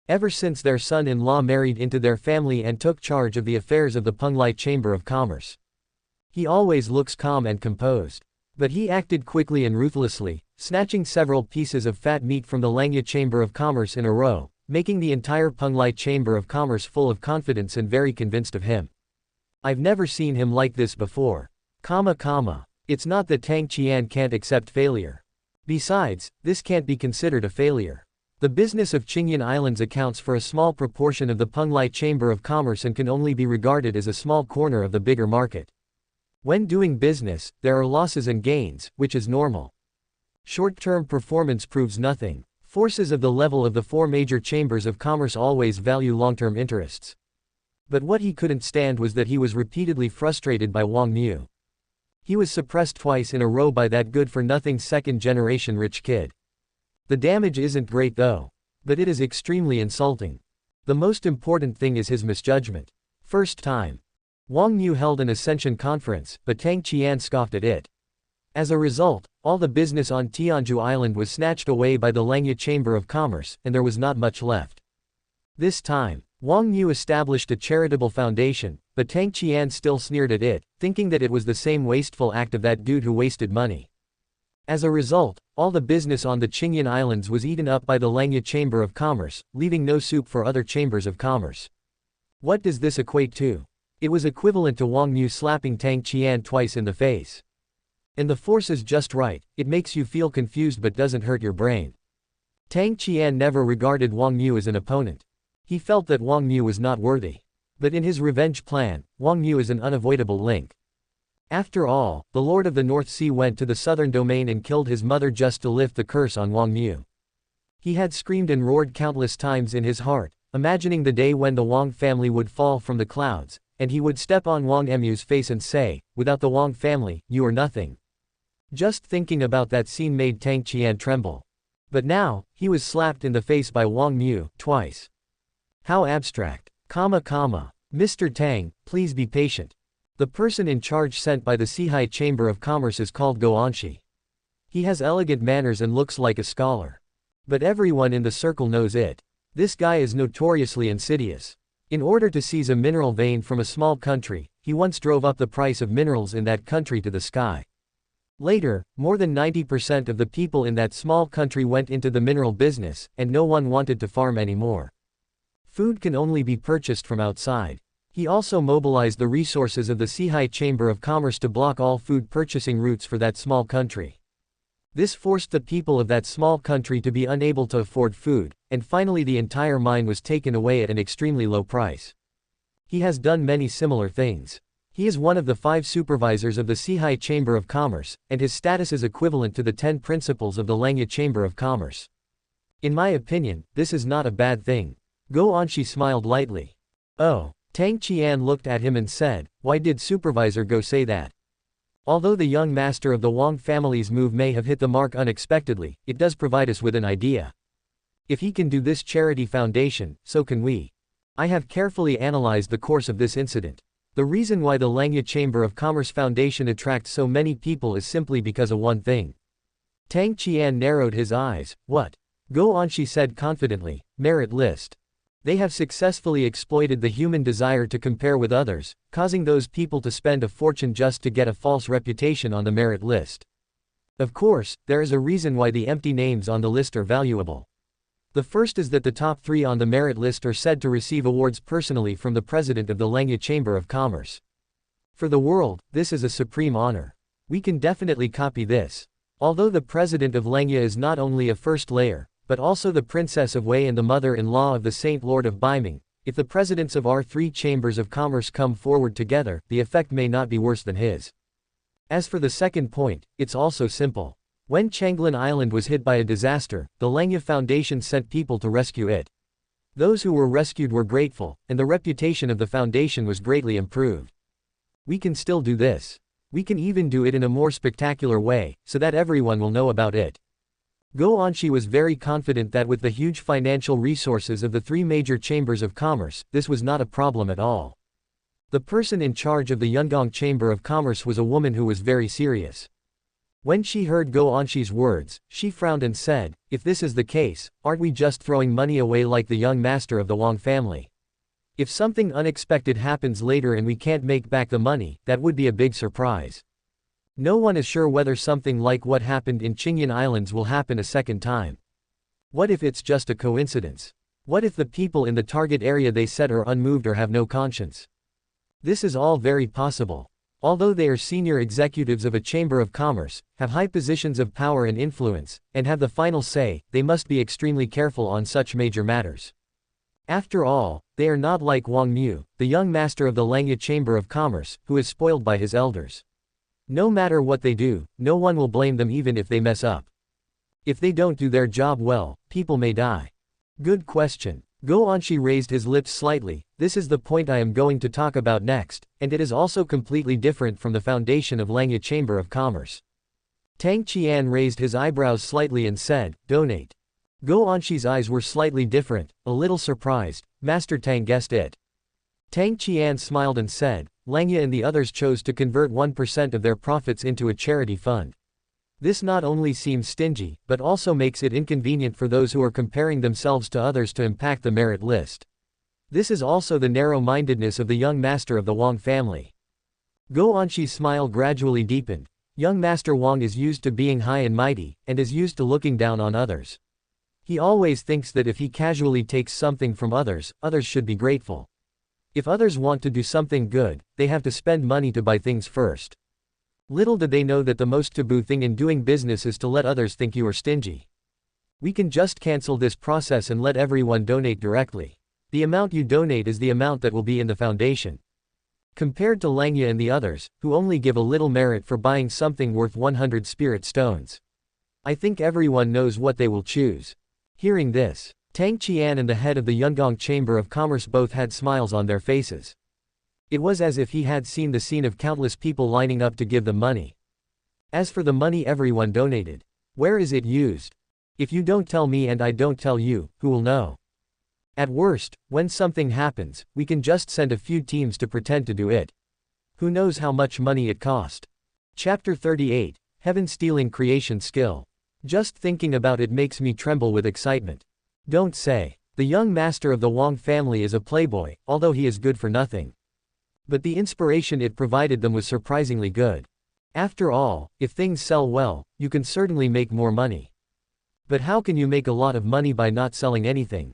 Ever since their son-in-law married into their family and took charge of the affairs of the Penglai Chamber of Commerce. He always looks calm and composed. But he acted quickly and ruthlessly, snatching several pieces of fat meat from the Langya Chamber of Commerce in a row, making the entire Penglai Chamber of Commerce full of confidence and very convinced of him. I've never seen him like this before. It's not that Tang Qian can't accept failure. Besides, this can't be considered a failure. The business of Qingyan Islands accounts for a small proportion of the Penglai Chamber of Commerce and can only be regarded as a small corner of the bigger market. When doing business, there are losses and gains, which is normal. Short-term performance proves nothing. Forces of the level of the 4 major chambers of commerce always value long-term interests. But what he couldn't stand was that he was repeatedly frustrated by Wang Xiu. He was suppressed twice in a row by that good-for-nothing second-generation rich kid. The damage isn't great though. But it is extremely insulting. The most important thing is his misjudgment. First time. Wang Xiu held an ascension conference, but Tang Qian scoffed at it. As a result, all the business on Tianhuang Island was snatched away by the Langya Chamber of Commerce, and there was not much left. This time, Wang Xiu established a charitable foundation, but Tang Qian still sneered at it, thinking that it was the same wasteful act of that dude who wasted money. As a result, all the business on the Qingyan Islands was eaten up by the Langya Chamber of Commerce, leaving no soup for other chambers of commerce. What does this equate to? It was equivalent to Wang Xiu slapping Tang Qian twice in the face. And the force is just right, it makes you feel confused but doesn't hurt your brain. Tang Qian never regarded Wang Xiu as an opponent. He felt that Wang Xiu was not worthy. But in his revenge plan, Wang Xiu is an unavoidable link. After all, the Lord of the North Sea went to the southern domain and killed his mother just to lift the curse on Wang Xiu. He had screamed and roared countless times in his heart, imagining the day when the Wang family would fall from the clouds, and he would step on Wang Mu's face and say, without the Wang family, you are nothing. Just thinking about that scene made Tang Qian tremble. But now, he was slapped in the face by Wang Xiu, twice. How abstract. Mr. Tang, please be patient. The person in charge sent by the Sihai Chamber of Commerce is called Guanxi. He has elegant manners and looks like a scholar. But everyone in the circle knows it. This guy is notoriously insidious. In order to seize a mineral vein from a small country, he once drove up the price of minerals in that country to the sky. Later, more than 90% of the people in that small country went into the mineral business, and no one wanted to farm anymore. Food can only be purchased from outside. He also mobilized the resources of the Sihai Chamber of Commerce to block all food purchasing routes for that small country. This forced the people of that small country to be unable to afford food, and finally the entire mine was taken away at an extremely low price. He has done many similar things. He is one of the 5 supervisors of the Sihai Chamber of Commerce, and his status is equivalent to the 10 principals of the Langya Chamber of Commerce. In my opinion, this is not a bad thing. Go Anshi smiled lightly. Oh. Tang Qian looked at him and said, why did Supervisor Go say that? Although the young master of the Wang family's move may have hit the mark unexpectedly, it does provide us with an idea. If he can do this charity foundation, so can we. I have carefully analyzed the course of this incident. The reason why the Langya Chamber of Commerce Foundation attracts so many people is simply because of one thing. Tang Qian narrowed his eyes. What? Go Anshi said confidently, merit list. They have successfully exploited the human desire to compare with others, causing those people to spend a fortune just to get a false reputation on the merit list. Of course, there is a reason why the empty names on the list are valuable. The first is that the top 3 on the merit list are said to receive awards personally from the president of the Langya Chamber of Commerce. For the world, this is a supreme honor. We can definitely copy this. Although the president of Langya is not only a first layer, but also the Princess of Wei and the mother-in-law of the Saint Lord of Baiming, if the presidents of our 3 chambers of commerce come forward together, the effect may not be worse than his. As for the second point, it's also simple. When Changlin Island was hit by a disaster, the Langya Foundation sent people to rescue it. Those who were rescued were grateful, and the reputation of the foundation was greatly improved. We can still do this. We can even do it in a more spectacular way, so that everyone will know about it. Go Anshi was very confident that with the huge financial resources of the 3 major chambers of commerce, this was not a problem at all. The person in charge of the Yungang Chamber of Commerce was a woman who was very serious. When she heard Go Anshi's words, she frowned and said, if this is the case, aren't we just throwing money away like the young master of the Wang family? If something unexpected happens later and we can't make back the money, that would be a big surprise. No one is sure whether something like what happened in Qingyan Islands will happen a second time. What if it's just a coincidence? What if the people in the target area they set are unmoved or have no conscience? This is all very possible. Although they are senior executives of a chamber of commerce, have high positions of power and influence, and have the final say, they must be extremely careful on such major matters. After all, they are not like Wang Xiu, the young master of the Langya Chamber of Commerce, who is spoiled by his elders. No matter what they do, no one will blame them even if they mess up. If they don't do their job well, people may die. Good question. Go Anshi raised his lips slightly. This is the point I am going to talk about next, and it is also completely different from the foundation of Langya Chamber of Commerce. Tang Qian raised his eyebrows slightly and said, donate. Go Anshi's eyes were slightly different, a little surprised. Master Tang guessed it. Tang Qian smiled and said, Langya and the others chose to convert 1% of their profits into a charity fund. This not only seems stingy, but also makes it inconvenient for those who are comparing themselves to others to impact the merit list. This is also the narrow-mindedness of the young master of the Wang family. Go Anshi's smile gradually deepened. Young Master Wang is used to being high and mighty, and is used to looking down on others. He always thinks that if he casually takes something from others, others should be grateful. If others want to do something good, they have to spend money to buy things first. Little did they know that the most taboo thing in doing business is to let others think you are stingy. We can just cancel this process and let everyone donate directly. The amount you donate is the amount that will be in the foundation. Compared to Langya and the others, who only give a little merit for buying something worth 100 spirit stones. I think everyone knows what they will choose. Hearing this, Tang Qian and the head of the Yungang Chamber of Commerce both had smiles on their faces. It was as if he had seen the scene of countless people lining up to give them money. As for the money everyone donated, where is it used? If you don't tell me and I don't tell you, who will know? At worst, when something happens, we can just send a few teams to pretend to do it. Who knows how much money it cost? Chapter 38, Heaven-Stealing Creation Skill. Just thinking about it makes me tremble with excitement. Don't say. The young master of the Wang family is a playboy, although he is good for nothing. But the inspiration it provided them was surprisingly good. After all, if things sell well, you can certainly make more money. But how can you make a lot of money by not selling anything?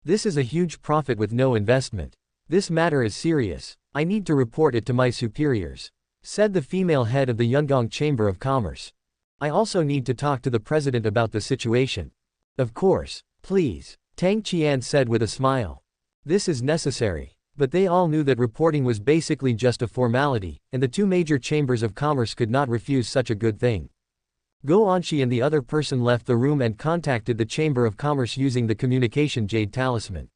This is a huge profit with no investment. This matter is serious. I need to report it to my superiors, said the female head of the Yungang Chamber of Commerce. I also need to talk to the president about the situation. Of course. Please, Tang Qian said with a smile. This is necessary. But they all knew that reporting was basically just a formality, and the two major chambers of commerce could not refuse such a good thing. Go Anshi and the other person left the room and contacted the Chamber of Commerce using the communication jade talisman.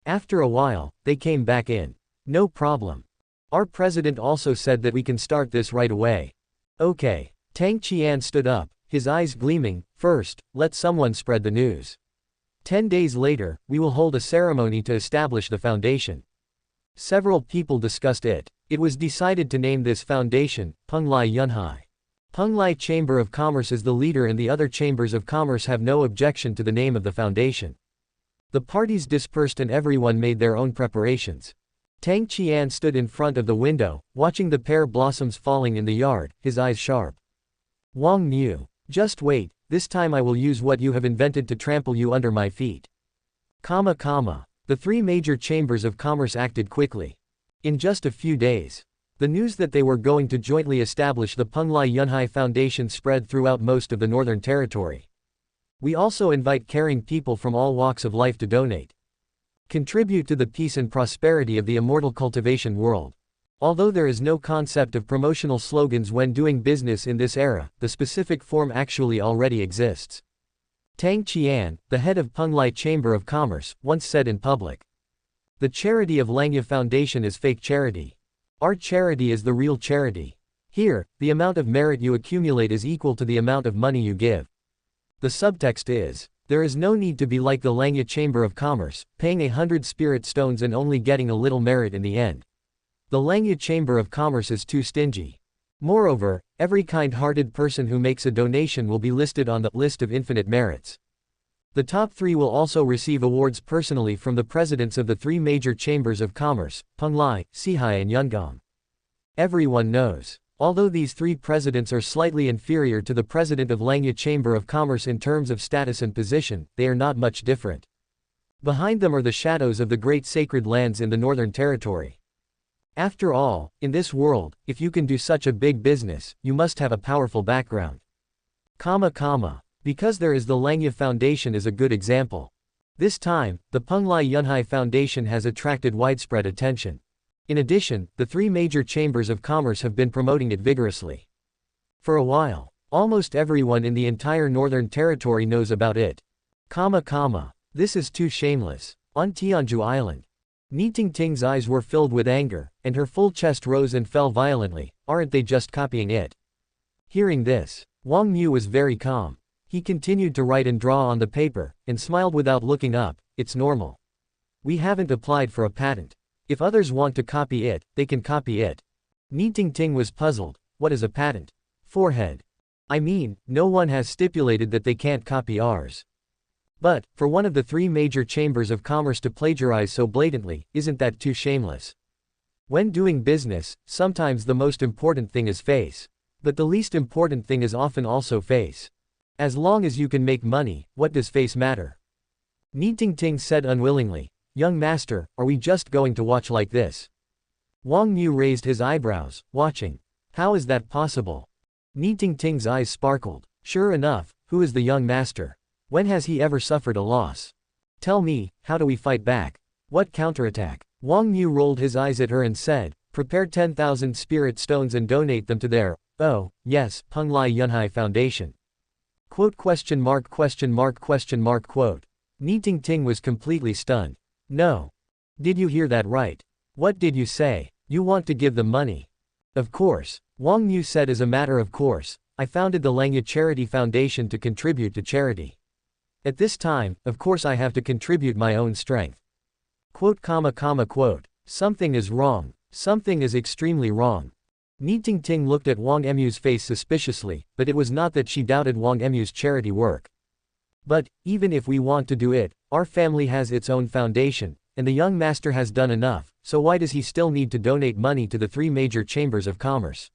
After a while, they came back in. No problem. Our president also said that we can start this right away. Okay. Tang Qian stood up, his eyes gleaming. First, let someone spread the news. 10 days later, we will hold a ceremony to establish the foundation. Several people discussed it. It was decided to name this foundation, Penglai Yunhai. Penglai Chamber of Commerce is the leader and the other chambers of commerce have no objection to the name of the foundation. The parties dispersed and everyone made their own preparations. Tang Qian stood in front of the window, watching the pear blossoms falling in the yard, his eyes sharp. Wang Xiu, just wait, this time I will use what you have invented to trample you under my feet. The three major chambers of commerce acted quickly. In just a few days, the news that they were going to jointly establish the Penglai Yunhai Foundation spread throughout most of the Northern Territory. We also invite caring people from all walks of life to donate. Contribute to the peace and prosperity of the immortal cultivation world. Although there is no concept of promotional slogans when doing business in this era, the specific form actually already exists. Tang Qian, the head of Penglai Chamber of Commerce, once said in public. The charity of Langya Foundation is fake charity. Our charity is the real charity. Here, the amount of merit you accumulate is equal to the amount of money you give. The subtext is, there is no need to be like the Langya Chamber of Commerce, paying 100 spirit stones and only getting a little merit in the end. The Langya Chamber of Commerce is too stingy. Moreover, every kind-hearted person who makes a donation will be listed on the list of infinite merits. The top 3 will also receive awards personally from the presidents of the 3 major chambers of commerce, Penglai, Sihai and Yungong. Everyone knows. Although these 3 presidents are slightly inferior to the president of Langya Chamber of Commerce in terms of status and position, they are not much different. Behind them are the shadows of the great sacred lands in the Northern Territory. After all, in this world, if you can do such a big business, you must have a powerful background. Because there is the Langya Foundation is a good example. This time, the Penglai Yunhai Foundation has attracted widespread attention. In addition, the 3 major chambers of commerce have been promoting it vigorously. For a while, almost everyone in the entire Northern Territory knows about it. This is too shameless. On Tianhuang Island, Ni Tingting's eyes were filled with anger, and her full chest rose and fell violently. Aren't they just copying it? Hearing this, Wang Xiu was very calm. He continued to write and draw on the paper, and smiled without looking up. It's normal. We haven't applied for a patent. If others want to copy it, they can copy it. Ni Tingting was puzzled. What is a patent? Forehead. I mean, no one has stipulated that they can't copy ours. But, for one of the 3 major chambers of commerce to plagiarize so blatantly, isn't that too shameless? When doing business, sometimes the most important thing is face. But the least important thing is often also face. As long as you can make money, what does face matter? Ni Tingting said unwillingly. Young master, are we just going to watch like this? Wang Xiu raised his eyebrows, watching. How is that possible? Ni Tingting's eyes sparkled. Sure enough, who is the young master? When has he ever suffered a loss? Tell me, how do we fight back? What counterattack? Wang Xiu rolled his eyes at her and said, prepare 10,000 spirit stones and donate them to their, yes, Penglai Yunhai Foundation. Quote. Ni Tingting was completely stunned. No. Did you hear that right? What did you say? You want to give them money? Of course. Wang Xiu said as a matter of course, I founded the Langya Charity Foundation to contribute to charity. At this time, of course I have to contribute my own strength. Quote. Something is wrong. Something is extremely wrong. Ni Tingting looked at Wang Emu's face suspiciously, but it was not that she doubted Wang Emu's charity work. But, even if we want to do it, our family has its own foundation, and the young master has done enough, so why does he still need to donate money to the 3 major chambers of commerce?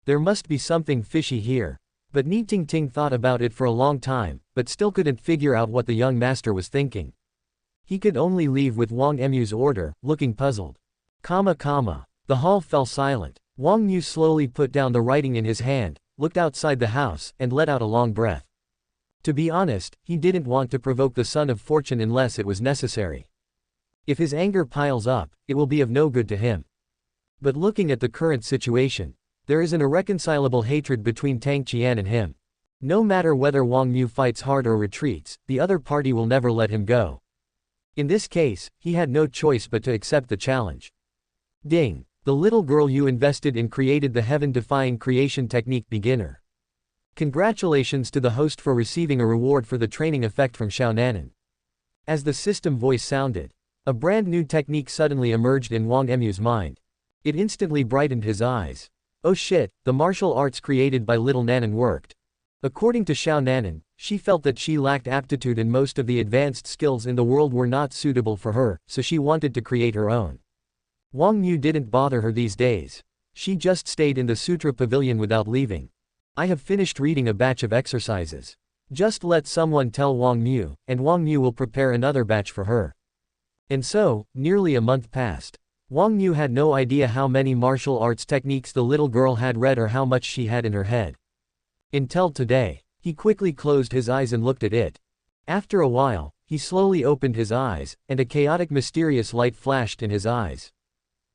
There must be something fishy here. But Ni Tingting thought about it for a long time, but still couldn't figure out what the young master was thinking. He could only leave with Wang Emu's order, looking puzzled. The hall fell silent. Wang Xiu slowly put down the writing in his hand, looked outside the house, and let out a long breath. To be honest, he didn't want to provoke the son of fortune unless it was necessary. If his anger piles up, it will be of no good to him. But looking at the current situation, there is an irreconcilable hatred between Tang Qian and him. No matter whether Wang Xiu fights hard or retreats, the other party will never let him go. In this case, he had no choice but to accept the challenge. Ding! The little girl you invested in created the heaven-defying creation technique beginner. Congratulations to the host for receiving a reward for the training effect from Xiaonanan. As the system voice sounded, a brand new technique suddenly emerged in Wang Emu's mind. It instantly brightened his eyes. Oh shit, the martial arts created by little Nanan worked. According to Xiaonanan, she felt that she lacked aptitude and most of the advanced skills in the world were not suitable for her, so she wanted to create her own. Wang Xiu didn't bother her these days. She just stayed in the sutra pavilion without leaving. I have finished reading a batch of exercises. Just let someone tell Wang Xiu, and Wang Xiu will prepare another batch for her. And so, nearly a month passed. Wang Xiu had no idea how many martial arts techniques the little girl had read or how much she had in her head. Until today, he quickly closed his eyes and looked at it. After a while, he slowly opened his eyes, and a chaotic mysterious light flashed in his eyes.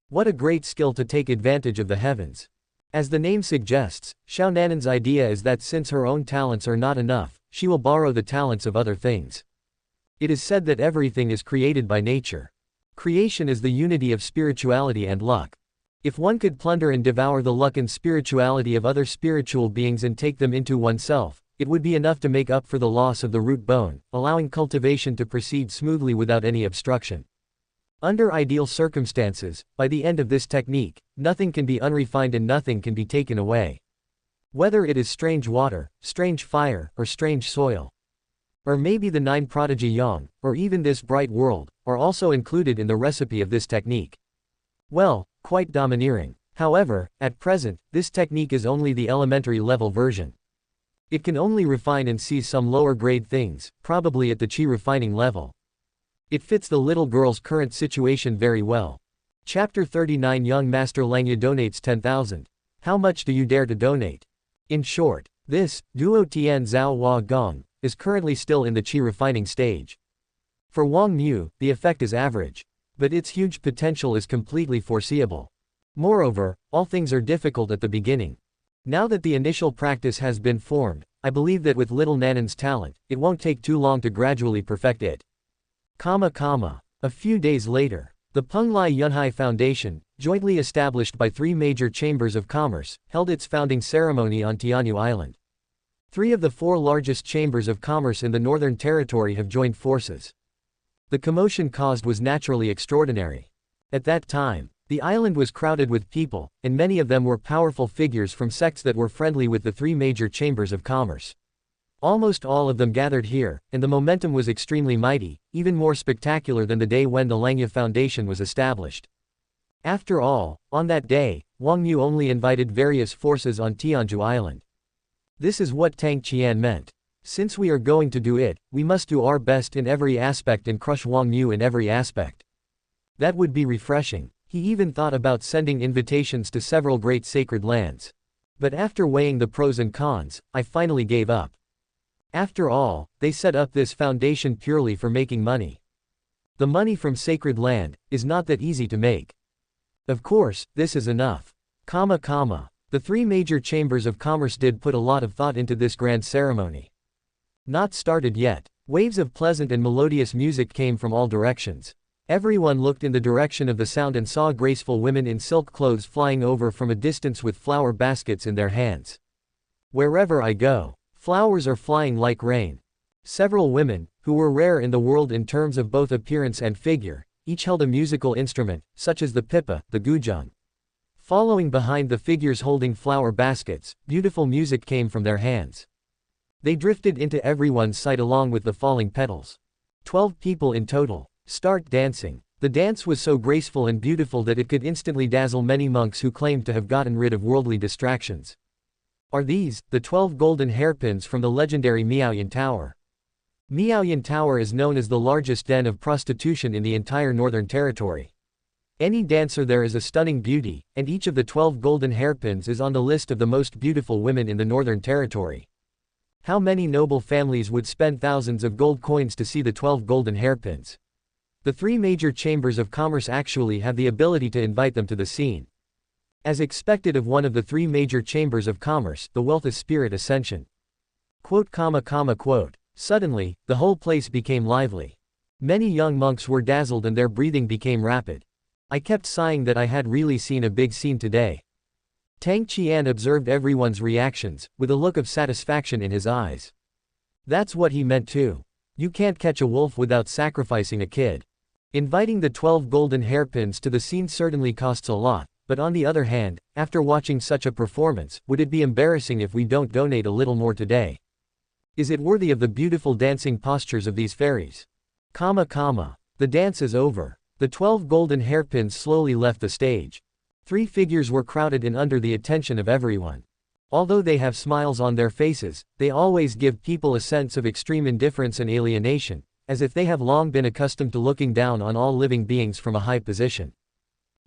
What a great skill to take advantage of the heavens. As the name suggests, Xiaonanan's idea is that since her own talents are not enough, she will borrow the talents of other things. It is said that everything is created by nature. Creation is the unity of spirituality and luck. If one could plunder and devour the luck and spirituality of other spiritual beings and take them into oneself, it would be enough to make up for the loss of the root bone, allowing cultivation to proceed smoothly without any obstruction. Under ideal circumstances, by the end of this technique, nothing can be unrefined and nothing can be taken away. Whether it is strange water, strange fire, or strange soil. Or maybe the 9 prodigy yang, or even this bright world, are also included in the recipe of this technique. Well, quite domineering. However, at present, this technique is only the elementary level version. It can only refine and seize some lower grade things, probably at the qi refining level. It fits the little girl's current situation very well. Chapter 39 Young Master Langya donates 10,000. How much do you dare to donate? In short, this, Duo Tian Zhao Hua Gong, is currently still in the qi refining stage. For Wang Xiu, the effect is average. But its huge potential is completely foreseeable. Moreover, all things are difficult at the beginning. Now that the initial practice has been formed, I believe that with little Nanan's talent, it won't take too long to gradually perfect it. A few days later, the Penglai Yunlai Foundation, jointly established by 3 major chambers of commerce, held its founding ceremony on Tianhuang Island. 3 of the 4 largest chambers of commerce in the Northern Territory have joined forces. The commotion caused was naturally extraordinary. At that time, the island was crowded with people, and many of them were powerful figures from sects that were friendly with the 3 major chambers of commerce. Almost all of them gathered here, and the momentum was extremely mighty, even more spectacular than the day when the Langya Foundation was established. After all, on that day, Wang Xiu only invited various forces on Tianhuang Island. This is what Tang Qian meant. Since we are going to do it, we must do our best in every aspect and crush Wang Xiu in every aspect. That would be refreshing. He even thought about sending invitations to several great sacred lands. But after weighing the pros and cons, I finally gave up. After all, they set up this foundation purely for making money. The money from sacred land is not that easy to make. Of course, this is enough. The 3 major chambers of commerce did put a lot of thought into this grand ceremony. Not started yet. Waves of pleasant and melodious music came from all directions. Everyone looked in the direction of the sound and saw graceful women in silk clothes flying over from a distance with flower baskets in their hands. Wherever I go, flowers are flying like rain. Several women, who were rare in the world in terms of both appearance and figure, each held a musical instrument, such as the pipa, the guzheng. Following behind the figures holding flower baskets, beautiful music came from their hands. They drifted into everyone's sight along with the falling petals. 12 people in total. Start dancing. The dance was so graceful and beautiful that it could instantly dazzle many monks who claimed to have gotten rid of worldly distractions. Are these, the 12 golden hairpins from the legendary Miaoyan Tower? Miaoyan Tower is known as the largest den of prostitution in the entire Northern Territory. Any dancer there is a stunning beauty, and each of the 12 golden hairpins is on the list of the most beautiful women in the Northern Territory. How many noble families would spend thousands of gold coins to see the 12 golden hairpins? The three major chambers of commerce actually have the ability to invite them to the scene. As expected of one of the three major chambers of commerce, the wealth is spirit ascension. Quote. Suddenly, the whole place became lively. Many young monks were dazzled and their breathing became rapid. I kept sighing that I had really seen a big scene today. Tang Qian observed everyone's reactions, with a look of satisfaction in his eyes. That's what he meant too. You can't catch a wolf without sacrificing a kid. Inviting the 12 golden hairpins to the scene certainly costs a lot, but on the other hand, after watching such a performance, would it be embarrassing if we don't donate a little more today? Is it worthy of the beautiful dancing postures of these fairies? The dance is over. The 12 golden hairpins slowly left the stage. 3 figures were crowded in under the attention of everyone. Although they have smiles on their faces, they always give people a sense of extreme indifference and alienation, as if they have long been accustomed to looking down on all living beings from a high position.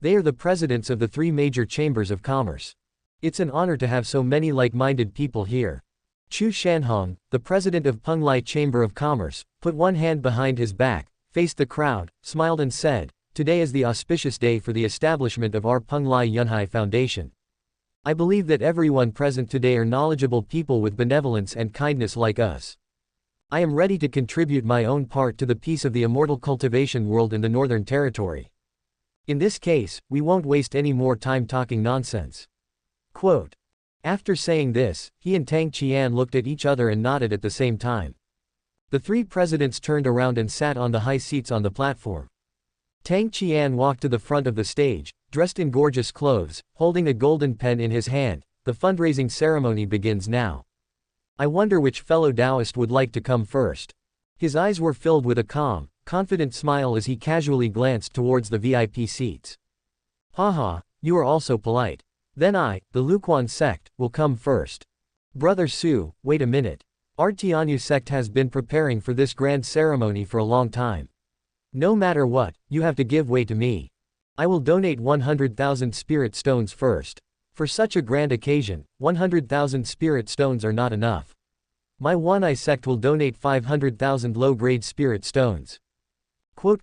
They are the presidents of the 3 major chambers of commerce. It's an honor to have so many like-minded people here. Chu Shanhong, the president of Penglai Chamber of Commerce, put one hand behind his back, faced the crowd, smiled and said, "Today is the auspicious day for the establishment of our Penglai Yunhai Foundation. I believe that everyone present today are knowledgeable people with benevolence and kindness like us. I am ready to contribute my own part to the peace of the immortal cultivation world in the Northern Territory. In this case, we won't waste any more time talking nonsense." Quote. After saying this, he and Tang Qian looked at each other and nodded at the same time. The 3 presidents turned around and sat on the high seats on the platform. Tang Qian walked to the front of the stage, dressed in gorgeous clothes, holding a golden pen in his hand. The fundraising ceremony begins now. I wonder which fellow Taoist would like to come first. His eyes were filled with a calm, confident smile as he casually glanced towards the VIP seats. Haha, you are also polite. Then I, the Luquan sect, will come first. Brother Su, wait a minute. Our Tianhuang sect has been preparing for this grand ceremony for a long time. No matter what, you have to give way to me. I will donate 100,000 spirit stones first. For such a grand occasion, 100,000 spirit stones are not enough. My Yunlai sect will donate 500,000 low-grade spirit stones. Quote.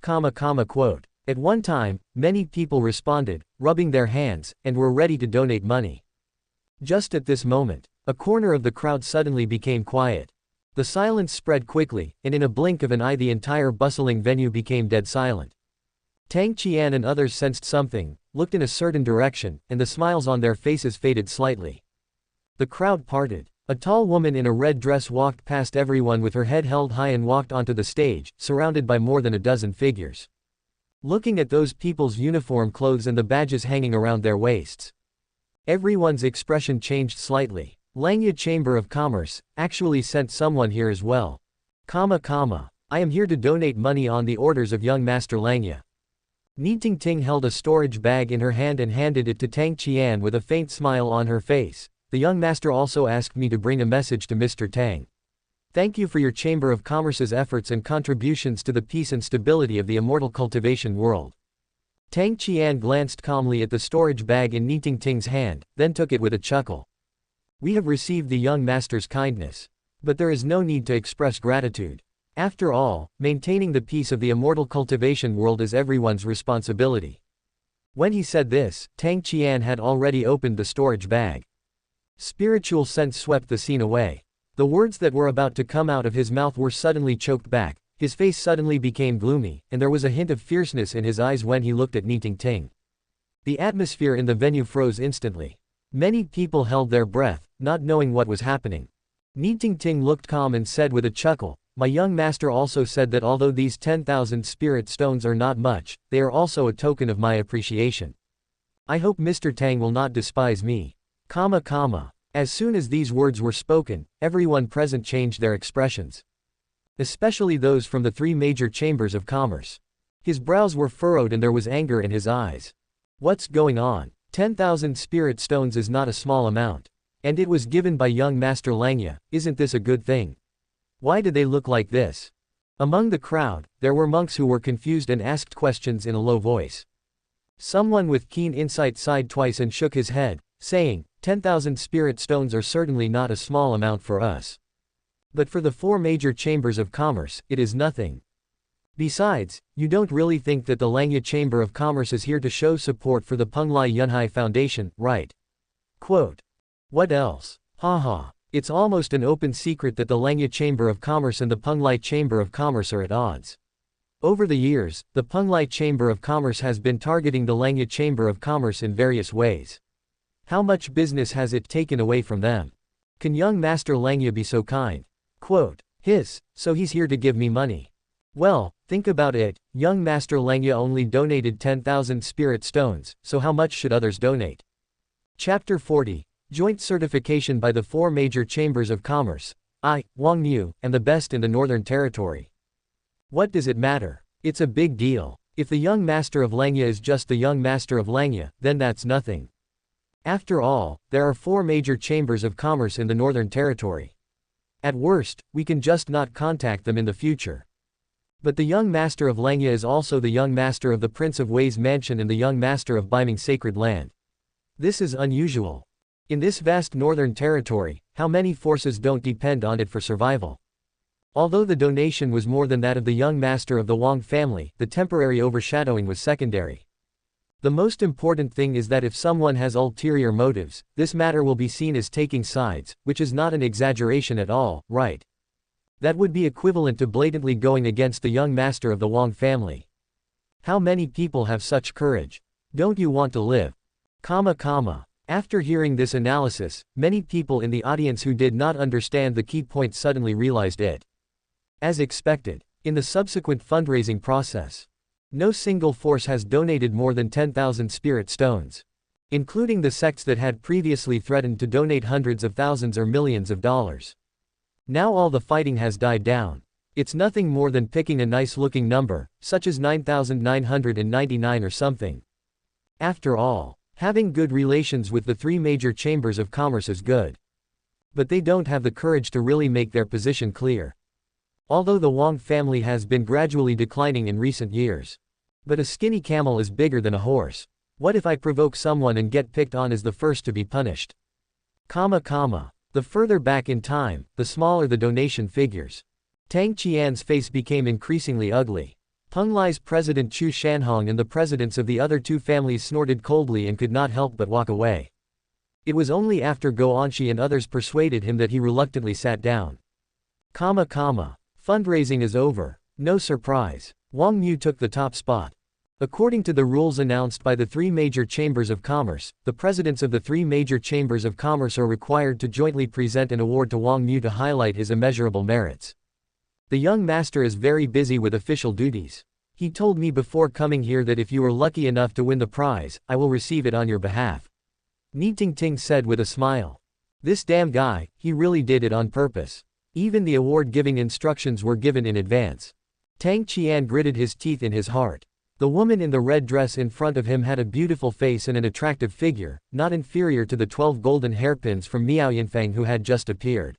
At one time, many people responded, rubbing their hands, and were ready to donate money. Just at this moment, a corner of the crowd suddenly became quiet. The silence spread quickly, and in a blink of an eye the entire bustling venue became dead silent. Tang Qian and others sensed something, looked in a certain direction, and the smiles on their faces faded slightly. The crowd parted. A tall woman in a red dress walked past everyone with her head held high and walked onto the stage, surrounded by more than a dozen figures. Looking at those people's uniform clothes and the badges hanging around their waists, everyone's expression changed slightly. Langya Chamber of Commerce actually sent someone here as well. I am here to donate money on the orders of young Master Langya. Ni Tingting held a storage bag in her hand and handed it to Tang Qian with a faint smile on her face. The young master also asked me to bring a message to Mr. Tang. Thank you for your Chamber of Commerce's efforts and contributions to the peace and stability of the immortal cultivation world. Tang Qian glanced calmly at the storage bag in Ni Tingting's hand, then took it with a chuckle. We have received the young master's kindness. But there is no need to express gratitude. After all, maintaining the peace of the immortal cultivation world is everyone's responsibility. When he said this, Tang Qian had already opened the storage bag. Spiritual sense swept the scene away. The words that were about to come out of his mouth were suddenly choked back, his face suddenly became gloomy, and there was a hint of fierceness in his eyes when he looked at Ni Tingting. The atmosphere in the venue froze instantly. Many people held their breath, not knowing what was happening. Ni Tingting looked calm and said with a chuckle, "My young master also said that although these 10,000 spirit stones are not much, they are also a token of my appreciation. I hope Mr. Tang will not despise me." As soon as these words were spoken, everyone present changed their expressions. Especially those from the 3 major chambers of commerce. His brows were furrowed and there was anger in his eyes. What's going on? 10,000 spirit stones is not a small amount. And it was given by young Master Langya, isn't this a good thing? Why do they look like this? Among the crowd, there were monks who were confused and asked questions in a low voice. Someone with keen insight sighed twice and shook his head, saying, 10,000 spirit stones are certainly not a small amount for us. But for the 4 major chambers of commerce, it is nothing. Besides, you don't really think that the Langya Chamber of Commerce is here to show support for the Penglai Yunhai Foundation, right? Quote. What else? Haha. It's almost an open secret that the Langya Chamber of Commerce and the Penglai Chamber of Commerce are at odds. Over the years, the Penglai Chamber of Commerce has been targeting the Langya Chamber of Commerce in various ways. How much business has it taken away from them? Can young Master Langya be so kind? Quote. So he's here to give me money. Well, think about it, young Master Langya only donated 10,000 spirit stones, so how much should others donate? Chapter 40. Joint certification by the 4 major chambers of commerce, I, Wang Xiu, am the best in the Northern Territory. What does it matter? It's a big deal. If the young Master of Langya is just the young Master of Langya, then that's nothing. After all, there are 4 major chambers of commerce in the Northern Territory. At worst, we can just not contact them in the future. But the young Master of Langya is also the young Master of the Prince of Wei's mansion and the young Master of Biming's sacred land. This is unusual. In this vast northern territory, how many forces don't depend on it for survival? Although the donation was more than that of the young master of the Wang family, the temporary overshadowing was secondary. The most important thing is that if someone has ulterior motives, this matter will be seen as taking sides, which is not an exaggeration at all, right? That would be equivalent to blatantly going against the young master of the Wang family. How many people have such courage? Don't you want to live? After hearing this analysis, many people in the audience who did not understand the key point suddenly realized it. As expected, in the subsequent fundraising process, no single force has donated more than 10,000 spirit stones, including the sects that had previously threatened to donate hundreds of thousands or millions of dollars. Now all the fighting has died down. It's nothing more than picking a nice-looking number, such as 9,999 or something. After all, having good relations with the 3 major chambers of commerce is good. But they don't have the courage to really make their position clear. Although the Wang family has been gradually declining in recent years. But a skinny camel is bigger than a horse. What if I provoke someone and get picked on as the first to be punished? The further back in time, the smaller the donation figures. Tang Qian's face became increasingly ugly. Penglai's president Chu Shanhong and the presidents of the other 2 families snorted coldly and could not help but walk away. It was only after Go Anshi and others persuaded him that he reluctantly sat down. Fundraising is over. No surprise. Wang Xiu took the top spot. According to the rules announced by the 3 major chambers of commerce, the presidents of the 3 major chambers of commerce are required to jointly present an award to Wang Xiu to highlight his immeasurable merits. The young master is very busy with official duties. He told me before coming here that if you were lucky enough to win the prize, I will receive it on your behalf. Ni Tingting said with a smile. This damn guy, he really did it on purpose. Even the award-giving instructions were given in advance. Tang Qian gritted his teeth in his heart. The woman in the red dress in front of him had a beautiful face and an attractive figure, not inferior to the 12 golden hairpins from Miao Yanfang who had just appeared.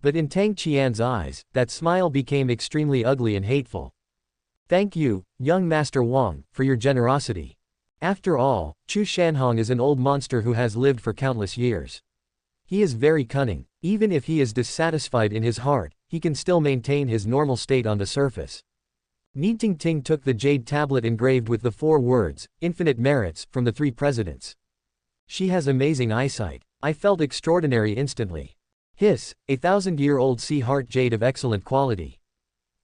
But in Tang Qian's eyes, that smile became extremely ugly and hateful. Thank you, young Master Wang, for your generosity. After all, Chu Shanhong is an old monster who has lived for countless years. He is very cunning. Even if he is dissatisfied in his heart, he can still maintain his normal state on the surface. Ni Tingting took the jade tablet engraved with the 4 words, infinite merits, from the 3 presidents. She has amazing eyesight. I felt extraordinary instantly. A 1,000-year-old sea heart jade of excellent quality.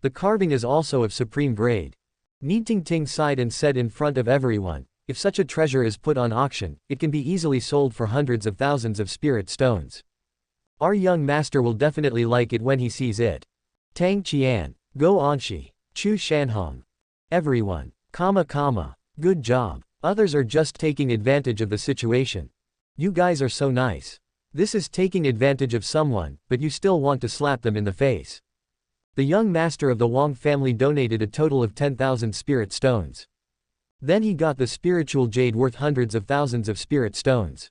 The carving is also of supreme grade. Ni Tingting sighed and said in front of everyone, if such a treasure is put on auction, it can be easily sold for hundreds of thousands of spirit stones. Our young master will definitely like it when he sees it. Tang Qian, Go Anshi, Chu Shanhong. Everyone. Good job. Others are just taking advantage of the situation. You guys are so nice. This is taking advantage of someone, but you still want to slap them in the face. The young master of the Wang family donated a total of 10,000 spirit stones. Then he got the spiritual jade worth hundreds of thousands of spirit stones.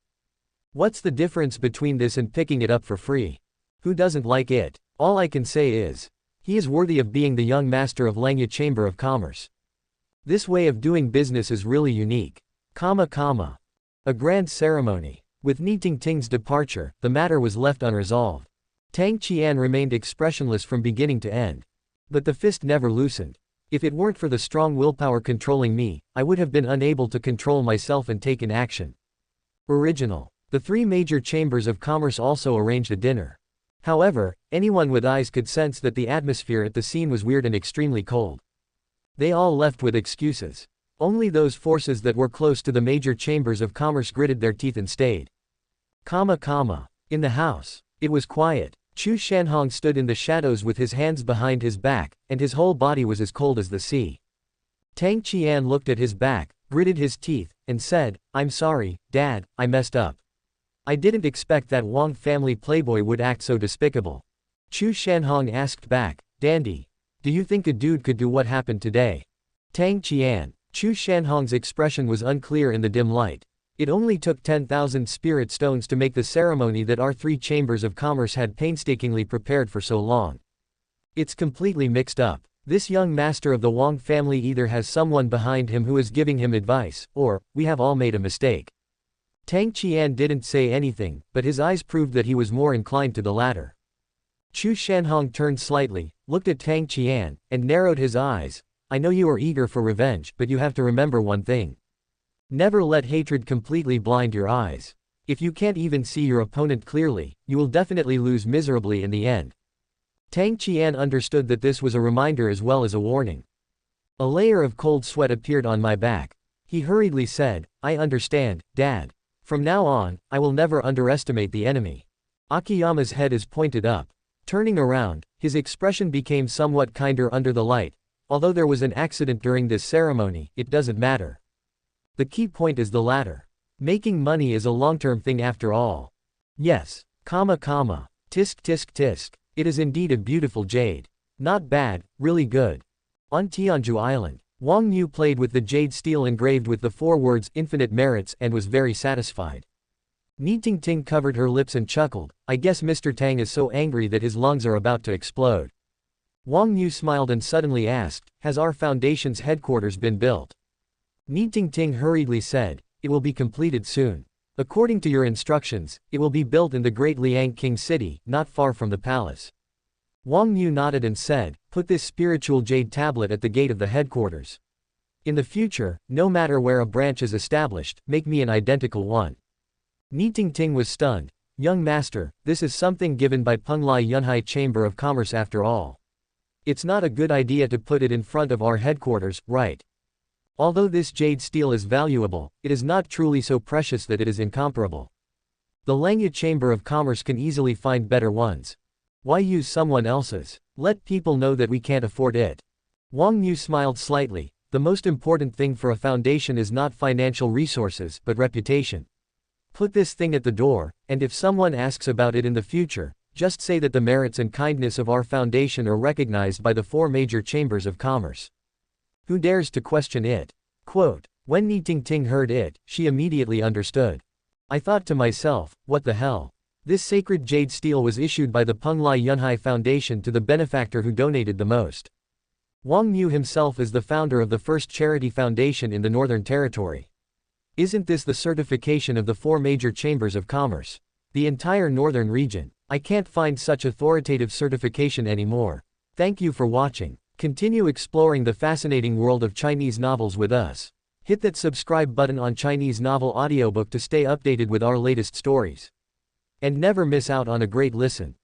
What's the difference between this and picking it up for free? Who doesn't like it? All I can say is, he is worthy of being the young master of Langya Chamber of Commerce. This way of doing business is really unique. A grand ceremony. With Ni Tingting's departure, the matter was left unresolved. Tang Qian remained expressionless from beginning to end. But the fist never loosened. If it weren't for the strong willpower controlling me, I would have been unable to control myself and taken action. Original. The three major chambers of commerce also arranged a dinner. However, anyone with eyes could sense that the atmosphere at the scene was weird and extremely cold. They all left with excuses. Only those forces that were close to the major chambers of commerce gritted their teeth and stayed. In the house. It was quiet. Chu Shanhong stood in the shadows with his hands behind his back, and his whole body was as cold as the sea. Tang Qian looked at his back, gritted his teeth, and said, "I'm sorry, Dad, I messed up. I didn't expect that Wang family playboy would act so despicable." Chu Shanhong asked back, "Dandy, do you think a dude could do what happened today?" Tang Qian. Chu Shanhong's expression was unclear in the dim light. It only took 10,000 spirit stones to make the ceremony that our three chambers of commerce had painstakingly prepared for so long. It's completely mixed up. This young master of the Wang family either has someone behind him who is giving him advice, or, we have all made a mistake. Tang Qian didn't say anything, but his eyes proved that he was more inclined to the latter. Chu Shanhong turned slightly, looked at Tang Qian, and narrowed his eyes. "I know you are eager for revenge, but you have to remember one thing. Never let hatred completely blind your eyes. If you can't even see your opponent clearly, you will definitely lose miserably in the end." Tang Qian understood that this was a reminder as well as a warning. A layer of cold sweat appeared on my back. He hurriedly said, "I understand, Dad. From now on, I will never underestimate the enemy." Akiyama's head is pointed up. Turning around, his expression became somewhat kinder under the light. "Although there was an accident during this ceremony, it doesn't matter. The key point is the latter. Making money is a long-term thing after all." "Yes. Tisk tisk tisk. It is indeed a beautiful jade. Not bad, really good." On Tianhuang Island, Wang Xiu played with the jade steel engraved with the four words "infinite merits" and was very satisfied. Ni Tingting covered her lips and chuckled. "I guess Mr. Tang is so angry that his lungs are about to explode." Wang Xiu smiled and suddenly asked, "Has our foundation's headquarters been built?" Ni Tingting hurriedly said, "It will be completed soon. According to your instructions, it will be built in the great Liang King city, not far from the palace." Wang Xiu nodded and said, "Put this spiritual jade tablet at the gate of the headquarters. In the future, no matter where a branch is established, make me an identical one." Ni Tingting was stunned. "Young master, this is something given by Penglai Yunlai Chamber of Commerce after all. It's not a good idea to put it in front of our headquarters, right? Although this jade steel is valuable, it is not truly so precious that it is incomparable. The Langya Chamber of Commerce can easily find better ones. Why use someone else's? Let people know that we can't afford it." Wang Xiu smiled slightly. "The most important thing for a foundation is not financial resources, but reputation. Put this thing at the door, and if someone asks about it in the future, just say that the merits and kindness of our foundation are recognized by the four major chambers of commerce. Who dares to question it?" Quote. When Ni Tingting heard it, she immediately understood. "I thought to myself, what the hell? This sacred jade steel was issued by the Penglai Yunlai Foundation to the benefactor who donated the most. Wang Xiu himself is the founder of the first charity foundation in the Northern Territory. Isn't this the certification of the four major chambers of commerce? The entire northern region. I can't find such authoritative certification anymore." Thank you for watching. Continue exploring the fascinating world of Chinese novels with us. Hit that subscribe button on Chinese Novel Audiobook to stay updated with our latest stories. And never miss out on a great listen.